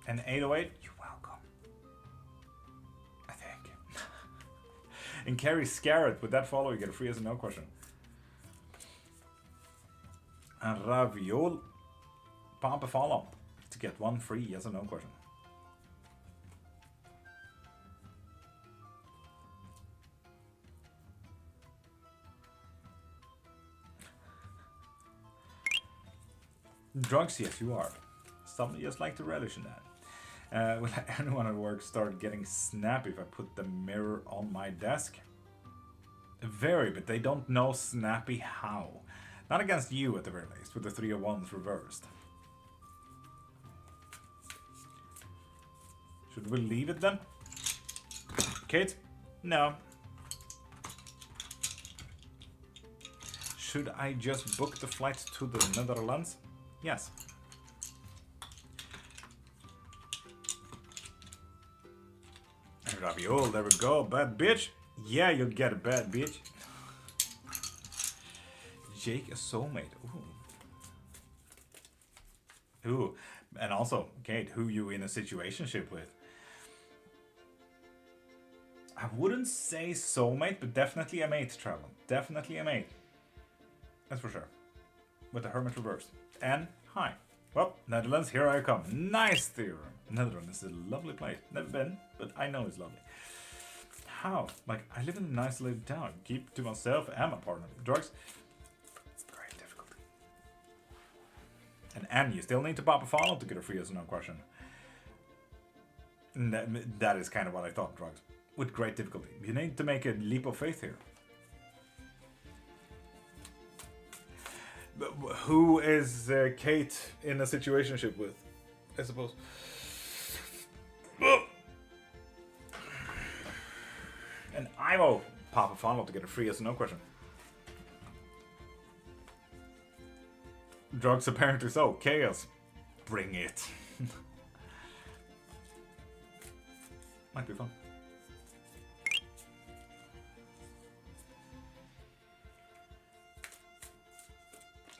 Speaker 1: And 808, you're welcome. I think. And Carrie Scarrett, with that follow, you get a free yes or no question. And Raviol, pop a follow to get 1 free yes or no question. Drugs, yes, you are. Some just like to relish in that. Will anyone at work start getting snappy if I put the mirror on my desk? Very, but they don't know snappy how. Not against you at the very least, with the 3 of Wands reversed. Should we leave it then? Kate? No. Should I just book the flight to the Netherlands? Yes. And Raviol, there we go. Bad bitch. Yeah, you'll get a bad bitch. Jake, a soulmate. Ooh. Ooh. And also, Kate, who you in a situationship with? I wouldn't say soulmate, but definitely a mate, Travel. Definitely a mate. That's for sure. With the Hermit reversed. And hi. Well, Netherlands, here I come. Nice theorem. Netherlands is a lovely place. Never been, but I know it's lovely. How? Like, I live in a nice little town. Keep to myself and my partner. Drugs? Great difficulty. And Anne, you still need to pop a follow to get a free yes or no question. That is kind of what I thought, Drugs. With great difficulty. You need to make a leap of faith here. But who is Kate in a situationship with? I suppose. And I will pop a follow to get a free yes or no question. Drugs apparently so. Chaos. Bring it. Might be fun.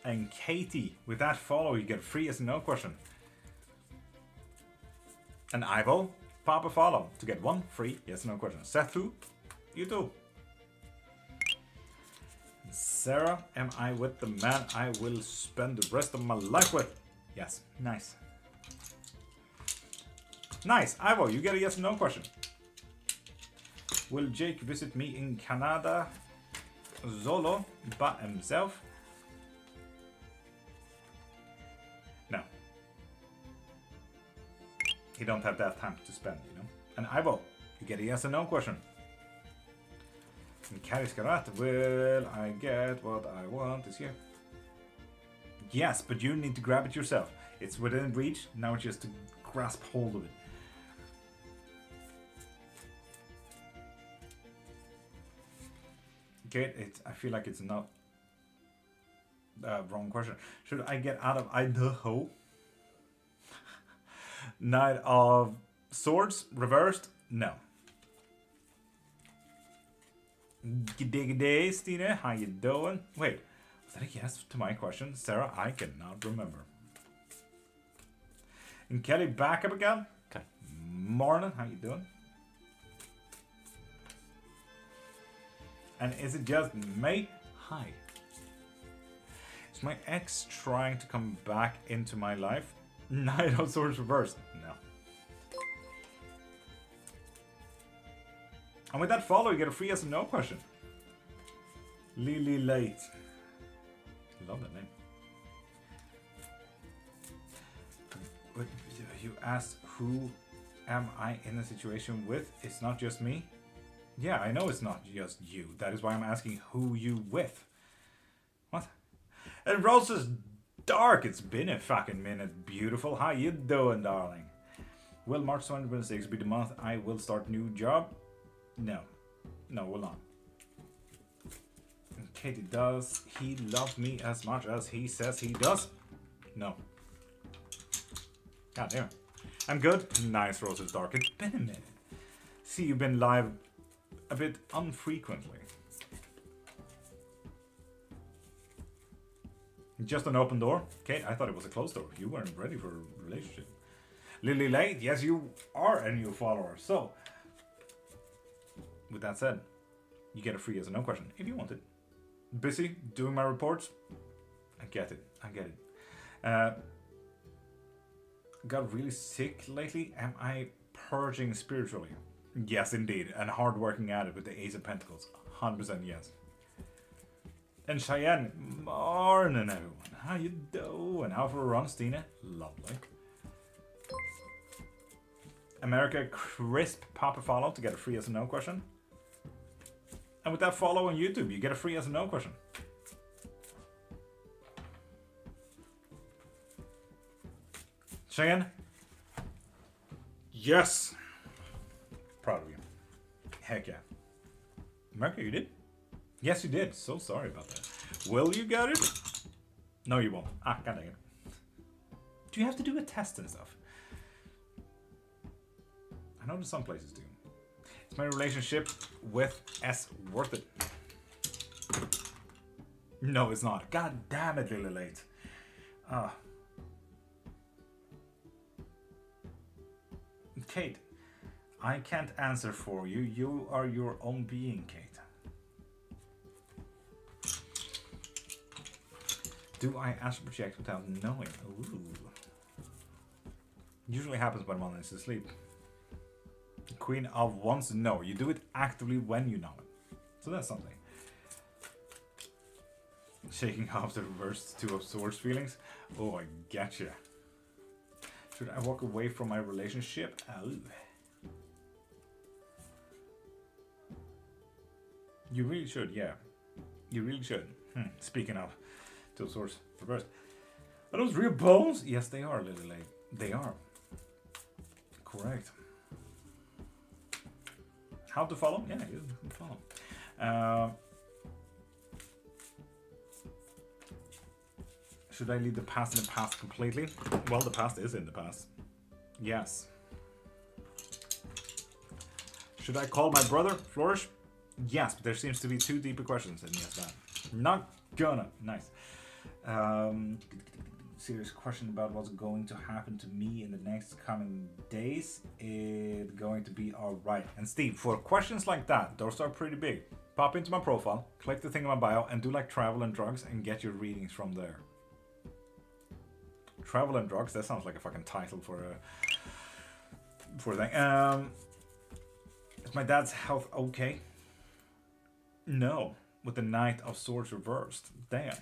Speaker 1: And Katie, with that follow, you get free yes or no question. And Ivo, pop a follow to get 1 free yes or no question. Sethu, you too. Sarah, am I with the man I will spend the rest of my life with? Yes. Nice. Nice. Ivo, you get a yes or no question. Will Jake visit me in Canada solo by himself? No. He don't have that time to spend, you know. And Ivo, you get a yes or no question. And Carrie Scarat, will I get what I want this year? Yes, but you need to grab it yourself. It's within reach, now it's just to grasp hold of it. Okay, I feel like it's not wrong question. Should I get out of Idaho? Knight of Swords reversed? No. Good day, Stina. How you doing? Wait, was that a yes to my question? Sarah, I cannot remember. And Kelly back up again? Okay. Morning, how you doing? And is it just me? Hi. Is my ex trying to come back into my life? Knight of Swords reversed. No. And with that follow, you get a free yes or no question. Lily Late. Love that name. But you asked who am I in a situation with? It's not just me. Yeah, I know it's not just you. That is why I'm asking who you with. What? And Rose is dark. It's been a fucking minute. Beautiful. How you doing, darling? Will March 2026 be the month I will start new job? No. No, will not. And Katie, does he love me as much as he says he does? No. God damn. I'm good. Nice, Rose is dark. It's been a minute. See, you've been live a bit unfrequently. Just an open door? Kate, I thought it was a closed door. You weren't ready for a relationship. Lily Late, yes, you are a new follower. So, with that said, you get a free yes or no question if you want it. Busy doing my reports? I get it. I get it. Got really sick lately. Am I purging spiritually? Yes, indeed. And hard working at it with the Ace of Pentacles. 100% yes. And Cheyenne, morning everyone. How you doing? How for a run, Stina? Lovely. America Crisp, pop a follow to get a free yes or no question. And with that follow on YouTube, you get a free yes or no question. Cheyenne? Yes! Proud of you. Heck yeah. America, you did? Yes, you did. So sorry about that. Will you get it? No, you won't. Ah, god dang it. Do you have to do a test and stuff? I know that some places do. Is my relationship with S worth it? No, it's not. God damn it, Lily Late. Kate, I can't answer for you. You are your own being, Kate. Do I astral project without knowing? Ooh. Usually happens when one is asleep. Queen of Wands, no. You do it actively when you know it. So that's something. Shaking off the reverse Two of Swords feelings. Oh, I gotcha. Should I walk away from my relationship? Oh. You really should, yeah. You really should. Speaking of Two of Swords reversed. Are those real bones? Yes, they are, Lily Lake. They are. Correct. How to follow? Yeah, you can follow. Should I leave the past in the past completely? Well, the past is in the past. Yes. Should I call my brother, Flourish? Yes, but there seems to be two deeper questions in yes, that. Not gonna. Nice. serious question about what's going to happen to me in the next coming days. It's going to be alright. And Steve, for questions like that, those are pretty big. Pop into my profile, click the thing in my bio, and do like travel and drugs and get your readings from there. Travel and drugs, that sounds like a fucking title for a thing. Is my dad's health okay? No, with the Knight of Swords reversed. Damn.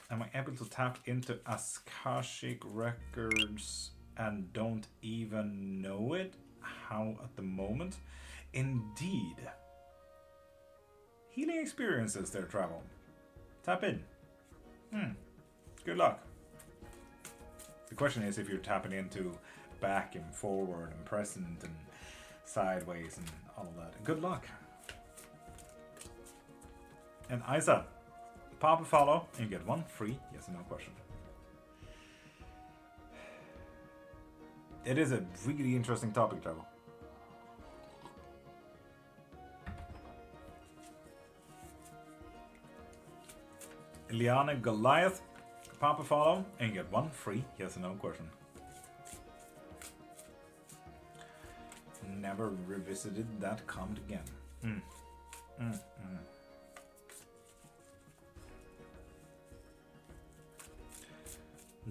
Speaker 1: Am I able to tap into Akashic records and don't even know it? How at the moment? Indeed. Healing experiences there, travel. Tap in. Good luck. The question is if you're tapping into back and forward and present and sideways and all that. Good luck. And Isa, pop a follow and you get one free yes or no question. It is a really interesting topic, travel. Liana Goliath, pop a follow and you get one free yes or no question. Never revisited that comment again.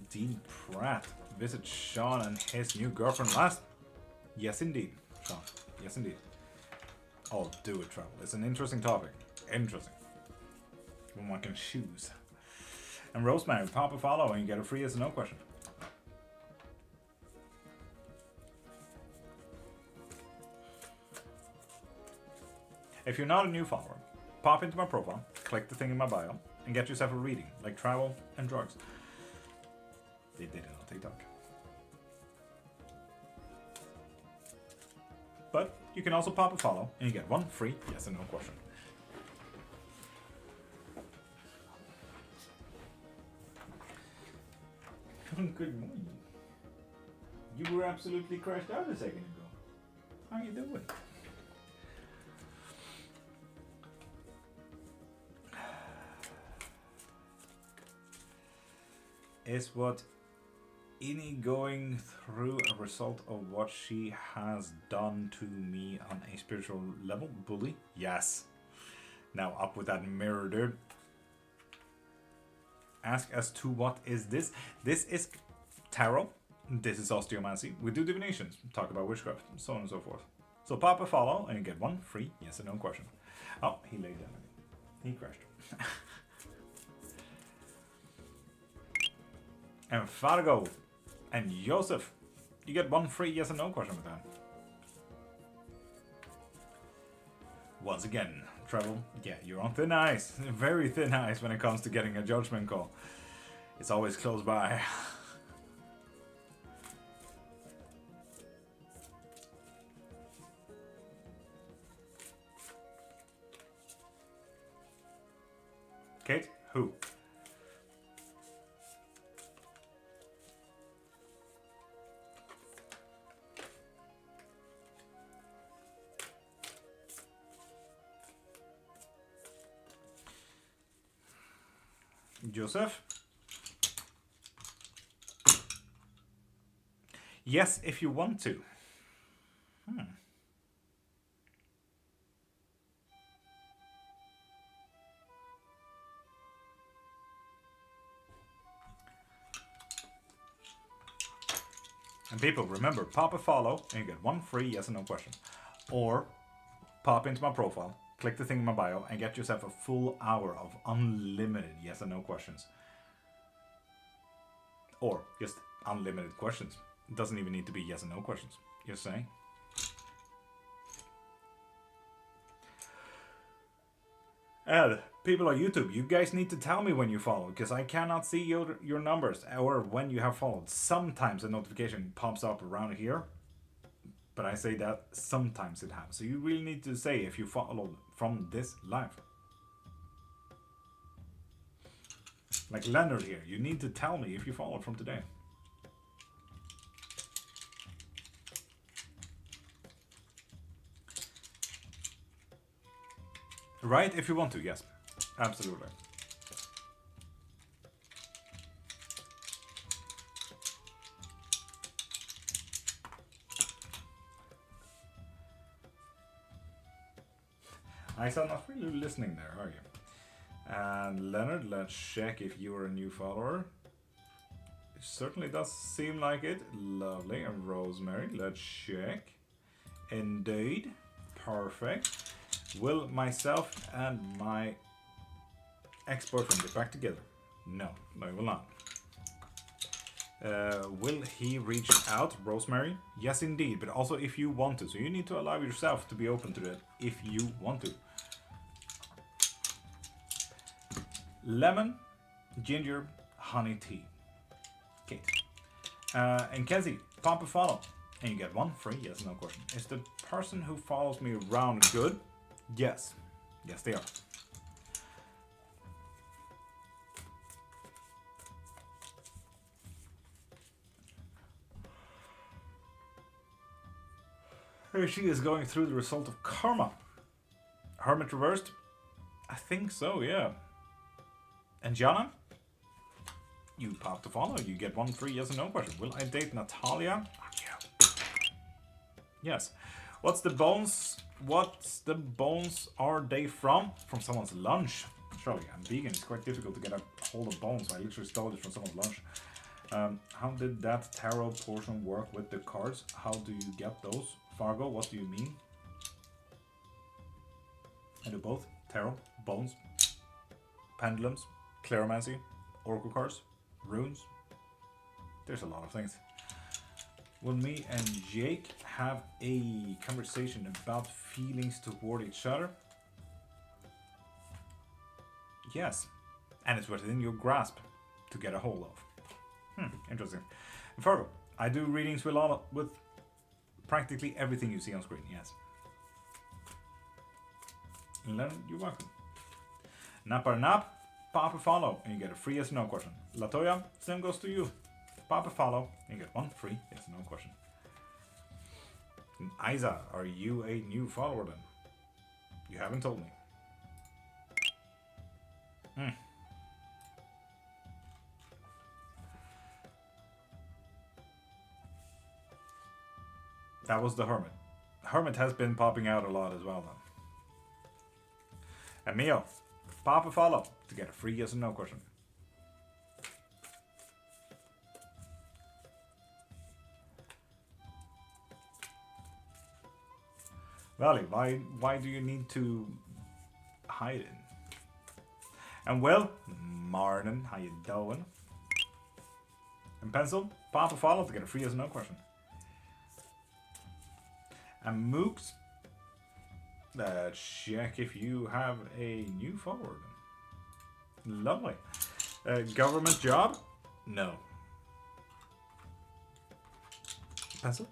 Speaker 1: Dean Pratt visit Sean and his new girlfriend last. Yes indeed, Sean. Yes indeed. I'll do it, travel. It's an interesting topic. Interesting. When one can choose. And Rosemary, pop a follow and you get a free yes or no question. If you're not a new follower, pop into my profile, click the thing in my bio, and get yourself a reading, like travel and drugs. They did it on TikTok. But you can also pop a follow, and you get one free yes or no question. Good morning. You were absolutely crashed out a second ago. How you doing? Is what Ini going through a result of what she has done to me on a spiritual level? Bully? Yes. Now up with that mirror, dude. Ask as to what is this? This is tarot. This is osteomancy. We do divinations, talk about witchcraft, so on and so forth. So pop a follow and you get one free yes or no question. Oh, he laid down. He crashed. And Fargo and Joseph, you get one free yes or no question with that. Once again, travel, yeah, you're on thin ice, very thin ice when it comes to getting a judgment call. It's always close by. Kate, who? Joseph? Yes, if you want to. And people, remember, pop a follow and you get one free yes or no question. Or pop into my profile, click the thing in my bio, and get yourself a full hour of unlimited yes or no questions. Or just unlimited questions. It doesn't even need to be yes or no questions. Just saying. And people on YouTube, you guys need to tell me when you follow, because I cannot see your numbers or when you have followed. Sometimes a notification pops up around here, but I say that sometimes it happens. So you really need to say if you followed from this live. Like Leonard here, you need to tell me if you followed from today. Right, if you want to, yes. Absolutely. Isa, not really listening there, are you? And Leonard, let's check if you're a new follower. It certainly does seem like it. Lovely. And Rosemary, let's check. Indeed. Perfect. Will myself and my ex-boyfriend get back together? No, he will not. Will he reach out, Rosemary? Yes, indeed, but also if you want to. So you need to allow yourself to be open to that if you want to. Lemon, ginger, honey tea. Kate. And Kezzy, pop a follow. And you get one free, yes, no question. Is the person who follows me around good? Yes. Yes, they are. Here she is going through the result of karma. Hermit reversed? I think so, yeah. And Jana? You pop to follow. You get one free yes or no question. Will I date Natalia? Yeah. Yes. What's the bones? What's the bones are they from? From someone's lunch. Surely, I'm vegan. It's quite difficult to get a hold of bones. I literally stole it from someone's lunch. How did that tarot portion work with the cards? How do you get those? Fargo, what do you mean? I do both. Tarot, bones, pendulums, cleromancy, oracle cards, runes. There's a lot of things. Will me and Jake have a conversation about feelings toward each other? Yes. And it's within your grasp to get a hold of. Interesting. Fargo, I do readings with practically everything you see on screen, yes. Leonard, you're welcome. Nap, pop a follow, and you get a free yes or no question. Latoya, same goes to you. Pop a follow, and you get one free yes or no question. And Isa, are you a new follower then? You haven't told me. That was the Hermit. Hermit has been popping out a lot as well then. And Mio, pop a follow to get a free yes or no question. Valley, why do you need to hide it? And Will, Martin, how you doing? And Pencil, pop a follow to get a free yes or no question. And Mooks, check if you have a new follower. Lovely. Government job? No. Pencil?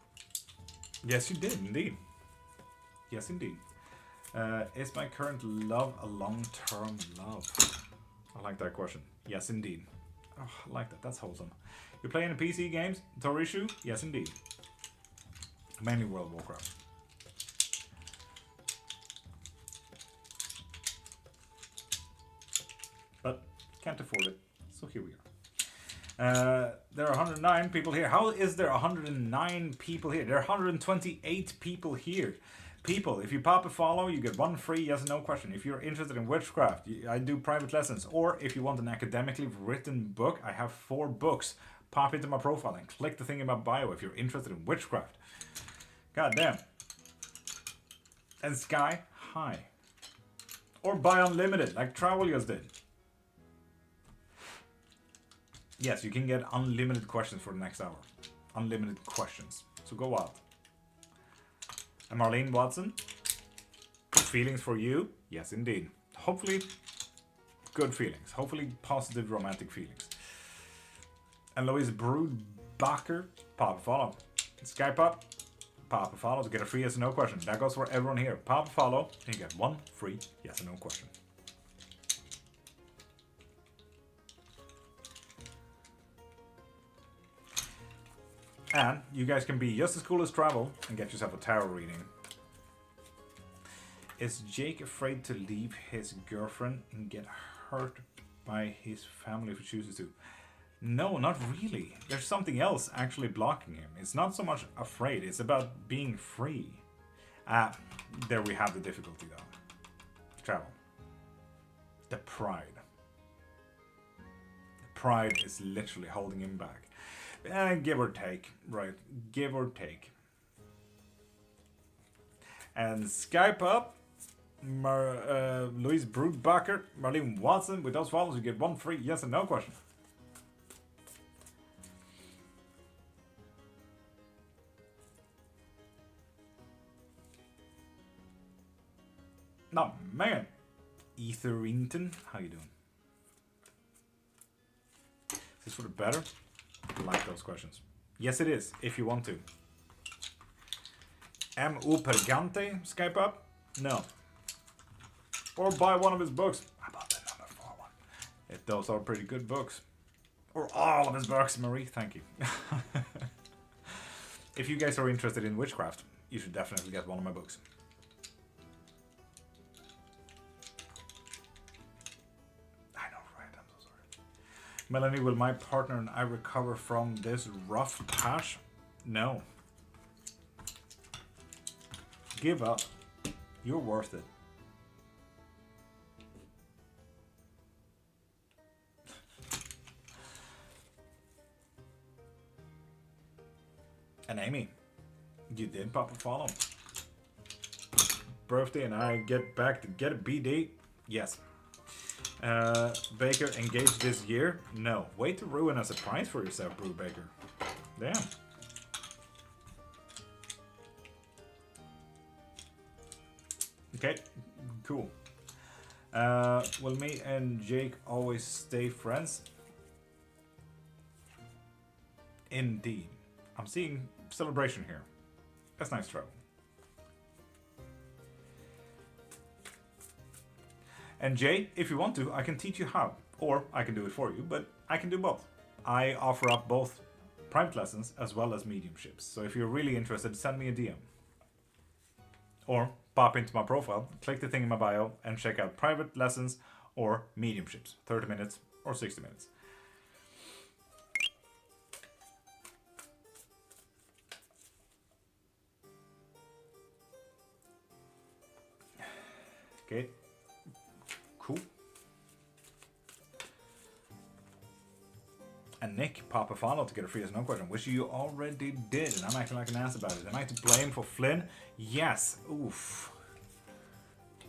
Speaker 1: Yes, you did, indeed. Yes, indeed. Is my current love a long-term love? I like that question. Yes, indeed. Oh, I like that. That's wholesome. You play any PC games? Torishu? Yes, indeed. Mainly World of Warcraft. But can't afford it, so here we are. There are 109 people here. How is there 109 people here? There are 128 people here. People, if you pop a follow, you get one free yes or no question. If you're interested in witchcraft, I do private lessons. Or if you want an academically written book, I have 4 books. Pop into my profile and click the thing in my bio if you're interested in witchcraft. God damn. And Sky, hi. Or buy unlimited, like Travel just did. Yes, you can get unlimited questions for the next hour. Unlimited questions. So go out. And Marlene Watson, feelings for you? Yes, indeed. Hopefully, good feelings. Hopefully, positive romantic feelings. And Louise Broodbacher, pop a follow. Skype up, pop a follow to get a free yes or no question. That goes for everyone here. Pop a follow, and you get one free yes or no question. And you guys can be just as cool as Travel and get yourself a tarot reading. Is Jake afraid to leave his girlfriend and get hurt by his family if he chooses to? No, not really. There's something else actually blocking him. It's not so much afraid, it's about being free. There we have the difficulty though. Travel. The pride. The pride is literally holding him back. Give or take, right? Give or take. And Skype up, Louise Brubacher, Marlene Watson. With those follows, you get one free yes and no question. No, man. Etherington, how you doing? Is this for the better? I like those questions. Yes, it is, if you want to. M. Upergante, Skype up? No. Or buy one of his books. How about the number 4 one? Those are pretty good books. Or all of his books, Marie, thank you. If you guys are interested in witchcraft, you should definitely get one of my books. Melanie, will my partner and I recover from this rough patch? No. Give up. You're worth it. And Amy, you did pop a follow. Birthday and I get back to get a BD? Yes. Baker engaged this year? No. Way to ruin a surprise for yourself, Brew Baker. Damn. Okay, cool. Will me and Jake always stay friends? Indeed. I'm seeing celebration here. That's nice travel. And Jay, if you want to, I can teach you how. Or I can do it for you, but I can do both. I offer up both private lessons as well as mediumships. So if you're really interested, send me a DM. Or pop into my profile, click the thing in my bio, and check out private lessons or mediumships. 30 minutes or 60 minutes. Okay. Cool. And Nick, pop a follow to get a free as no question, which you already did, and I'm acting like an ass about it. Am I to blame for Flynn? Yes. Oof.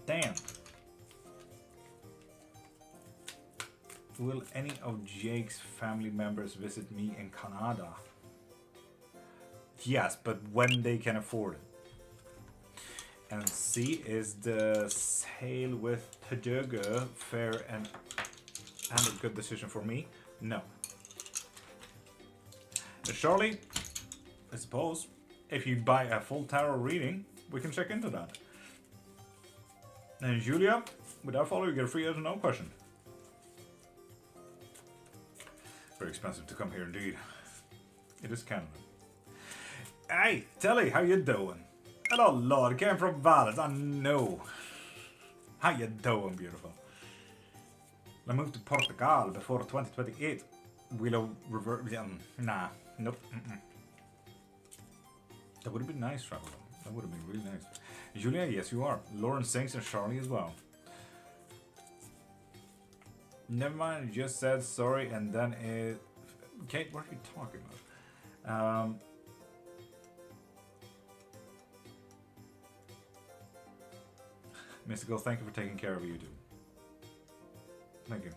Speaker 1: Damn. Will any of Jake's family members visit me in Canada? Yes, but when they can afford it. And C, is the sale with Taduga fair and a good decision for me? No. Charlie, I suppose, if you buy a full tarot reading, we can check into that. And Julia, without follow, you get a free yes or no question. Very expensive to come here indeed. It is Canada. Hey, Telly, how you doing? Hello, Lord. Came from Valles. I know. How you doing, beautiful? I moved to Portugal before 2028. Willow revert. Nah. Nope. That would have been nice, travel. That would have been really nice. Julia, yes, you are. Lauren sings and Charlie as well. Never mind. You just said sorry and then it. Kate, what are you talking about? Mystical, thank you for taking care of you, too. Thank you.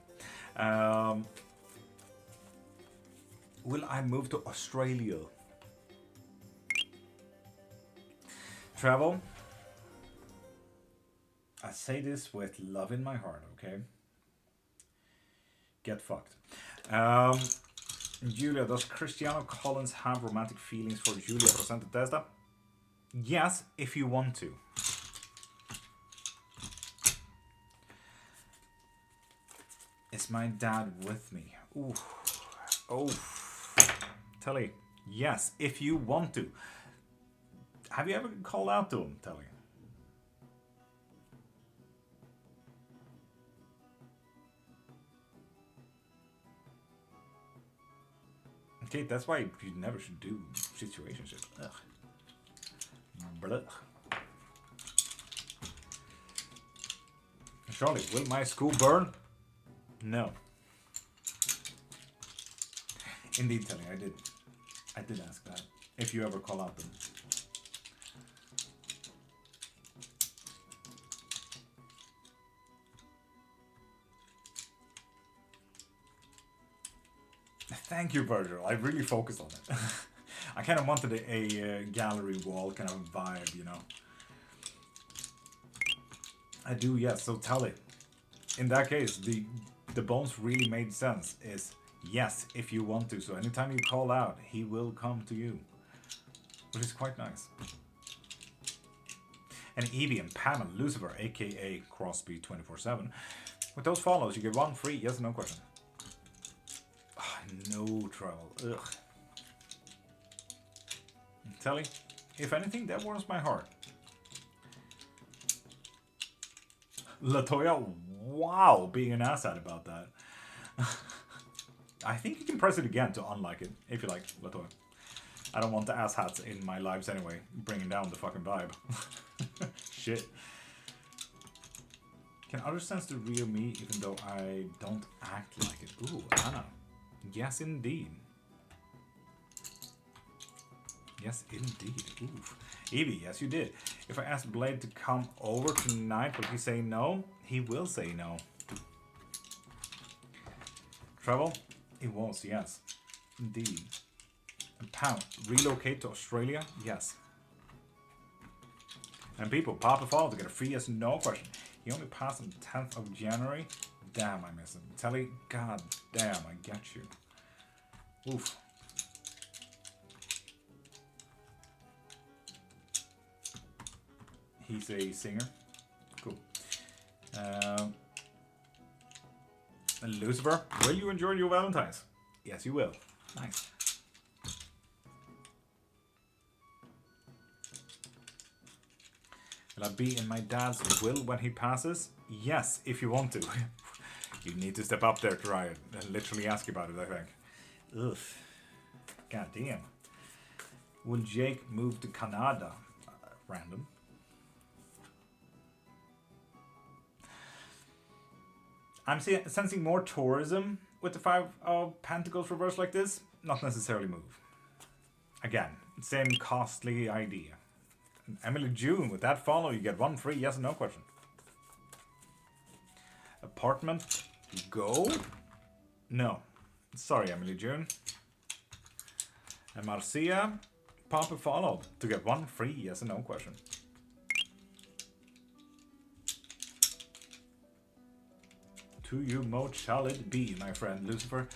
Speaker 1: Will I move to Australia? Travel. I say this with love in my heart, okay? Get fucked. Julia, does Cristiano Collins have romantic feelings for Julia Rosenta Testa? Yes, if you want to. Is my dad with me? Ooh. Oh. Telly, yes, if you want to. Have you ever called out to him, Telly? Okay, that's why you never should do situationships. Ugh. Blah. Charlie, will my school burn? No. Indeed, Telly, I did ask that. If you ever call out them. Thank you, Virgil. I really focused on it. I kind of wanted a gallery wall kind of vibe, you know. I do, yes. So Tully, in that case, the bones really made sense. Is yes, if you want to. So anytime you call out, he will come to you, which is quite nice. And Evie and Pam and Lucifer, aka Crosby 24/7. With those follows, you get one free yes or no question. No trouble. Ugh. Telly, if anything, that warms my heart. Latoya, wow, being an asshat about that. I think you can press it again to unlike it, if you like, Latoya. I don't want the asshats in my lives anyway, bringing down the fucking vibe. Shit. Can others sense the real me even though I don't act like it? Ooh, Anna. Yes, indeed. Yes, indeed. Oof. Evie, yes, you did. If I asked Blade to come over tonight, will he say no? He will say no. Travel? It was, yes. Indeed. And Pound, relocate to Australia? Yes. And people, Papa Fall to get a free yes no question. He only passed on the 10th of January. Damn, I miss him. Telly, god damn, I get you. Oof. He's a singer. Cool. And Lucifer, will you enjoy your Valentine's? Yes, you will. Nice. Will I be in my dad's will when he passes? Yes, if you want to. You need to step up there to Riot and literally ask about it, I think. Ugh. God damn. Will Jake move to Canada? Random. I'm sensing more tourism with the 5 of Pentacles reversed like this. Not necessarily move. Again, same costly idea. Emily June, with that follow, you get one free yes or no question. Apartment, go? No. Sorry, Emily June. And Marcia, pop a follow to get one free yes or no question. To you most shall it be, my friend Lucifer.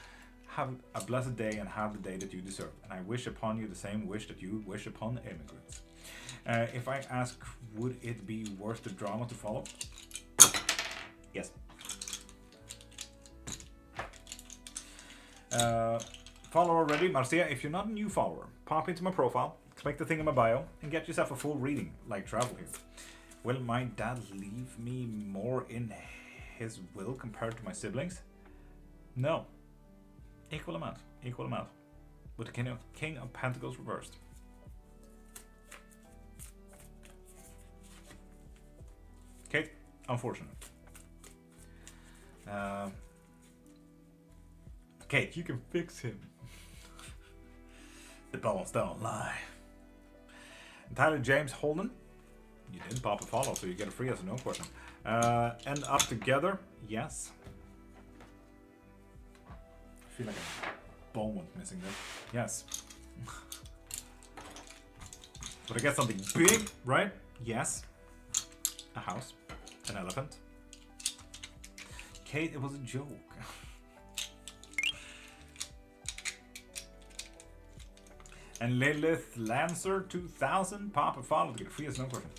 Speaker 1: Have a blessed day and have the day that you deserve. And I wish upon you the same wish that you wish upon immigrants. If I ask, would it be worth the drama to follow? Yes. Follow already, Marcia. If you're not a new follower, pop into my profile, click the thing in my bio, and get yourself a full reading, like travel here. Will my dad leave me more in his will compared to my siblings? No. Equal amount. Equal amount. With the King of Pentacles reversed. Kate, unfortunate. Kate, you can fix him. The bones don't lie. And Tyler James Holden, you didn't pop a follow, so you get a free yes or no question. End up together, yes. I feel like a bone went missing there. Yes. But I get something big, right? Yes. A house. An elephant. Kate, it was a joke. And Lilith Lancer 2000, pop a follow to get a free yes no question.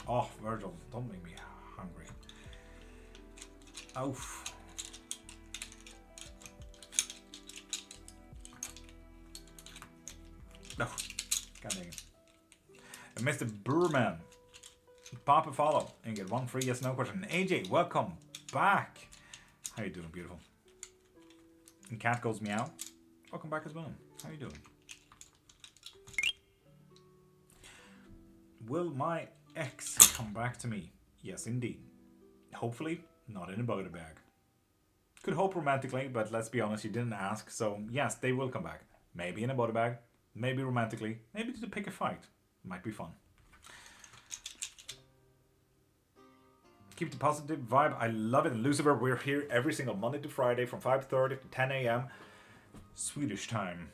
Speaker 1: Oh, Virgil, don't make me hungry. Oof. No. God dang it. And Mr. Burman, pop a follow and get one free yes no question. And AJ, welcome back. How you doing, beautiful? And Cat goes meow. Welcome back as well. How you doing? Will my ex come back to me? Yes, indeed. Hopefully, not in a body bag. Could hope romantically, but let's be honest, you didn't ask, so yes, they will come back. Maybe in a body bag, maybe romantically, maybe to pick a fight. Might be fun. Keep the positive vibe. I love it. And Lucifer, we're here every single Monday to Friday from 5:30 to 10 a.m. Swedish time.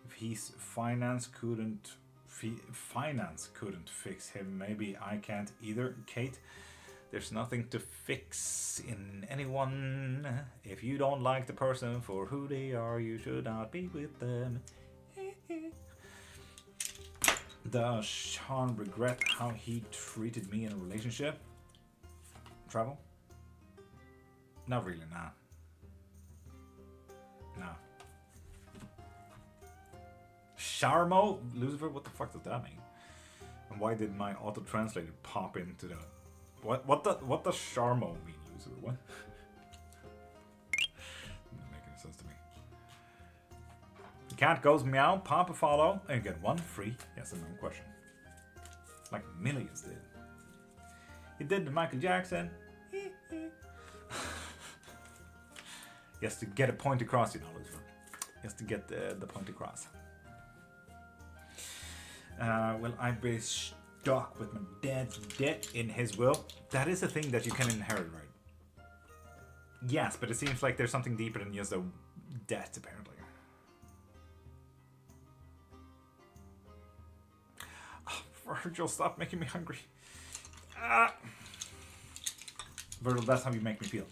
Speaker 1: If his finance couldn't fix him, maybe I can't either. Kate, there's nothing to fix in anyone. If you don't like the person for who they are, you should not be with them. Does Sean regret how he treated me in a relationship? Travel? Not really, nah. Nah. Sharmo? Lucifer, what the fuck does that mean? And why did my auto-translator pop into the... What does Sharmo mean, Lucifer? What? Doesn't make any sense to me. The cat goes meow, pop a follow, and get one free yes and no question. Like millions did. He did the Michael Jackson. He has to get a point across, you know, Lucifer. He has to get the point across. Will I be stuck with my dad's debt in his will? That is a thing that you can inherit, right? Yes, but it seems like there's something deeper than just a debt, apparently. Oh, Virgil, stop making me hungry. Virgil, that's how you make me feel.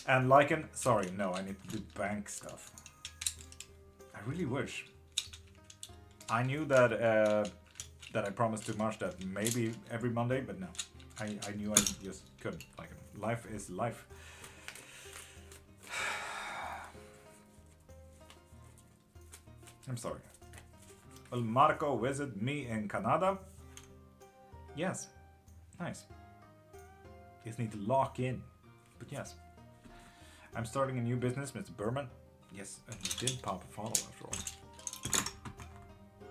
Speaker 1: And Lycan, sorry, no, I need to do bank stuff. I really wish. I knew that that I promised too much, that maybe every Monday, but no. I knew I just couldn't. Like, life is life. I'm sorry. Will Marco visit me in Canada? Yes. Nice. Just need to lock in. But yes. I'm starting a new business, Mr. Berman. Yes, and you did pop a follow after all.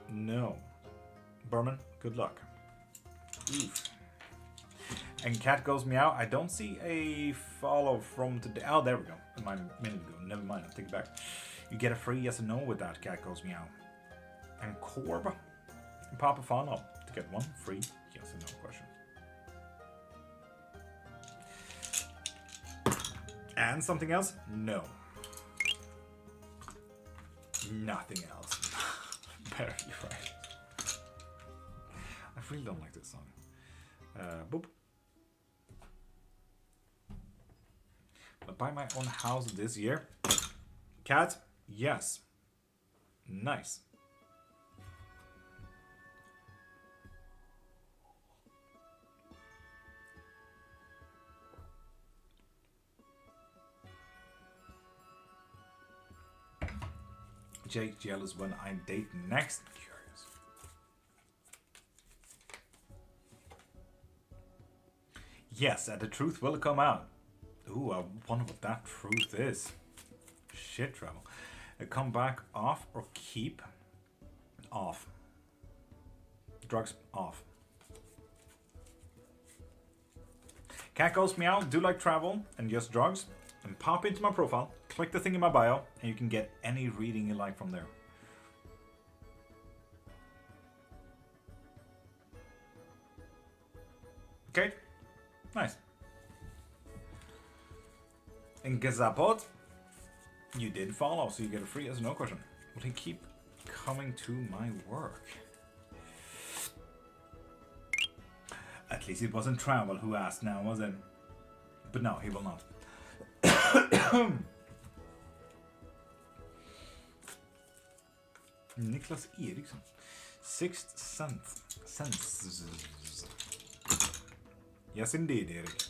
Speaker 1: No. Berman, good luck. Oof. And cat goes meow. I don't see a follow from today. Oh, there we go. A minute ago. Never mind, I'll take it back. You get a free yes or no with that cat goes meow. And Corb, pop a follow to get one free yes or no question. And something else? No. Nothing else. Better be right. I really don't like this song. Boop. But buy my own house this year. Cat? Yes. Nice. Jake jealous when I date next. I'm curious. Yes, and the truth will come out. Ooh, I wonder what that truth is. Shit, travel. Come back off or keep off. Drugs off. Cat goes meow. Do like travel and just drugs. And pop into my profile, click the thing in my bio, and you can get any reading you like from there. Okay, nice. And Gazapod, you did follow, so you get a free yes or no question. Will he keep coming to my work? At least it wasn't Travel who asked now, was it? But no, he will not. Niklas Eriksson. Sixth sense. Yes, indeed, Erik.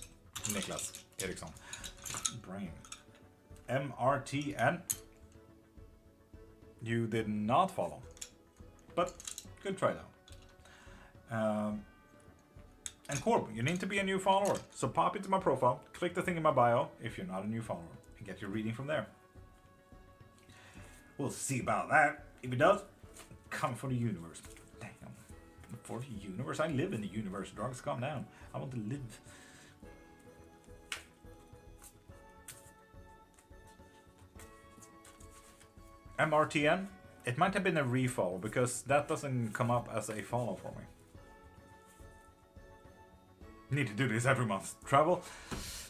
Speaker 1: Niklas Eriksson. Brain. MRTN. You did not follow. But good try though. And Corb, you need to be a new follower. So pop into my profile, click the thing in my bio if you're not a new follower, and get your reading from there. We'll see about that. If he does, come for the universe. Damn. For the universe? I live in the universe. Drugs, calm down. I want to live. MRTN? It might have been a refollow because that doesn't come up as a follow for me. Need to do this every month. Travel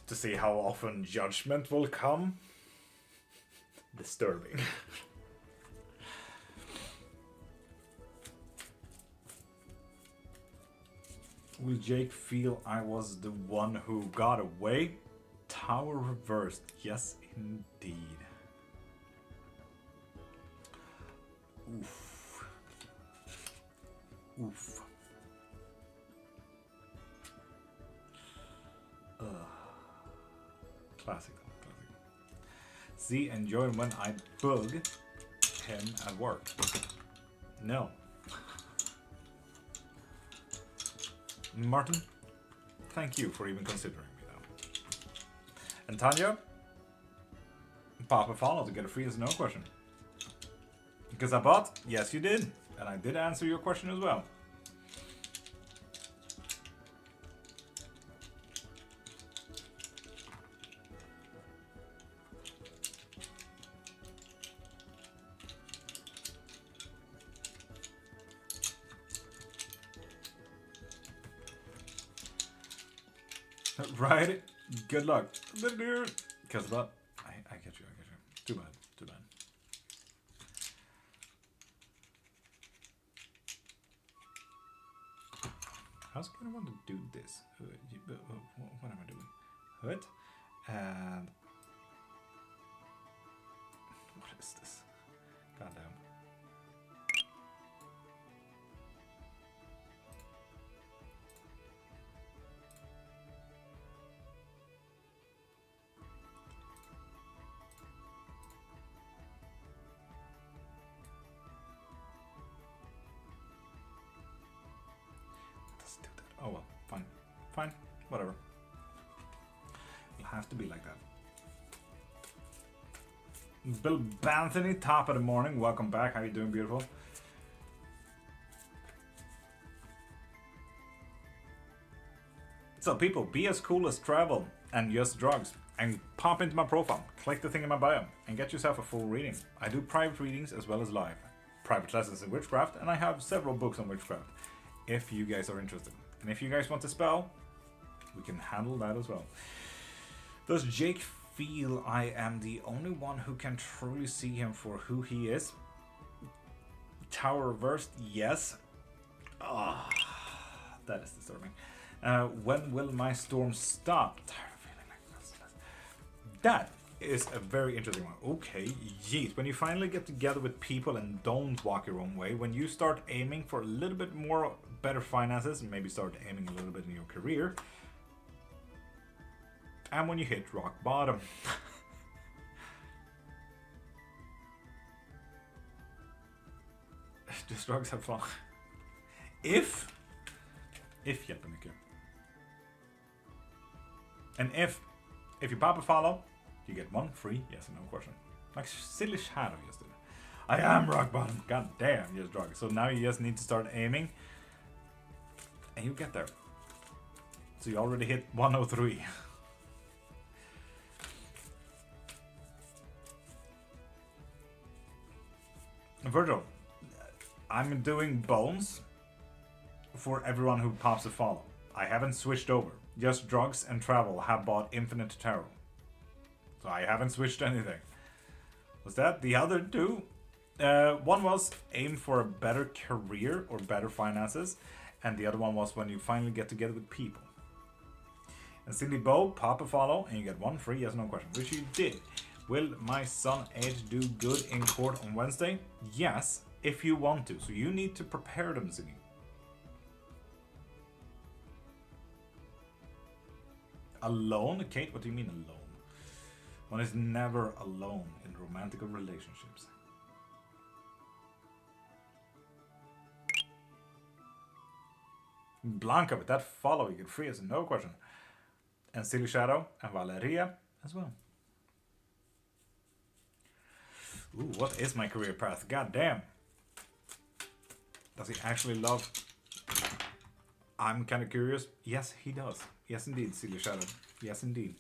Speaker 1: to see how often judgment will come. Disturbing. Will Jake feel I was the one who got away? Tower reversed. Yes, indeed. Oof. Oof. Classic. See, enjoy when I bug him at work. No. Martin, thank you for even considering me though. And Tanya, Papa follow to get a free as no question. Because I bought? Yes you did. And I did answer your question as well. Right? Good luck. Because that. I get you. Too bad. How's gonna want to do this? What am I doing? Hood. And what is this? Goddamn. Oh well, fine, whatever. It'll have to be like that. Bill Banthony, top of the morning, welcome back. How you doing, beautiful? So people, be as cool as travel and just drugs, and pop into my profile, click the thing in my bio, and get yourself a full reading. I do private readings as well as live. Private lessons in witchcraft, and I have several books on witchcraft, if you guys are interested. And if you guys want to spell, we can handle that as well. Does Jake feel I am the only one who can truly see him for who he is? Tower reversed, yes. Ah, that is disturbing. When will my storm stop? Tired of feeling like this. That is a very interesting one. Okay, yeet. When you finally get together with people and don't walk your own way, when you start aiming for a little bit more better finances, and maybe start aiming a little bit in your career, and when you hit rock bottom. Just drugs have fun. If jättemycket. And if you pop a follow, you get one free yes or no question. Like silly shadow just did. I am rock bottom. God damn, yes drug. So now you just need to start aiming, and you get there. So you already hit 103. Virgil, I'm doing bones for everyone who pops a follow. I haven't switched over. Just drugs and travel have bought infinite tarot. So I haven't switched anything. Was that the other two? One was aim for a better career or better finances, and the other one was when you finally get together with people. And Cindy Bo, pop a follow, and you get one free yes no question, which you did. Will my son Edge do good in court on Wednesday? Yes, if you want to. So you need to prepare them, Cindy. Alone? Kate, what do you mean alone? One is never alone in romantic relationships. Blanca, with that follow, you get free as no question. And Silly Shadow and Valeria as well. Ooh, what is my career path? God damn. Does he actually love... I'm kind of curious. Yes, he does. Yes, indeed, Silly Shadow. Yes, indeed.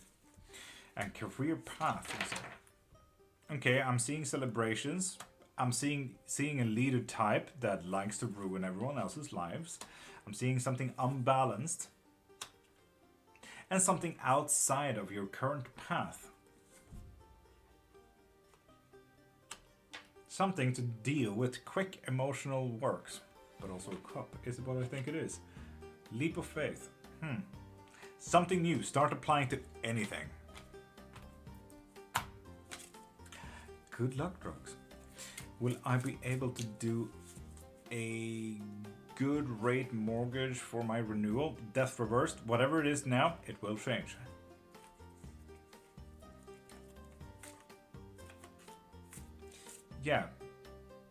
Speaker 1: And career path. Okay, I'm seeing celebrations. I'm seeing a leader type that likes to ruin everyone else's lives. I'm seeing something unbalanced. And something outside of your current path. Something to deal with quick emotional works. But also a cup. Is it what I think it is? Leap of faith. Something new. Start applying to anything. Good luck, drugs. Will I be able to do a good rate mortgage for my renewal? Death reversed. Whatever it is now, it will change. Yeah.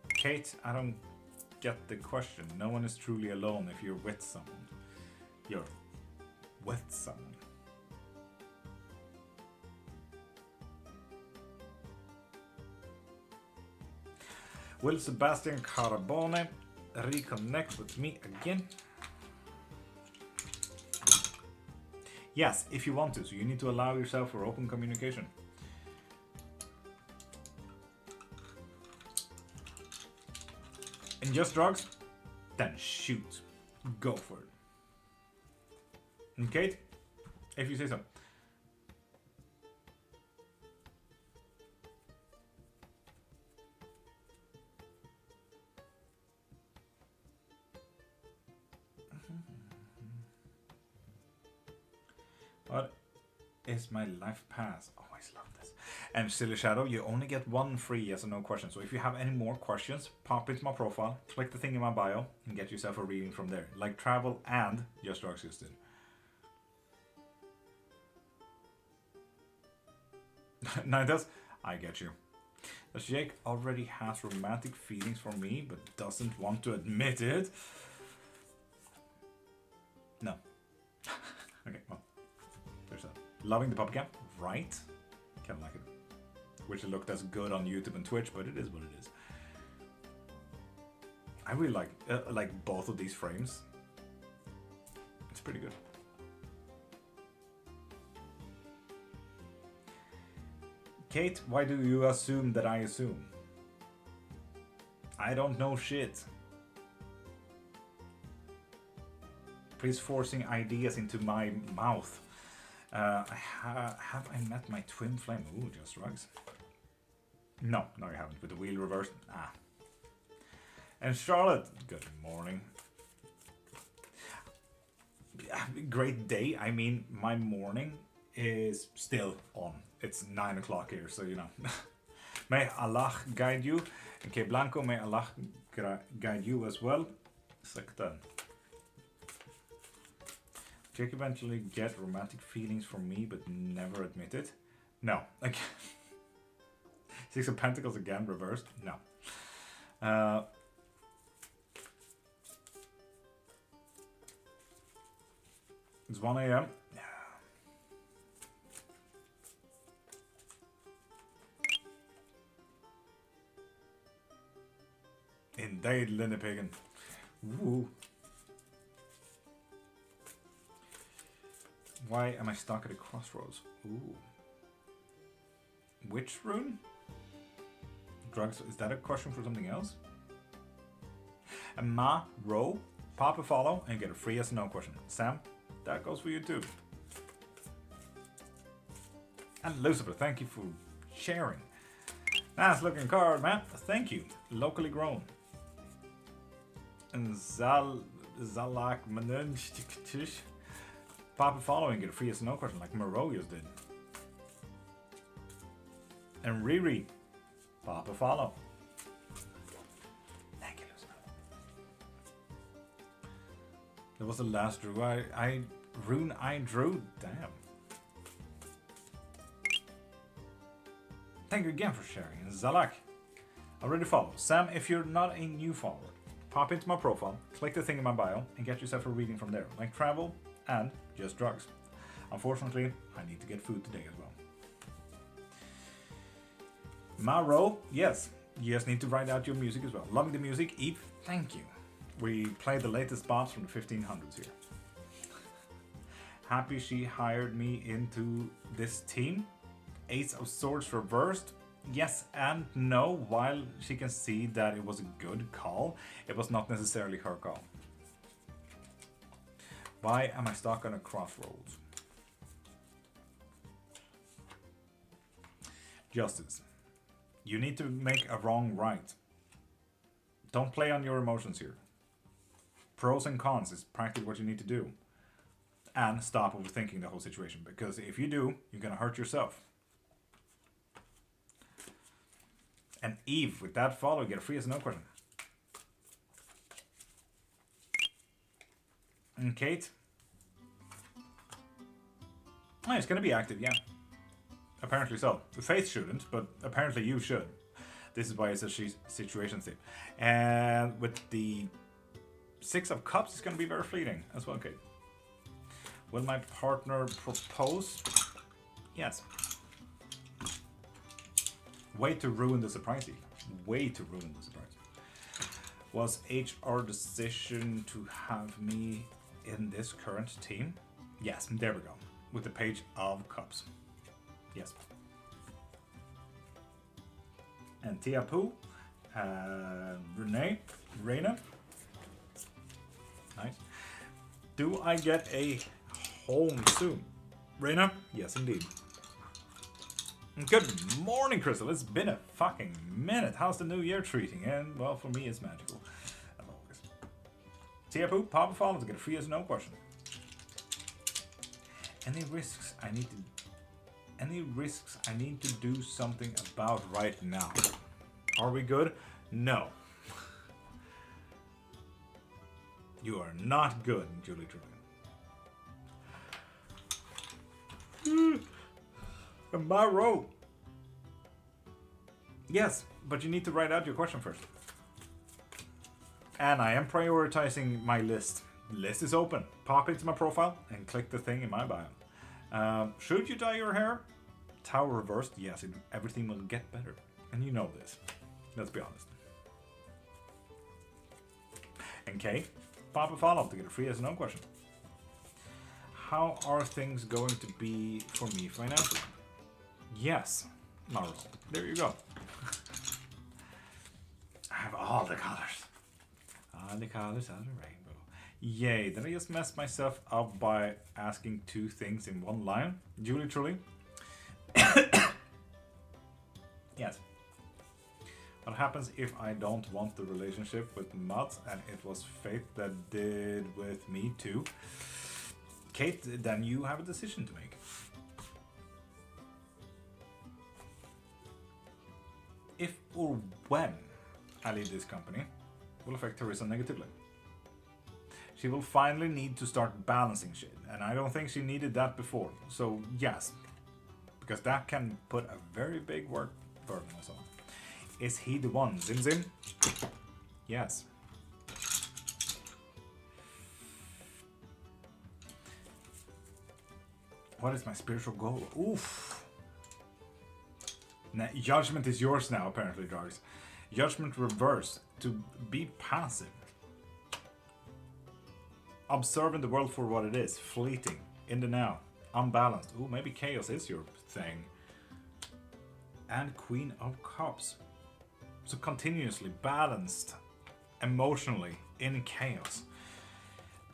Speaker 1: Kate, I don't get the question. No one is truly alone if you're with someone. You're with someone. Will Sebastian Carbone reconnect with me again? Yes, if you want to. So you need to allow yourself for open communication. And just drugs? Then shoot. Go for it. And Kate? If you say so. What is my life path? Always love this. And Silly Shadow, you only get one free yes or no question. So if you have any more questions, pop into my profile, click the thing in my bio, and get yourself a reading from there. Like travel and Just Drugs did. No, it does. I get you. Does Jake already has romantic feelings for me, but doesn't want to admit it? No. Okay, well. There's that. Loving the puppy cap, right? Kind of like it. Wish it looked as good on YouTube and Twitch, but it is what it is. I really like both of these frames. It's pretty good. Kate, why do you assume that I assume? I don't know shit. Please forcing ideas into my mouth. Have I met my twin flame? Ooh, Just Drugs. No, you haven't. With the wheel reversed. Ah. And Charlotte, good morning. Great day. I mean, my morning is still on. It's 9 o'clock here, so you know. May Allah guide you. And K Blanco, may Allah guide you as well. Sakta. Jake eventually get romantic feelings for me, but never admit it. No. Again. Six of Pentacles again, reversed. No. It's 1 a.m. Indeed, Linda Pagan. Woo. Why am I stuck at a crossroads? Ooh. Which rune? Drugs, is that a question for something else? And Ma, Ro, pop a follow and get a free yes or no question. Sam, that goes for you too. And Lucifer, thank you for sharing. Nice looking card, man. Thank you. Locally grown. And Zalak Manunch. Pop a follow and get a free yes or no question like Morolios did. And Riri, pop a follow. Thank you, Lucifer. That was the last drew. Rune I drew. Damn. Thank you again for sharing. And Zalak, already follow. Sam, if you're not a new follower, pop into my profile, click the thing in my bio, and get yourself a reading from there, like travel and Just Drugs. Unfortunately, I need to get food today as well. Maro, yes. You just need to write out your music as well. Loving the music. Eve, thank you. We play the latest boss from the 1500s here. Happy she hired me into this team. Ace of Swords reversed. Yes and no. While she can see that it was a good call, it was not necessarily her call. Why am I stuck on a crossroads? Justice. You need to make a wrong right. Don't play on your emotions here. Pros and cons is practically what you need to do. And stop overthinking the whole situation, because if you do, you're gonna hurt yourself. And Eve, with that follow, you get a free as no question. And Kate? Oh, it's gonna be active, yeah. Apparently so. The Faith shouldn't, but apparently you should. This is why it's a situation thing. And with the Six of Cups, it's going to be very fleeting as well, Kate. Will my partner propose? Yes. Way to ruin the surprise, Eve. Way to ruin the surprise. Was HR decision to have me in this current team? Yes, there we go. With the Page of Cups. Yes. And Tiapu, Reina. Nice. Do I get a home soon? Reina? Yes, indeed. Good morning, Crystal. It's been a fucking minute. How's the new year treating? And, well, for me, it's magical. As always. Tiapu, Papa Follow to get a free as no question. Any risks I need to do something about right now? Are we good? No. You are not good, Julie Truman. Maro. Yes, but you need to write out your question first. And I am prioritizing my list. List is open. Pop into my profile and click the thing in my bio. Should you dye your hair? Tower reversed, yes, everything will get better. And you know this. Let's be honest. And Kay, pop a follow-up to get a free as no question. How are things going to be for me financially? Yes, Maro. There you go. I have all the colors. All the colors of the rainbow. Yay, did I just mess myself up by asking two things in one line? Julie truly. Yes. What happens if I don't want the relationship with Mats and it was Faith that did with me too? Kate, then you have a decision to make. If or when I leave this company will affect Teresa negatively. She will finally need to start balancing shit, and I don't think she needed that before. So yes, because that can put a very big work burden on someone. Is he the one? Zim Zim? Yes. What is my spiritual goal? Oof. Now, judgment is yours now, apparently, Drugs. Judgment reverse. To be passive. Observing the world for what it is. Fleeting. In the now. Unbalanced. Ooh, maybe chaos is your thing. And Queen of Cups. So continuously balanced. Emotionally. In chaos.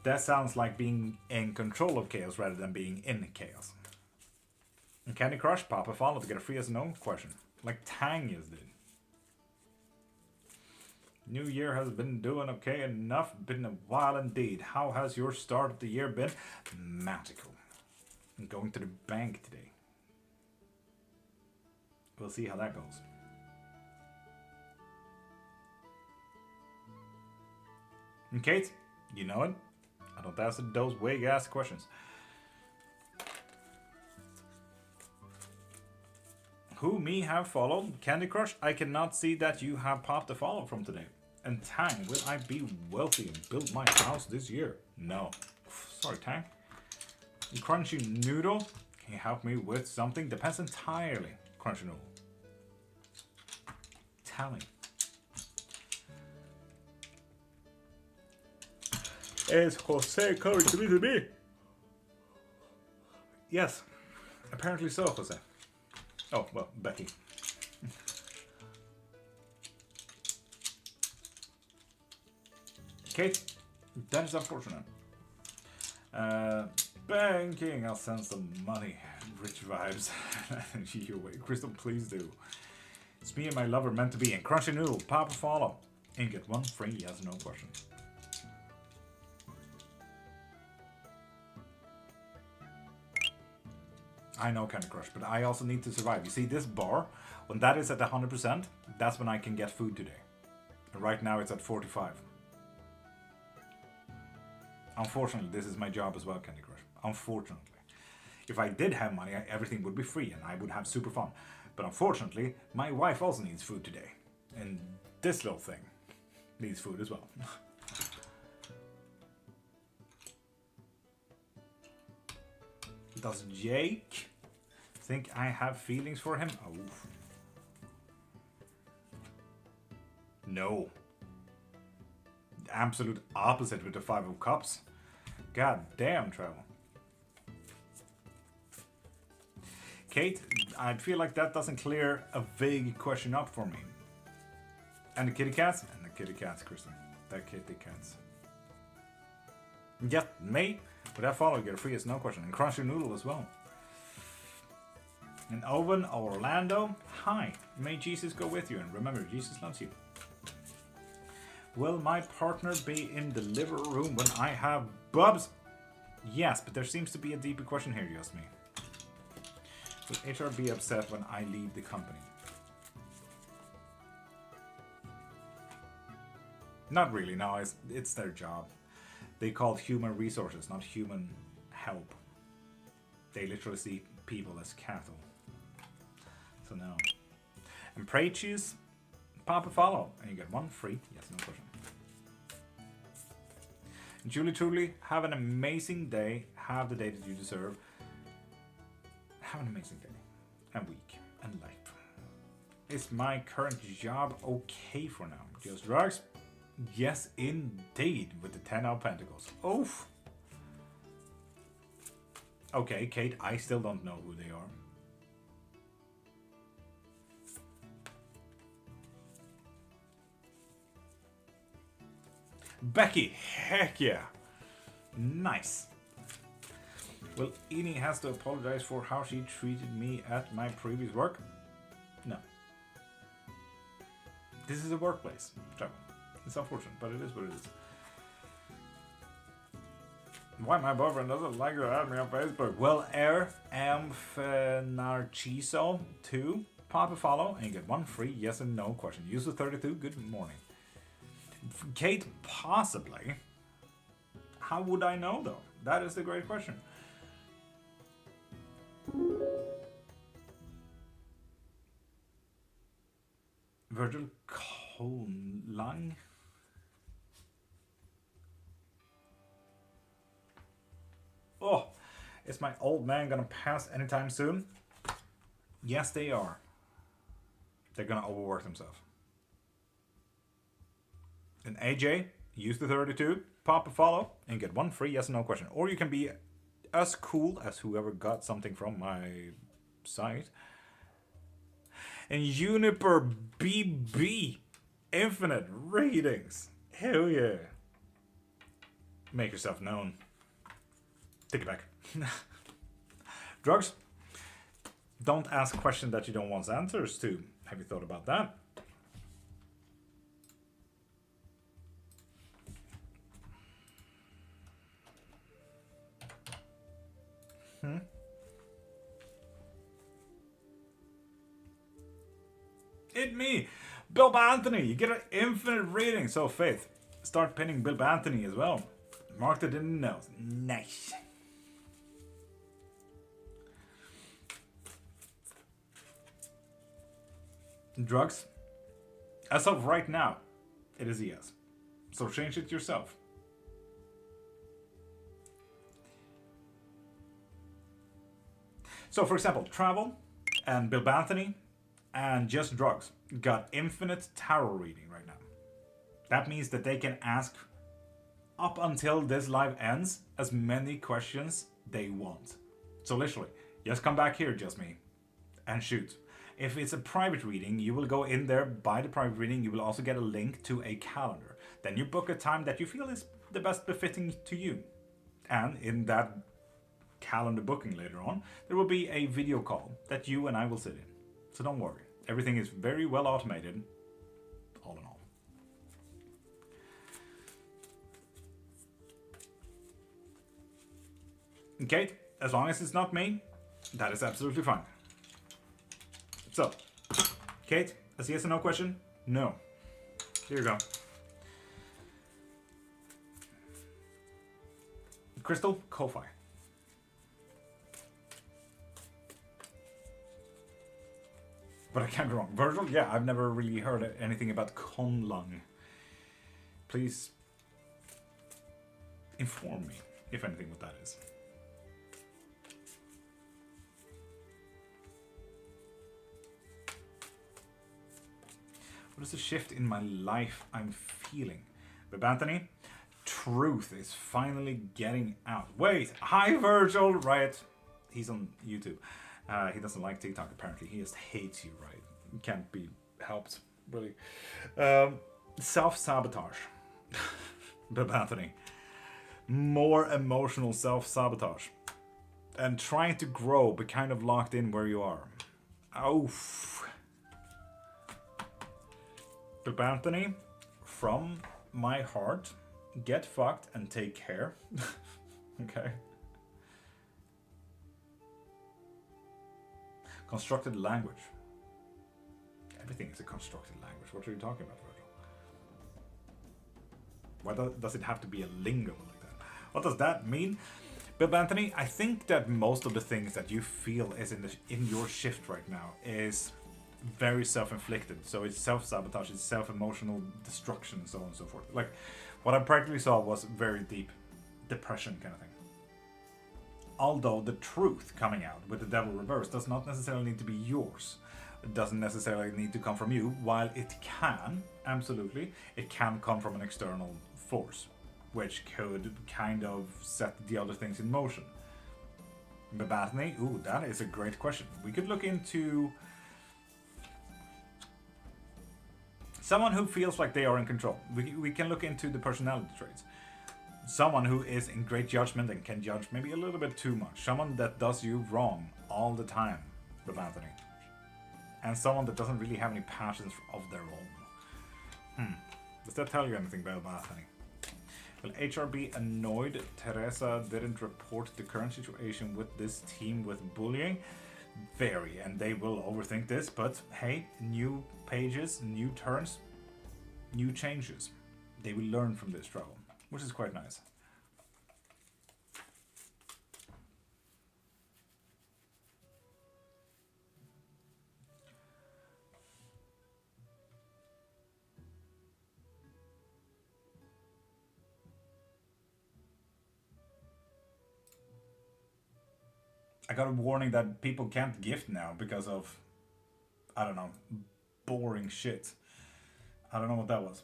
Speaker 1: That sounds like being in control of chaos rather than being in chaos. And Candy Crush, Papa follow to get a free as no question. Like Tanya's did. New year has been doing okay enough. Been a while indeed. How has your start of the year been? Magical. I'm going to the bank today. We'll see how that goes. And Kate, you know it. I don't ask those vague ass questions. Who me have followed? Candy Crush, I cannot see that you have popped a follow from today. And Tang, will I be wealthy and build my house this year? No. Sorry, Tang. Crunchy Noodle, can you help me with something? Depends entirely. Crunchy Noodle. tally. Is Jose coming to visit me? Yes, apparently so, Jose. Oh, well, Becky. Kate, that is unfortunate. Banking, I'll send some money. Rich vibes. You wait, Crystal, please do. It's me and my lover meant to be in Crunchy Noodle, Papa follow. And get one free, yes, no question. I know Candy Crush, but I also need to survive. You see this bar? When that is at 100%, that's when I can get food today. And right now it's at 45. Unfortunately, this is my job as well, Candy Crush. Unfortunately. If I did have money, everything would be free and I would have super fun. But unfortunately, my wife also needs food today. And this little thing needs food as well. Does Jake think I have feelings for him? Oh. No. The absolute opposite with the Five of Cups. God damn, Travel. Kate, I feel like that doesn't clear a vague question up for me. And the kitty cats? And the kitty cats, Kristen. The kitty cats. Yes, me. With that follow, get a free as no question. And Crunchy Noodle as well. And Owen, Orlando. Hi. May Jesus go with you. And remember, Jesus loves you. Will my partner be in the liver room when I have bubs? Yes, but there seems to be a deeper question here, just me. Will HR be upset when I leave the company? Not really, no, it's their job. They call it human resources, not human help. They literally see people as cattle. So no. And pray choose, Papa follow, and you get one free. Yes, no question. And Julie, truly, have an amazing day. Have the day that you deserve. Have an amazing day and week and life. Is my current job okay for now? Just drugs? Yes, indeed, with the 10 of Pentacles. Oof. Okay, Kate, I still don't know who they are. Becky, heck yeah. Nice. Well, Eni has to apologize for how she treated me at my previous work. No. This is a workplace. Trouble. It's unfortunate, but it is what it is. Why my boyfriend doesn't like to add me on Facebook? Well, Narciso 2, pop a follow, and you get one free yes and no question. User 32, good morning. Kate, possibly. How would I know, though? That is the great question. Virgil Collang. Oh, is my old man gonna pass anytime soon? Yes, they are. They're gonna overwork themselves. And AJ, use the 32, pop a follow, and get one free yes and no question. Or you can be as cool as whoever got something from my site. And Juniper BB, infinite readings. Hell yeah. Make yourself known. Take it back. Drugs. Don't ask questions that you don't want answers to. Have you thought about that? It me, Bill Anthony. You get an infinite reading. So Faith, start pinning Bill Anthony as well. Marked it in the nose. Nice. Drugs. As of right now, it is a yes. So change it yourself. So for example, travel and Bill Anthony and just drugs. got infinite tarot reading right now. That means that they can ask up until this live ends as many questions they want. So literally, just come back here, just me, and shoot. If it's a private reading, you will go in there, buy the private reading. You will also get a link to a calendar. Then you book a time that you feel is the best befitting to you. And in that calendar booking later on, there will be a video call that you and I will sit in. So don't worry. Everything is very well automated, all in all. Okay, as long as it's not me, that is absolutely fine. So, Kate, a yes or no question? No. Here you go. Crystal, Ko-Fi. But I can't be wrong. Virgil? Yeah, I've never really heard anything about Conlung. Please inform me, if anything, what that is. What is the shift in my life I'm feeling? But Anthony, truth is finally getting out. Wait, hi Virgil, right? He's on YouTube. He doesn't like TikTok apparently. He just hates you, right? Can't be helped, really. Self-sabotage. But Anthony, more emotional self-sabotage. And trying to grow, but kind of locked in where you are. Oof. But Anthony, from my heart, get fucked and take care. Okay. Constructed language. Everything is a constructed language. What are you talking about, Virgil? Why does it have to be a lingo like that? What does that mean? Bill Anthony, I think that most of the things that you feel is in your shift right now is very self-inflicted. So it's self-sabotage, it's self-emotional destruction, and so on and so forth. Like, what I practically saw was very deep depression kind of thing. Although the truth coming out with the devil reverse does not necessarily need to be yours. It doesn't necessarily need to come from you, while it can, absolutely, it can come from an external force, which could kind of set the other things in motion. But Bethany, ooh, that is a great question. We could look into someone who feels like they are in control. We can look into the personality traits. Someone who is in great judgment and can judge maybe a little bit too much. Someone that does you wrong all the time, Bill Anthony. And someone that doesn't really have any passions of their own. Does that tell you anything, Bill Anthony? Will HR be annoyed Teresa didn't report the current situation with this team with bullying? Very, and they will overthink this, but hey, new pages, new turns, new changes. They will learn from this trouble, which is quite nice. I got a warning that people can't gift now because of, I don't know, boring shit. I don't know what that was.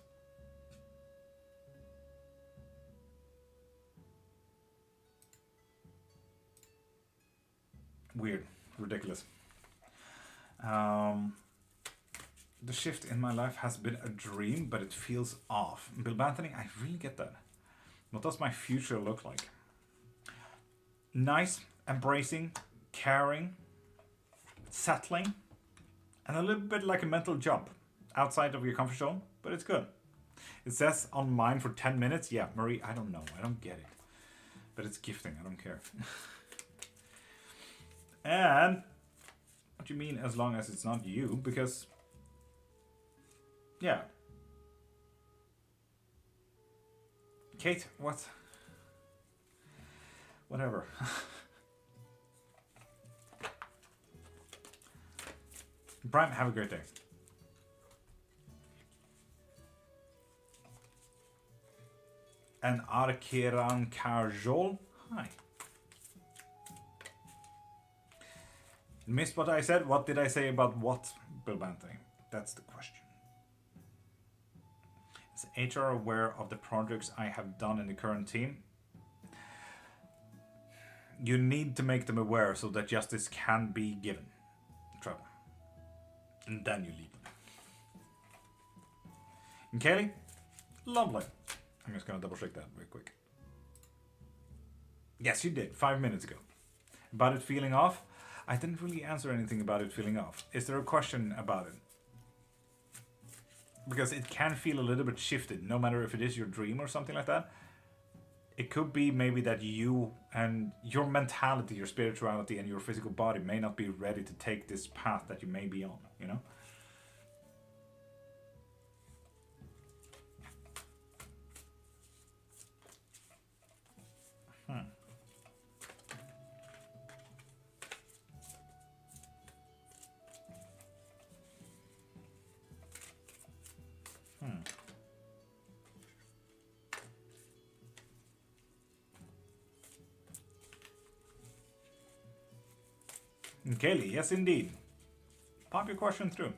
Speaker 1: Weird. Ridiculous. The shift in my life has been a dream, but it feels off. Bill Anthony, I really get that. What does my future look like? Nice. Embracing, caring, settling, and a little bit like a mental jump outside of your comfort zone, but it's good. It says on mine for 10 minutes. Yeah, Marie, I don't know. I don't get it. But it's gifting. I don't care. And what do you mean as long as it's not you? Because, yeah. Kate, what? Whatever. Brian, have a great day. And Archeran Karjol, hi. Missed what I said? What did I say about what, Bill Banting? That's the question. Is HR aware of the projects I have done in the current team? You need to make them aware so that justice can be given. Trevor. And then you leave them. And Kaylee? Lovely. I'm just going to double check that real quick. Yes, you did. 5 minutes ago. About it feeling off? I didn't really answer anything about it feeling off. Is there a question about it? Because it can feel a little bit shifted, no matter if it is your dream or something like that. It could be maybe that you and your mentality, your spirituality, and your physical body may not be ready to take this path that you may be on, you know? Kaylee, yes indeed. Pop your question through.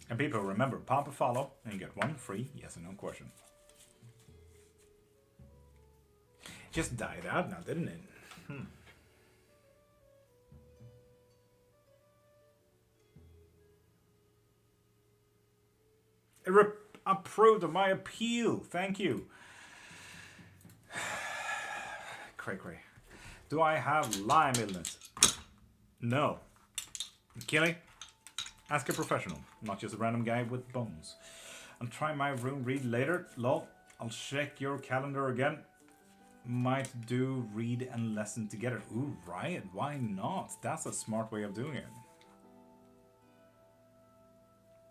Speaker 1: And people, remember, pop a follow and you get one free yes or no question. Just died out now, didn't it? Approved of my appeal. Thank you. Cray. Do I have Lyme illness? No. Kelly, ask a professional, not just a random guy with bones. I'll try my room read later. Lol. I'll check your calendar again. Might do read and lesson together. Ooh, Riot, why not? That's a smart way of doing it.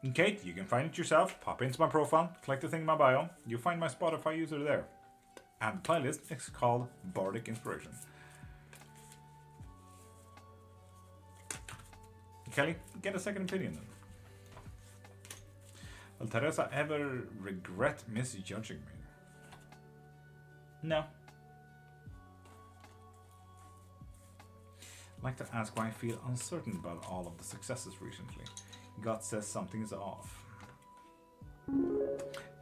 Speaker 1: And Kate, you can find it yourself. Pop into my profile, click the thing in my bio. You'll find my Spotify user there. And the playlist is called Bardic Inspiration. Kelly, get a second opinion then. Will Teresa ever regret misjudging me? No. I'd like to ask why I feel uncertain about all of the successes recently. God says something is off.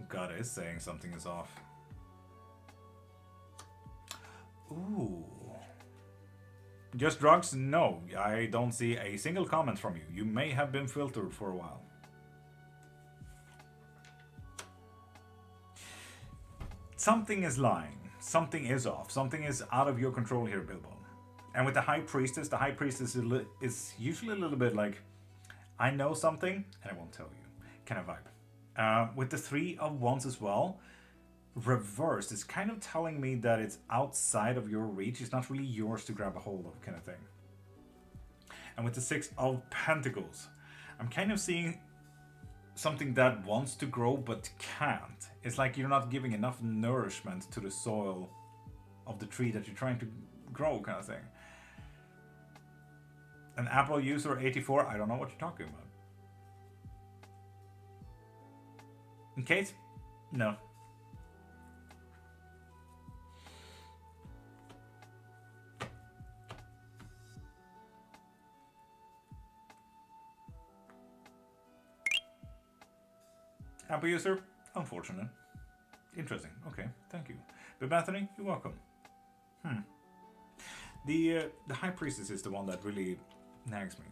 Speaker 1: God is saying something is off. Ooh. Just drugs? No, I don't see a single comment from you. You may have been filtered for a while. Something is lying. Something is off. Something is out of your control here, Bilbo. And with the High Priestess is usually a little bit like, I know something, and I won't tell you. Kind of vibe. With the Three of Wands as well, reversed, it's kind of telling me that it's outside of your reach. It's not really yours to grab a hold of, kind of thing. And with the Six of Pentacles, I'm kind of seeing something that wants to grow but can't. It's like you're not giving enough nourishment to the soil of the tree that you're trying to grow, kind of thing. An Apple user 84, I don't know what you're talking about. And Kate? No. Apple user? Unfortunate. Interesting. Okay, thank you. But Bethany, you're welcome. The High Priestess is the one that really nags me.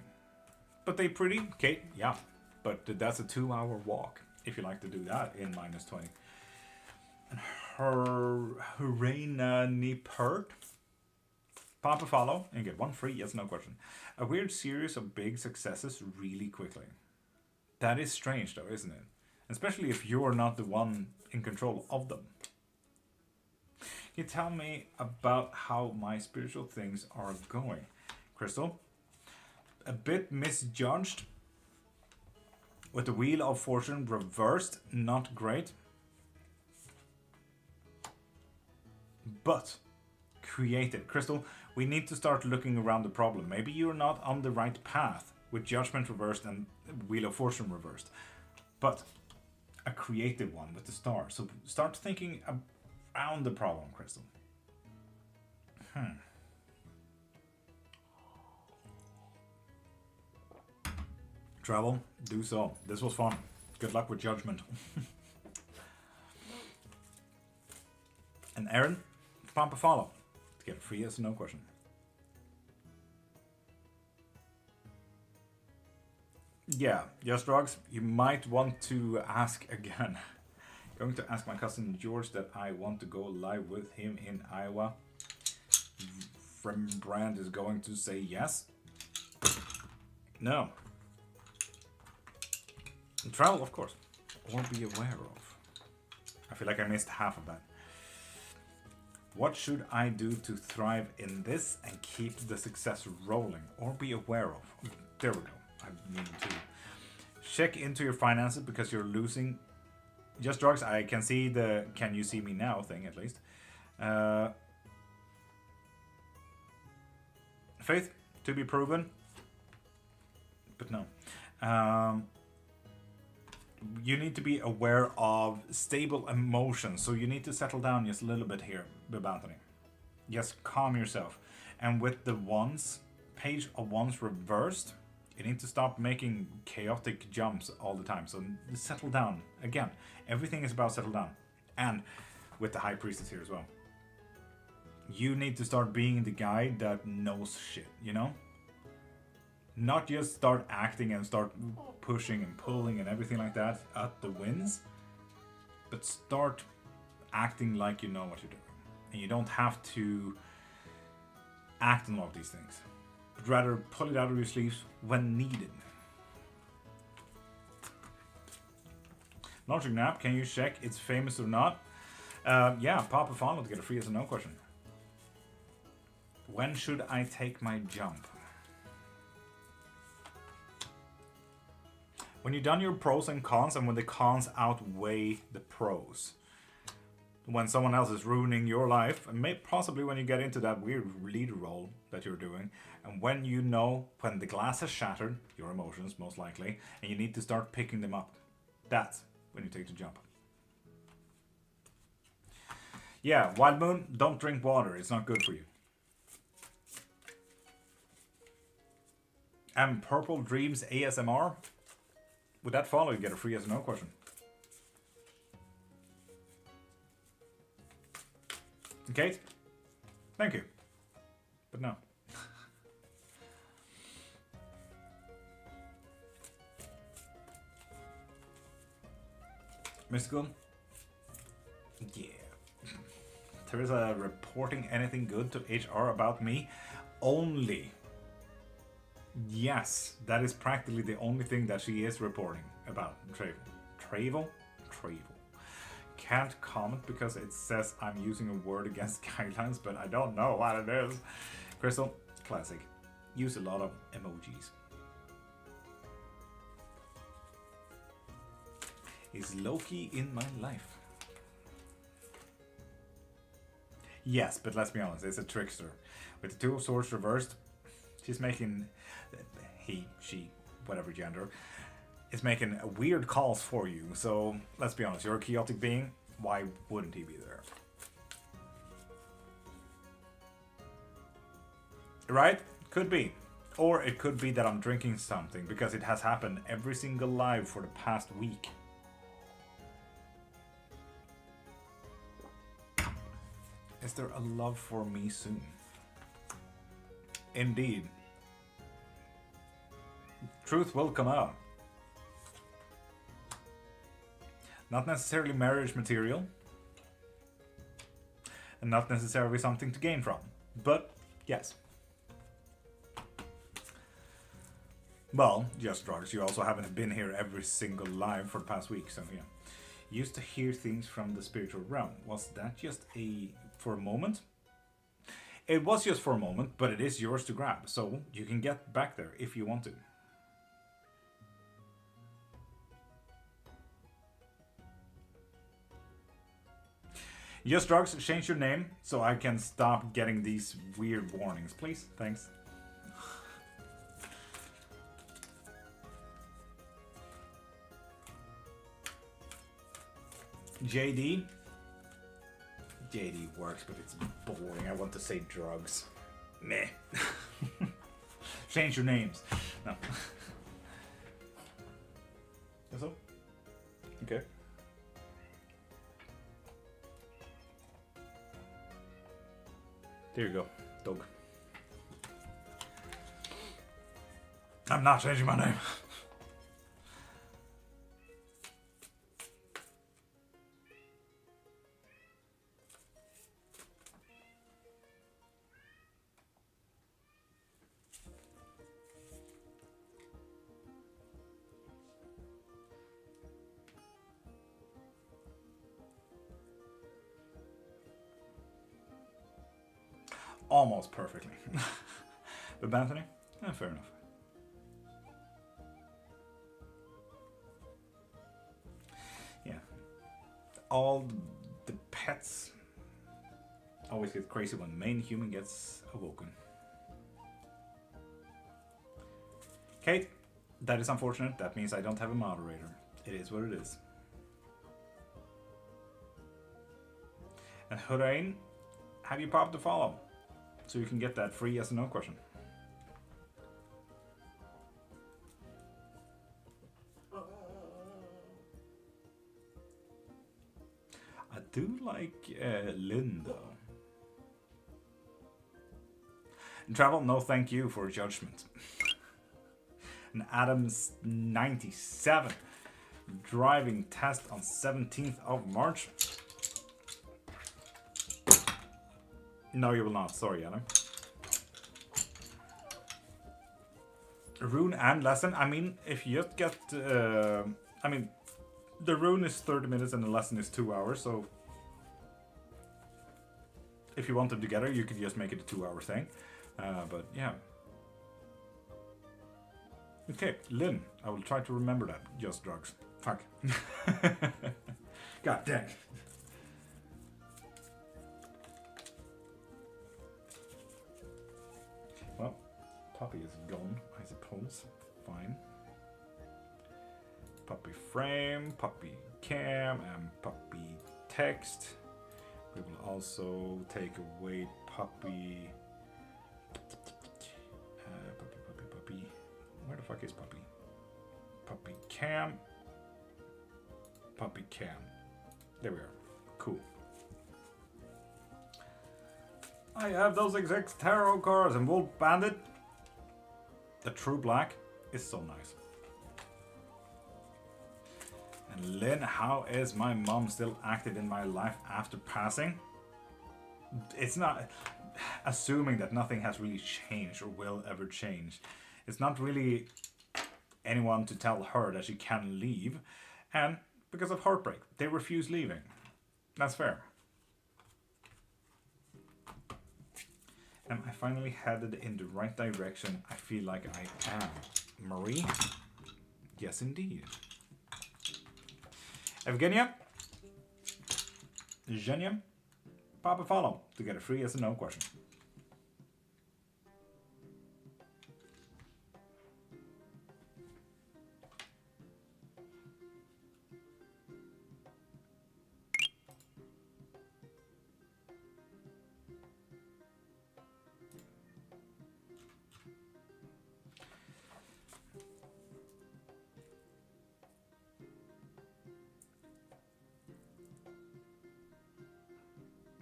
Speaker 1: But they pretty, Kate, yeah. But that's a 2-hour walk, if you like to do that in -20. And Reina Nipert. Pop a follow and get one free, yes, no question. A weird series of big successes really quickly. That is strange though, isn't it? Especially if you're not the one in control of them. Can you tell me about how my spiritual things are going? Crystal? A bit misjudged. With the Wheel of Fortune reversed, not great. But creative. Crystal, we need to start looking around the problem. Maybe you're not on the right path with Judgment reversed and Wheel of Fortune reversed. But a creative one with the star. So start thinking around the problem, Crystal. Travel, do so. This was fun. Good luck with judgment. And Aaron, pump a follow to get a free yes or no question. Yeah, yes, drugs. You might want to ask again. Going to ask my cousin George that I want to go live with him in Iowa. Brand is going to say yes. No. Travel, of course. Or be aware of. I feel like I missed half of that. What should I do to thrive in this and keep the success rolling? Or be aware of. There we go. I mean to check into your finances because you're losing. Just drugs. I can see the "can you see me now" thing at least. Faith to be proven, but no. You need to be aware of stable emotions, so you need to settle down just a little bit here, Anthony. Just calm yourself. And with the wands, page of wands reversed, you need to stop making chaotic jumps all the time. So settle down. Again, everything is about settle down. And with the high priestess here as well. You need to start being the guy that knows shit, you know? Not just start acting and start pushing and pulling and everything like that at the winds, but start acting like you know what you're doing. And you don't have to act on all of these things, but rather pull it out of your sleeves when needed. Logic Nap, can you check it's famous or not? Yeah, pop a follow to get a free yes or no question. When should I take my jump? When you've done your pros and cons, and when the cons outweigh the pros. When someone else is ruining your life, and possibly when you get into that weird leader role that you're doing, and when you know when the glass has shattered, your emotions most likely, and you need to start picking them up. That's when you take the jump. Yeah, Wild Moon, don't drink water. It's not good for you. And Purple Dreams ASMR. With that follow, you get a free yes or no question. Kate, thank you. But no. Mystical? Yeah. Teresa reporting anything good to HR about me? Only. Yes, that is practically the only thing that she is reporting about Travel. Can't comment because it says I'm using a word against guidelines, but I don't know what it is. Crystal, classic. Use a lot of emojis. Is Loki in my life? Yes, but let's be honest, it's a trickster. With the Two of Swords reversed, she's making, he, she, whatever gender, is making weird calls for you. So let's be honest, you're a chaotic being. Why wouldn't he be there? Right? Could be. Or it could be that I'm drinking something, because it has happened every single live for the past week. Is there a love for me soon? Indeed. Truth will come out. Not necessarily marriage material. And not necessarily something to gain from. But, yes. Well, just drugs. You also haven't been here every single live for the past week, so yeah. Used to hear things from the spiritual realm. Was that just for a moment? It was just for a moment, but it is yours to grab, so you can get back there if you want to. Just drugs, change your name so I can stop getting these weird warnings, please. Thanks. JD. JD works, but it's boring. I want to say drugs. Meh. Change your names. No. That's all? Okay. There you go, dog. I'm not changing my name. Almost perfectly. But Anthony? Yeah, fair enough. Yeah. All the pets always get crazy when the main human gets awoken. Kate, that is unfortunate. That means I don't have a moderator. It is what it is. And Hurain, have you popped the follow? So you can get that free yes or no question. I do like Lynn though. Travel, no thank you for judgment. And Adams 97 driving test on 17th of March. No, you will not. Sorry, Adam. Rune and lesson. I mean, if you just get... I mean, the rune is 30 minutes and the lesson is 2 hours, so... If you want them together, you could just make it a 2-hour thing. But, yeah. Okay, Lynn. I will try to remember that. Just drugs. Fuck. God dang. Well, Puppy is gone, I suppose. Fine. Puppy frame, puppy cam, and puppy text. We will also take away puppy. Puppy. Where the fuck is puppy? Puppy cam. Puppy cam. There we are. Cool. I have those exact tarot cards and Wolf Bandit. The True Black is so nice. And Lynn, how is my mom still active in my life after passing? It's not... Assuming that nothing has really changed or will ever change. It's not really anyone to tell her that she can leave. And because of heartbreak, they refuse leaving. That's fair. Am I finally headed in the right direction? I feel like I am. Marie? Yes, indeed. Evgenia? Zhenya? Pop a follow to get a free yes or no question.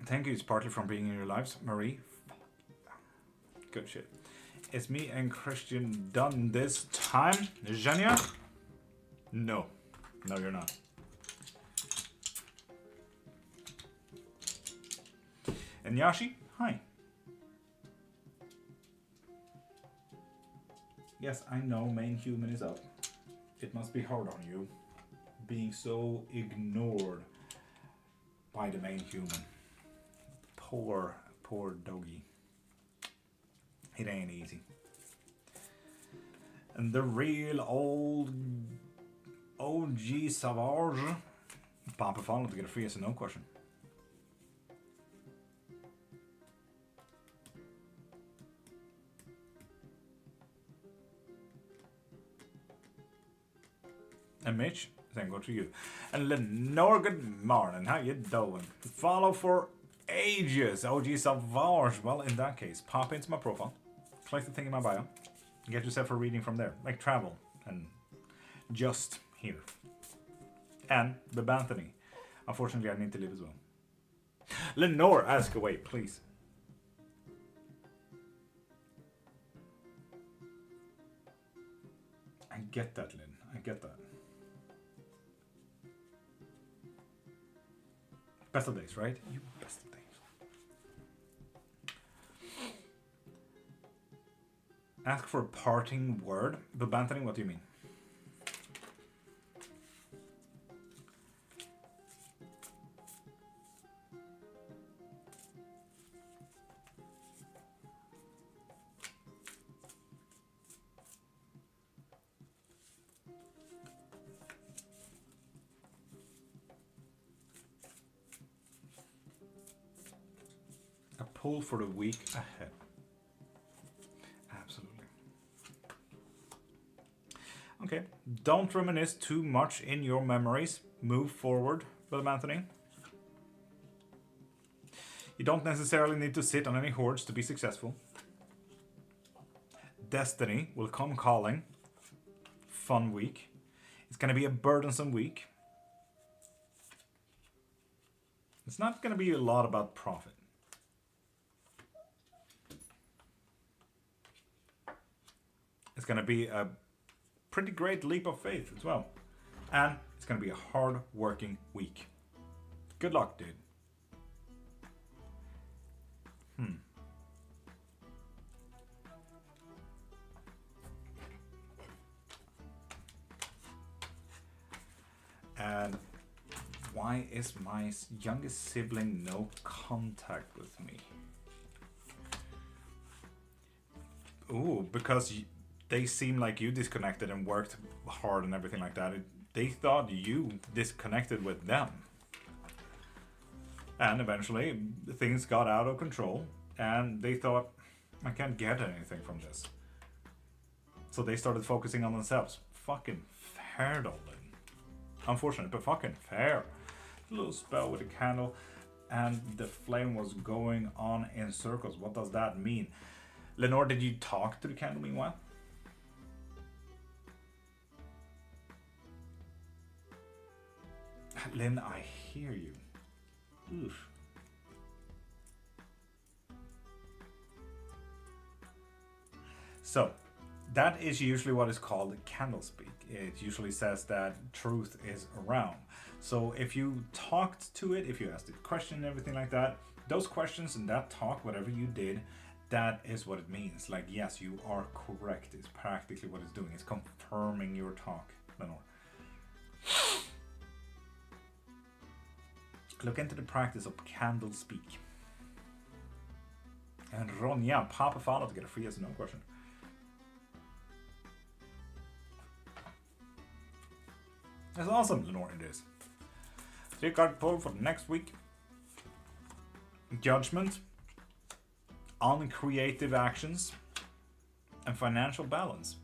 Speaker 1: Thank you, it's partly from being in your lives, Marie. Good shit. Is me and Christian done this time, Zhenya? No. No, you're not. And Yashi, hi. Yes, I know main human is up. It must be hard on you, being so ignored by the main human. Poor doggy. It ain't easy. And the real old OG Savage. Pop a follow to get a free yes or no question. And Mitch, Same go to you. And Lenore, good morning. How you doing? Follow for ages. OG Savage. Well, in that case, pop into my profile. Click the thing in my bio. Get yourself a reading from there. Like travel. And just here. And the Anthony. Unfortunately, I need to leave as well. Lenore, ask away, please. I get that, Lynn. I get that. Best of days, right? You best of days. Ask for a parting word. But Anthony, what do you mean? Pull for the week ahead. Absolutely. Okay. Don't reminisce too much in your memories. Move forward, Brother Anthony. You don't necessarily need to sit on any hoards to be successful. Destiny will come calling. Fun week. It's going to be a burdensome week. It's not going to be a lot about profit. It's going to be a pretty great leap of faith as well. And it's going to be a hard-working week. Good luck, dude. And why is my youngest sibling no contact with me? Ooh, because they seem like you disconnected and worked hard and everything like that. They thought you disconnected with them. And eventually, things got out of control. And they thought, I can't get anything from this. So they started focusing on themselves. Fucking fair, darling. Unfortunate, but fucking fair. A little spell with a candle. And the flame was going on in circles. What does that mean? Lenore, did you talk to the candle meanwhile? Lynn, I hear you. Oof. So, that is usually what is called candle speak. It usually says that truth is around. So if you talked to it, if you asked it a question and everything like that, those questions and that talk, whatever you did, that is what it means. Like, yes, you are correct. It's practically what it's doing. It's confirming your talk, Lenore. Look into the practice of candle speak. And Ronja, pop a follow to get a free yes or no question. That's awesome, Lenore, it is. 3-card pull for next week. Judgment on creative actions and financial balance.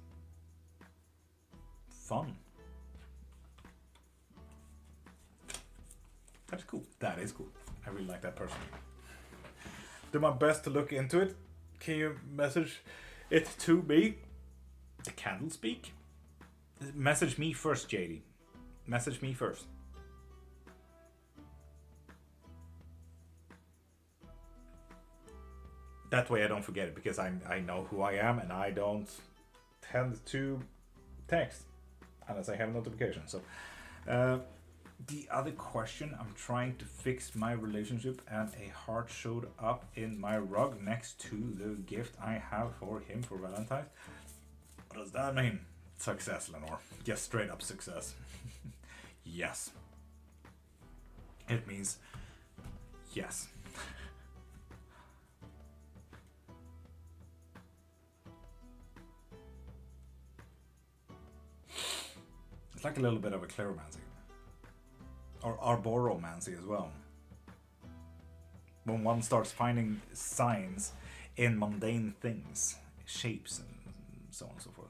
Speaker 1: Fun. That's cool. That is cool. I really like that personally. Do my best to look into it. Can you message it to me? The candle speak? Message me first, JD. Message me first. That way I don't forget it, because I know who I am and I don't tend to text unless I have a notification. So the other question, I'm trying to fix my relationship and a heart showed up in my rug next to the gift I have for him for Valentine's. What does that mean? Success, Lenore. Just straight up success. Yes. It means yes. It's like a little bit of a cleromancy. Or arboromancy as well. When one starts finding signs in mundane things, shapes and so on and so forth.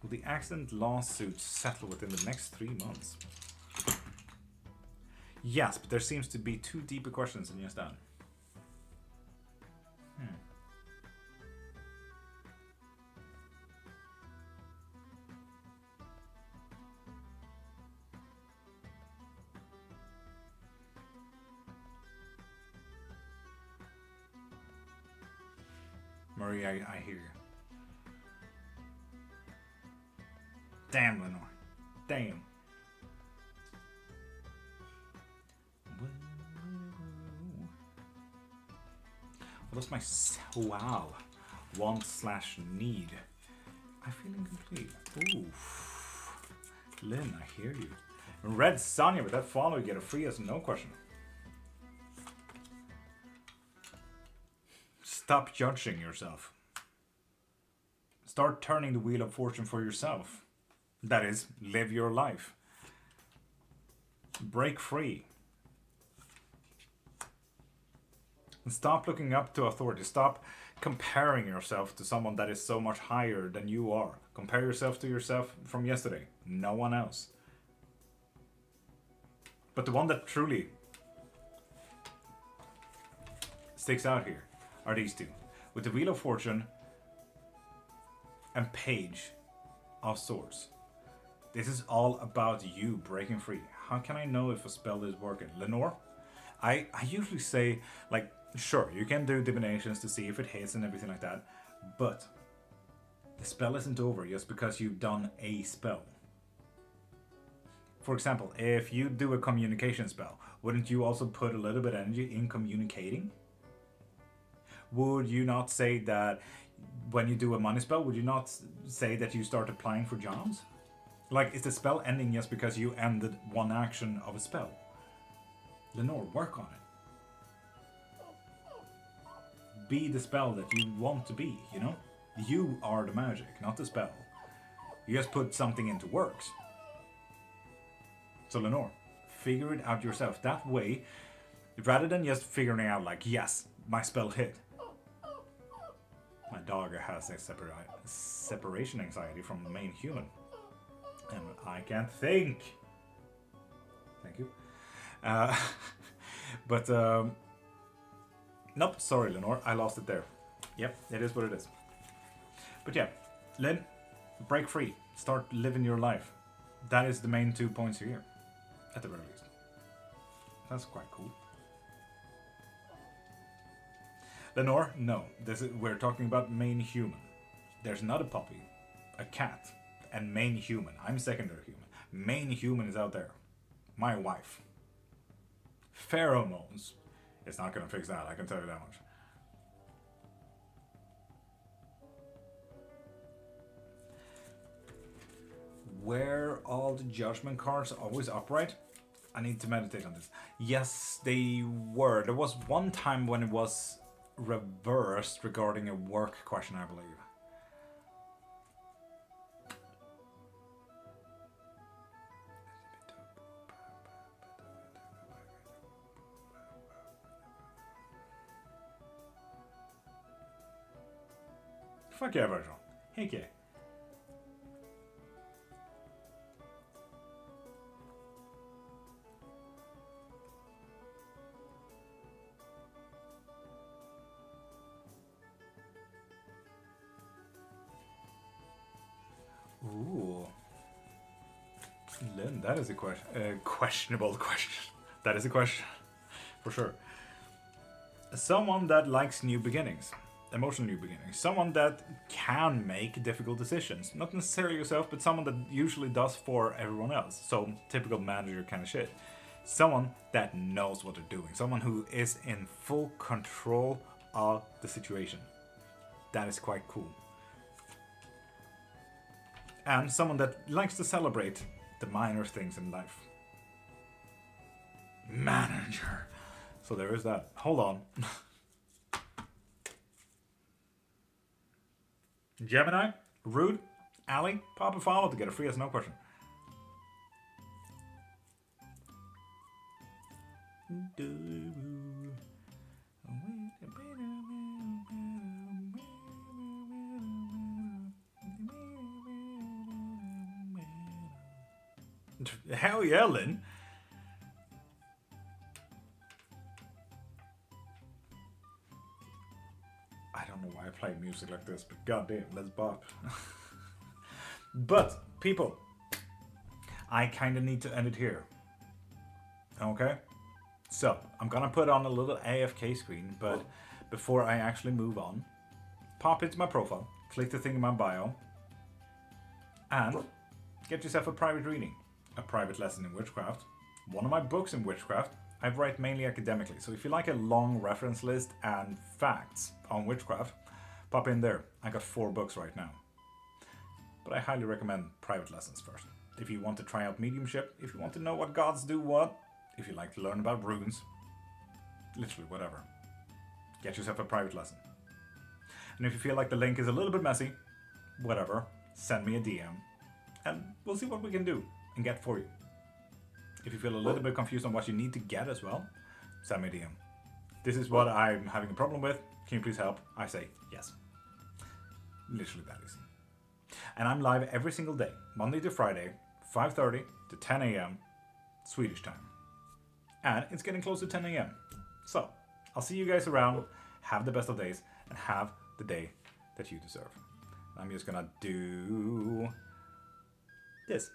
Speaker 1: Will the accident lawsuit settle within the next 3 months? Yes, but there seems to be too deeper questions than just that. Marie, I hear you. Damn, Lenore. Damn. What was my wow want/need? I feel incomplete. Ooh, Lynn, I hear you. Red Sonya, with that follow, you get a free yes no question. Stop judging yourself. Start turning the wheel of fortune for yourself. That is, live your life. Break free. And stop looking up to authority. Stop comparing yourself to someone that is so much higher than you are. Compare yourself to yourself from yesterday. No one else. But the one that truly sticks out here are these two. With the Wheel of Fortune and Page of Swords. This is all about you breaking free. How can I know if a spell is working? Lenore, I usually say, like, sure, you can do divinations to see if it hits and everything like that, but the spell isn't over just because you've done a spell. For example, if you do a communication spell, wouldn't you also put a little bit of energy in communicating? Would you not say that when you do a money spell, would you not say that you start applying for jobs? Like, is the spell ending just because you ended one action of a spell? Lenore, work on it. Be the spell that you want to be, you know? You are the magic, not the spell. You just put something into works. So Lenore, figure it out yourself. That way, rather than just figuring out like, yes, my spell hit. My dog has a separation anxiety from the main human. And I can't think. Thank you. But, nope, sorry Lenore, I lost it there. Yep, it is what it is. But yeah, Lynn, break free. Start living your life. That is the main 2 points here. At the very least. That's quite cool. Lenore, no. We're talking about main human. There's not a puppy, a cat, and main human. I'm secondary human. Main human is out there. My wife. Pheromones. It's not going to fix that, I can tell you that much. Were all the judgment cards always upright? I need to meditate on this. Yes, they were. There was one time when it was reversed regarding a work question, I believe. Fuck yeah, Virgil. Heck yeah. Ooh. Lynn, that is a questionable question. That is a question. For sure. Someone that likes new beginnings. Emotional new beginnings. Someone that can make difficult decisions. Not necessarily yourself, but someone that usually does for everyone else. So, typical manager kind of shit. Someone that knows what they're doing. Someone who is in full control of the situation. That is quite cool. And someone that likes to celebrate the minor things in life. Manager. So there is that. Hold on. Gemini, Rude, Ali, pop a follow to get a free yes no question. Hell yeah, Lynn. I don't know why I play music like this, but goddamn, let's bop. But, people, I kind of need to end it here. Okay? So, I'm gonna put on a little AFK screen, but before I actually move on, pop into my profile, click the thing in my bio, and get yourself a private reading, a private lesson in witchcraft, one of my books in witchcraft. I write mainly academically, so if you like a long reference list and facts on witchcraft, pop in there. I got 4 books right now. But I highly recommend private lessons first. If you want to try out mediumship, if you want to know what gods do what, if you like to learn about runes, literally whatever, get yourself a private lesson. And if you feel like the link is a little bit messy, whatever, send me a DM and we'll see what we can do and get for you. If you feel a little bit confused on what you need to get as well, send me a DM. This is what I'm having a problem with. Can you please help? I say yes. Literally that easy. And I'm live every single day, Monday to Friday, 5:30 to 10 a.m. Swedish time. And it's getting close to 10 a.m. So, I'll see you guys around. Have the best of days and have the day that you deserve. I'm just gonna do this.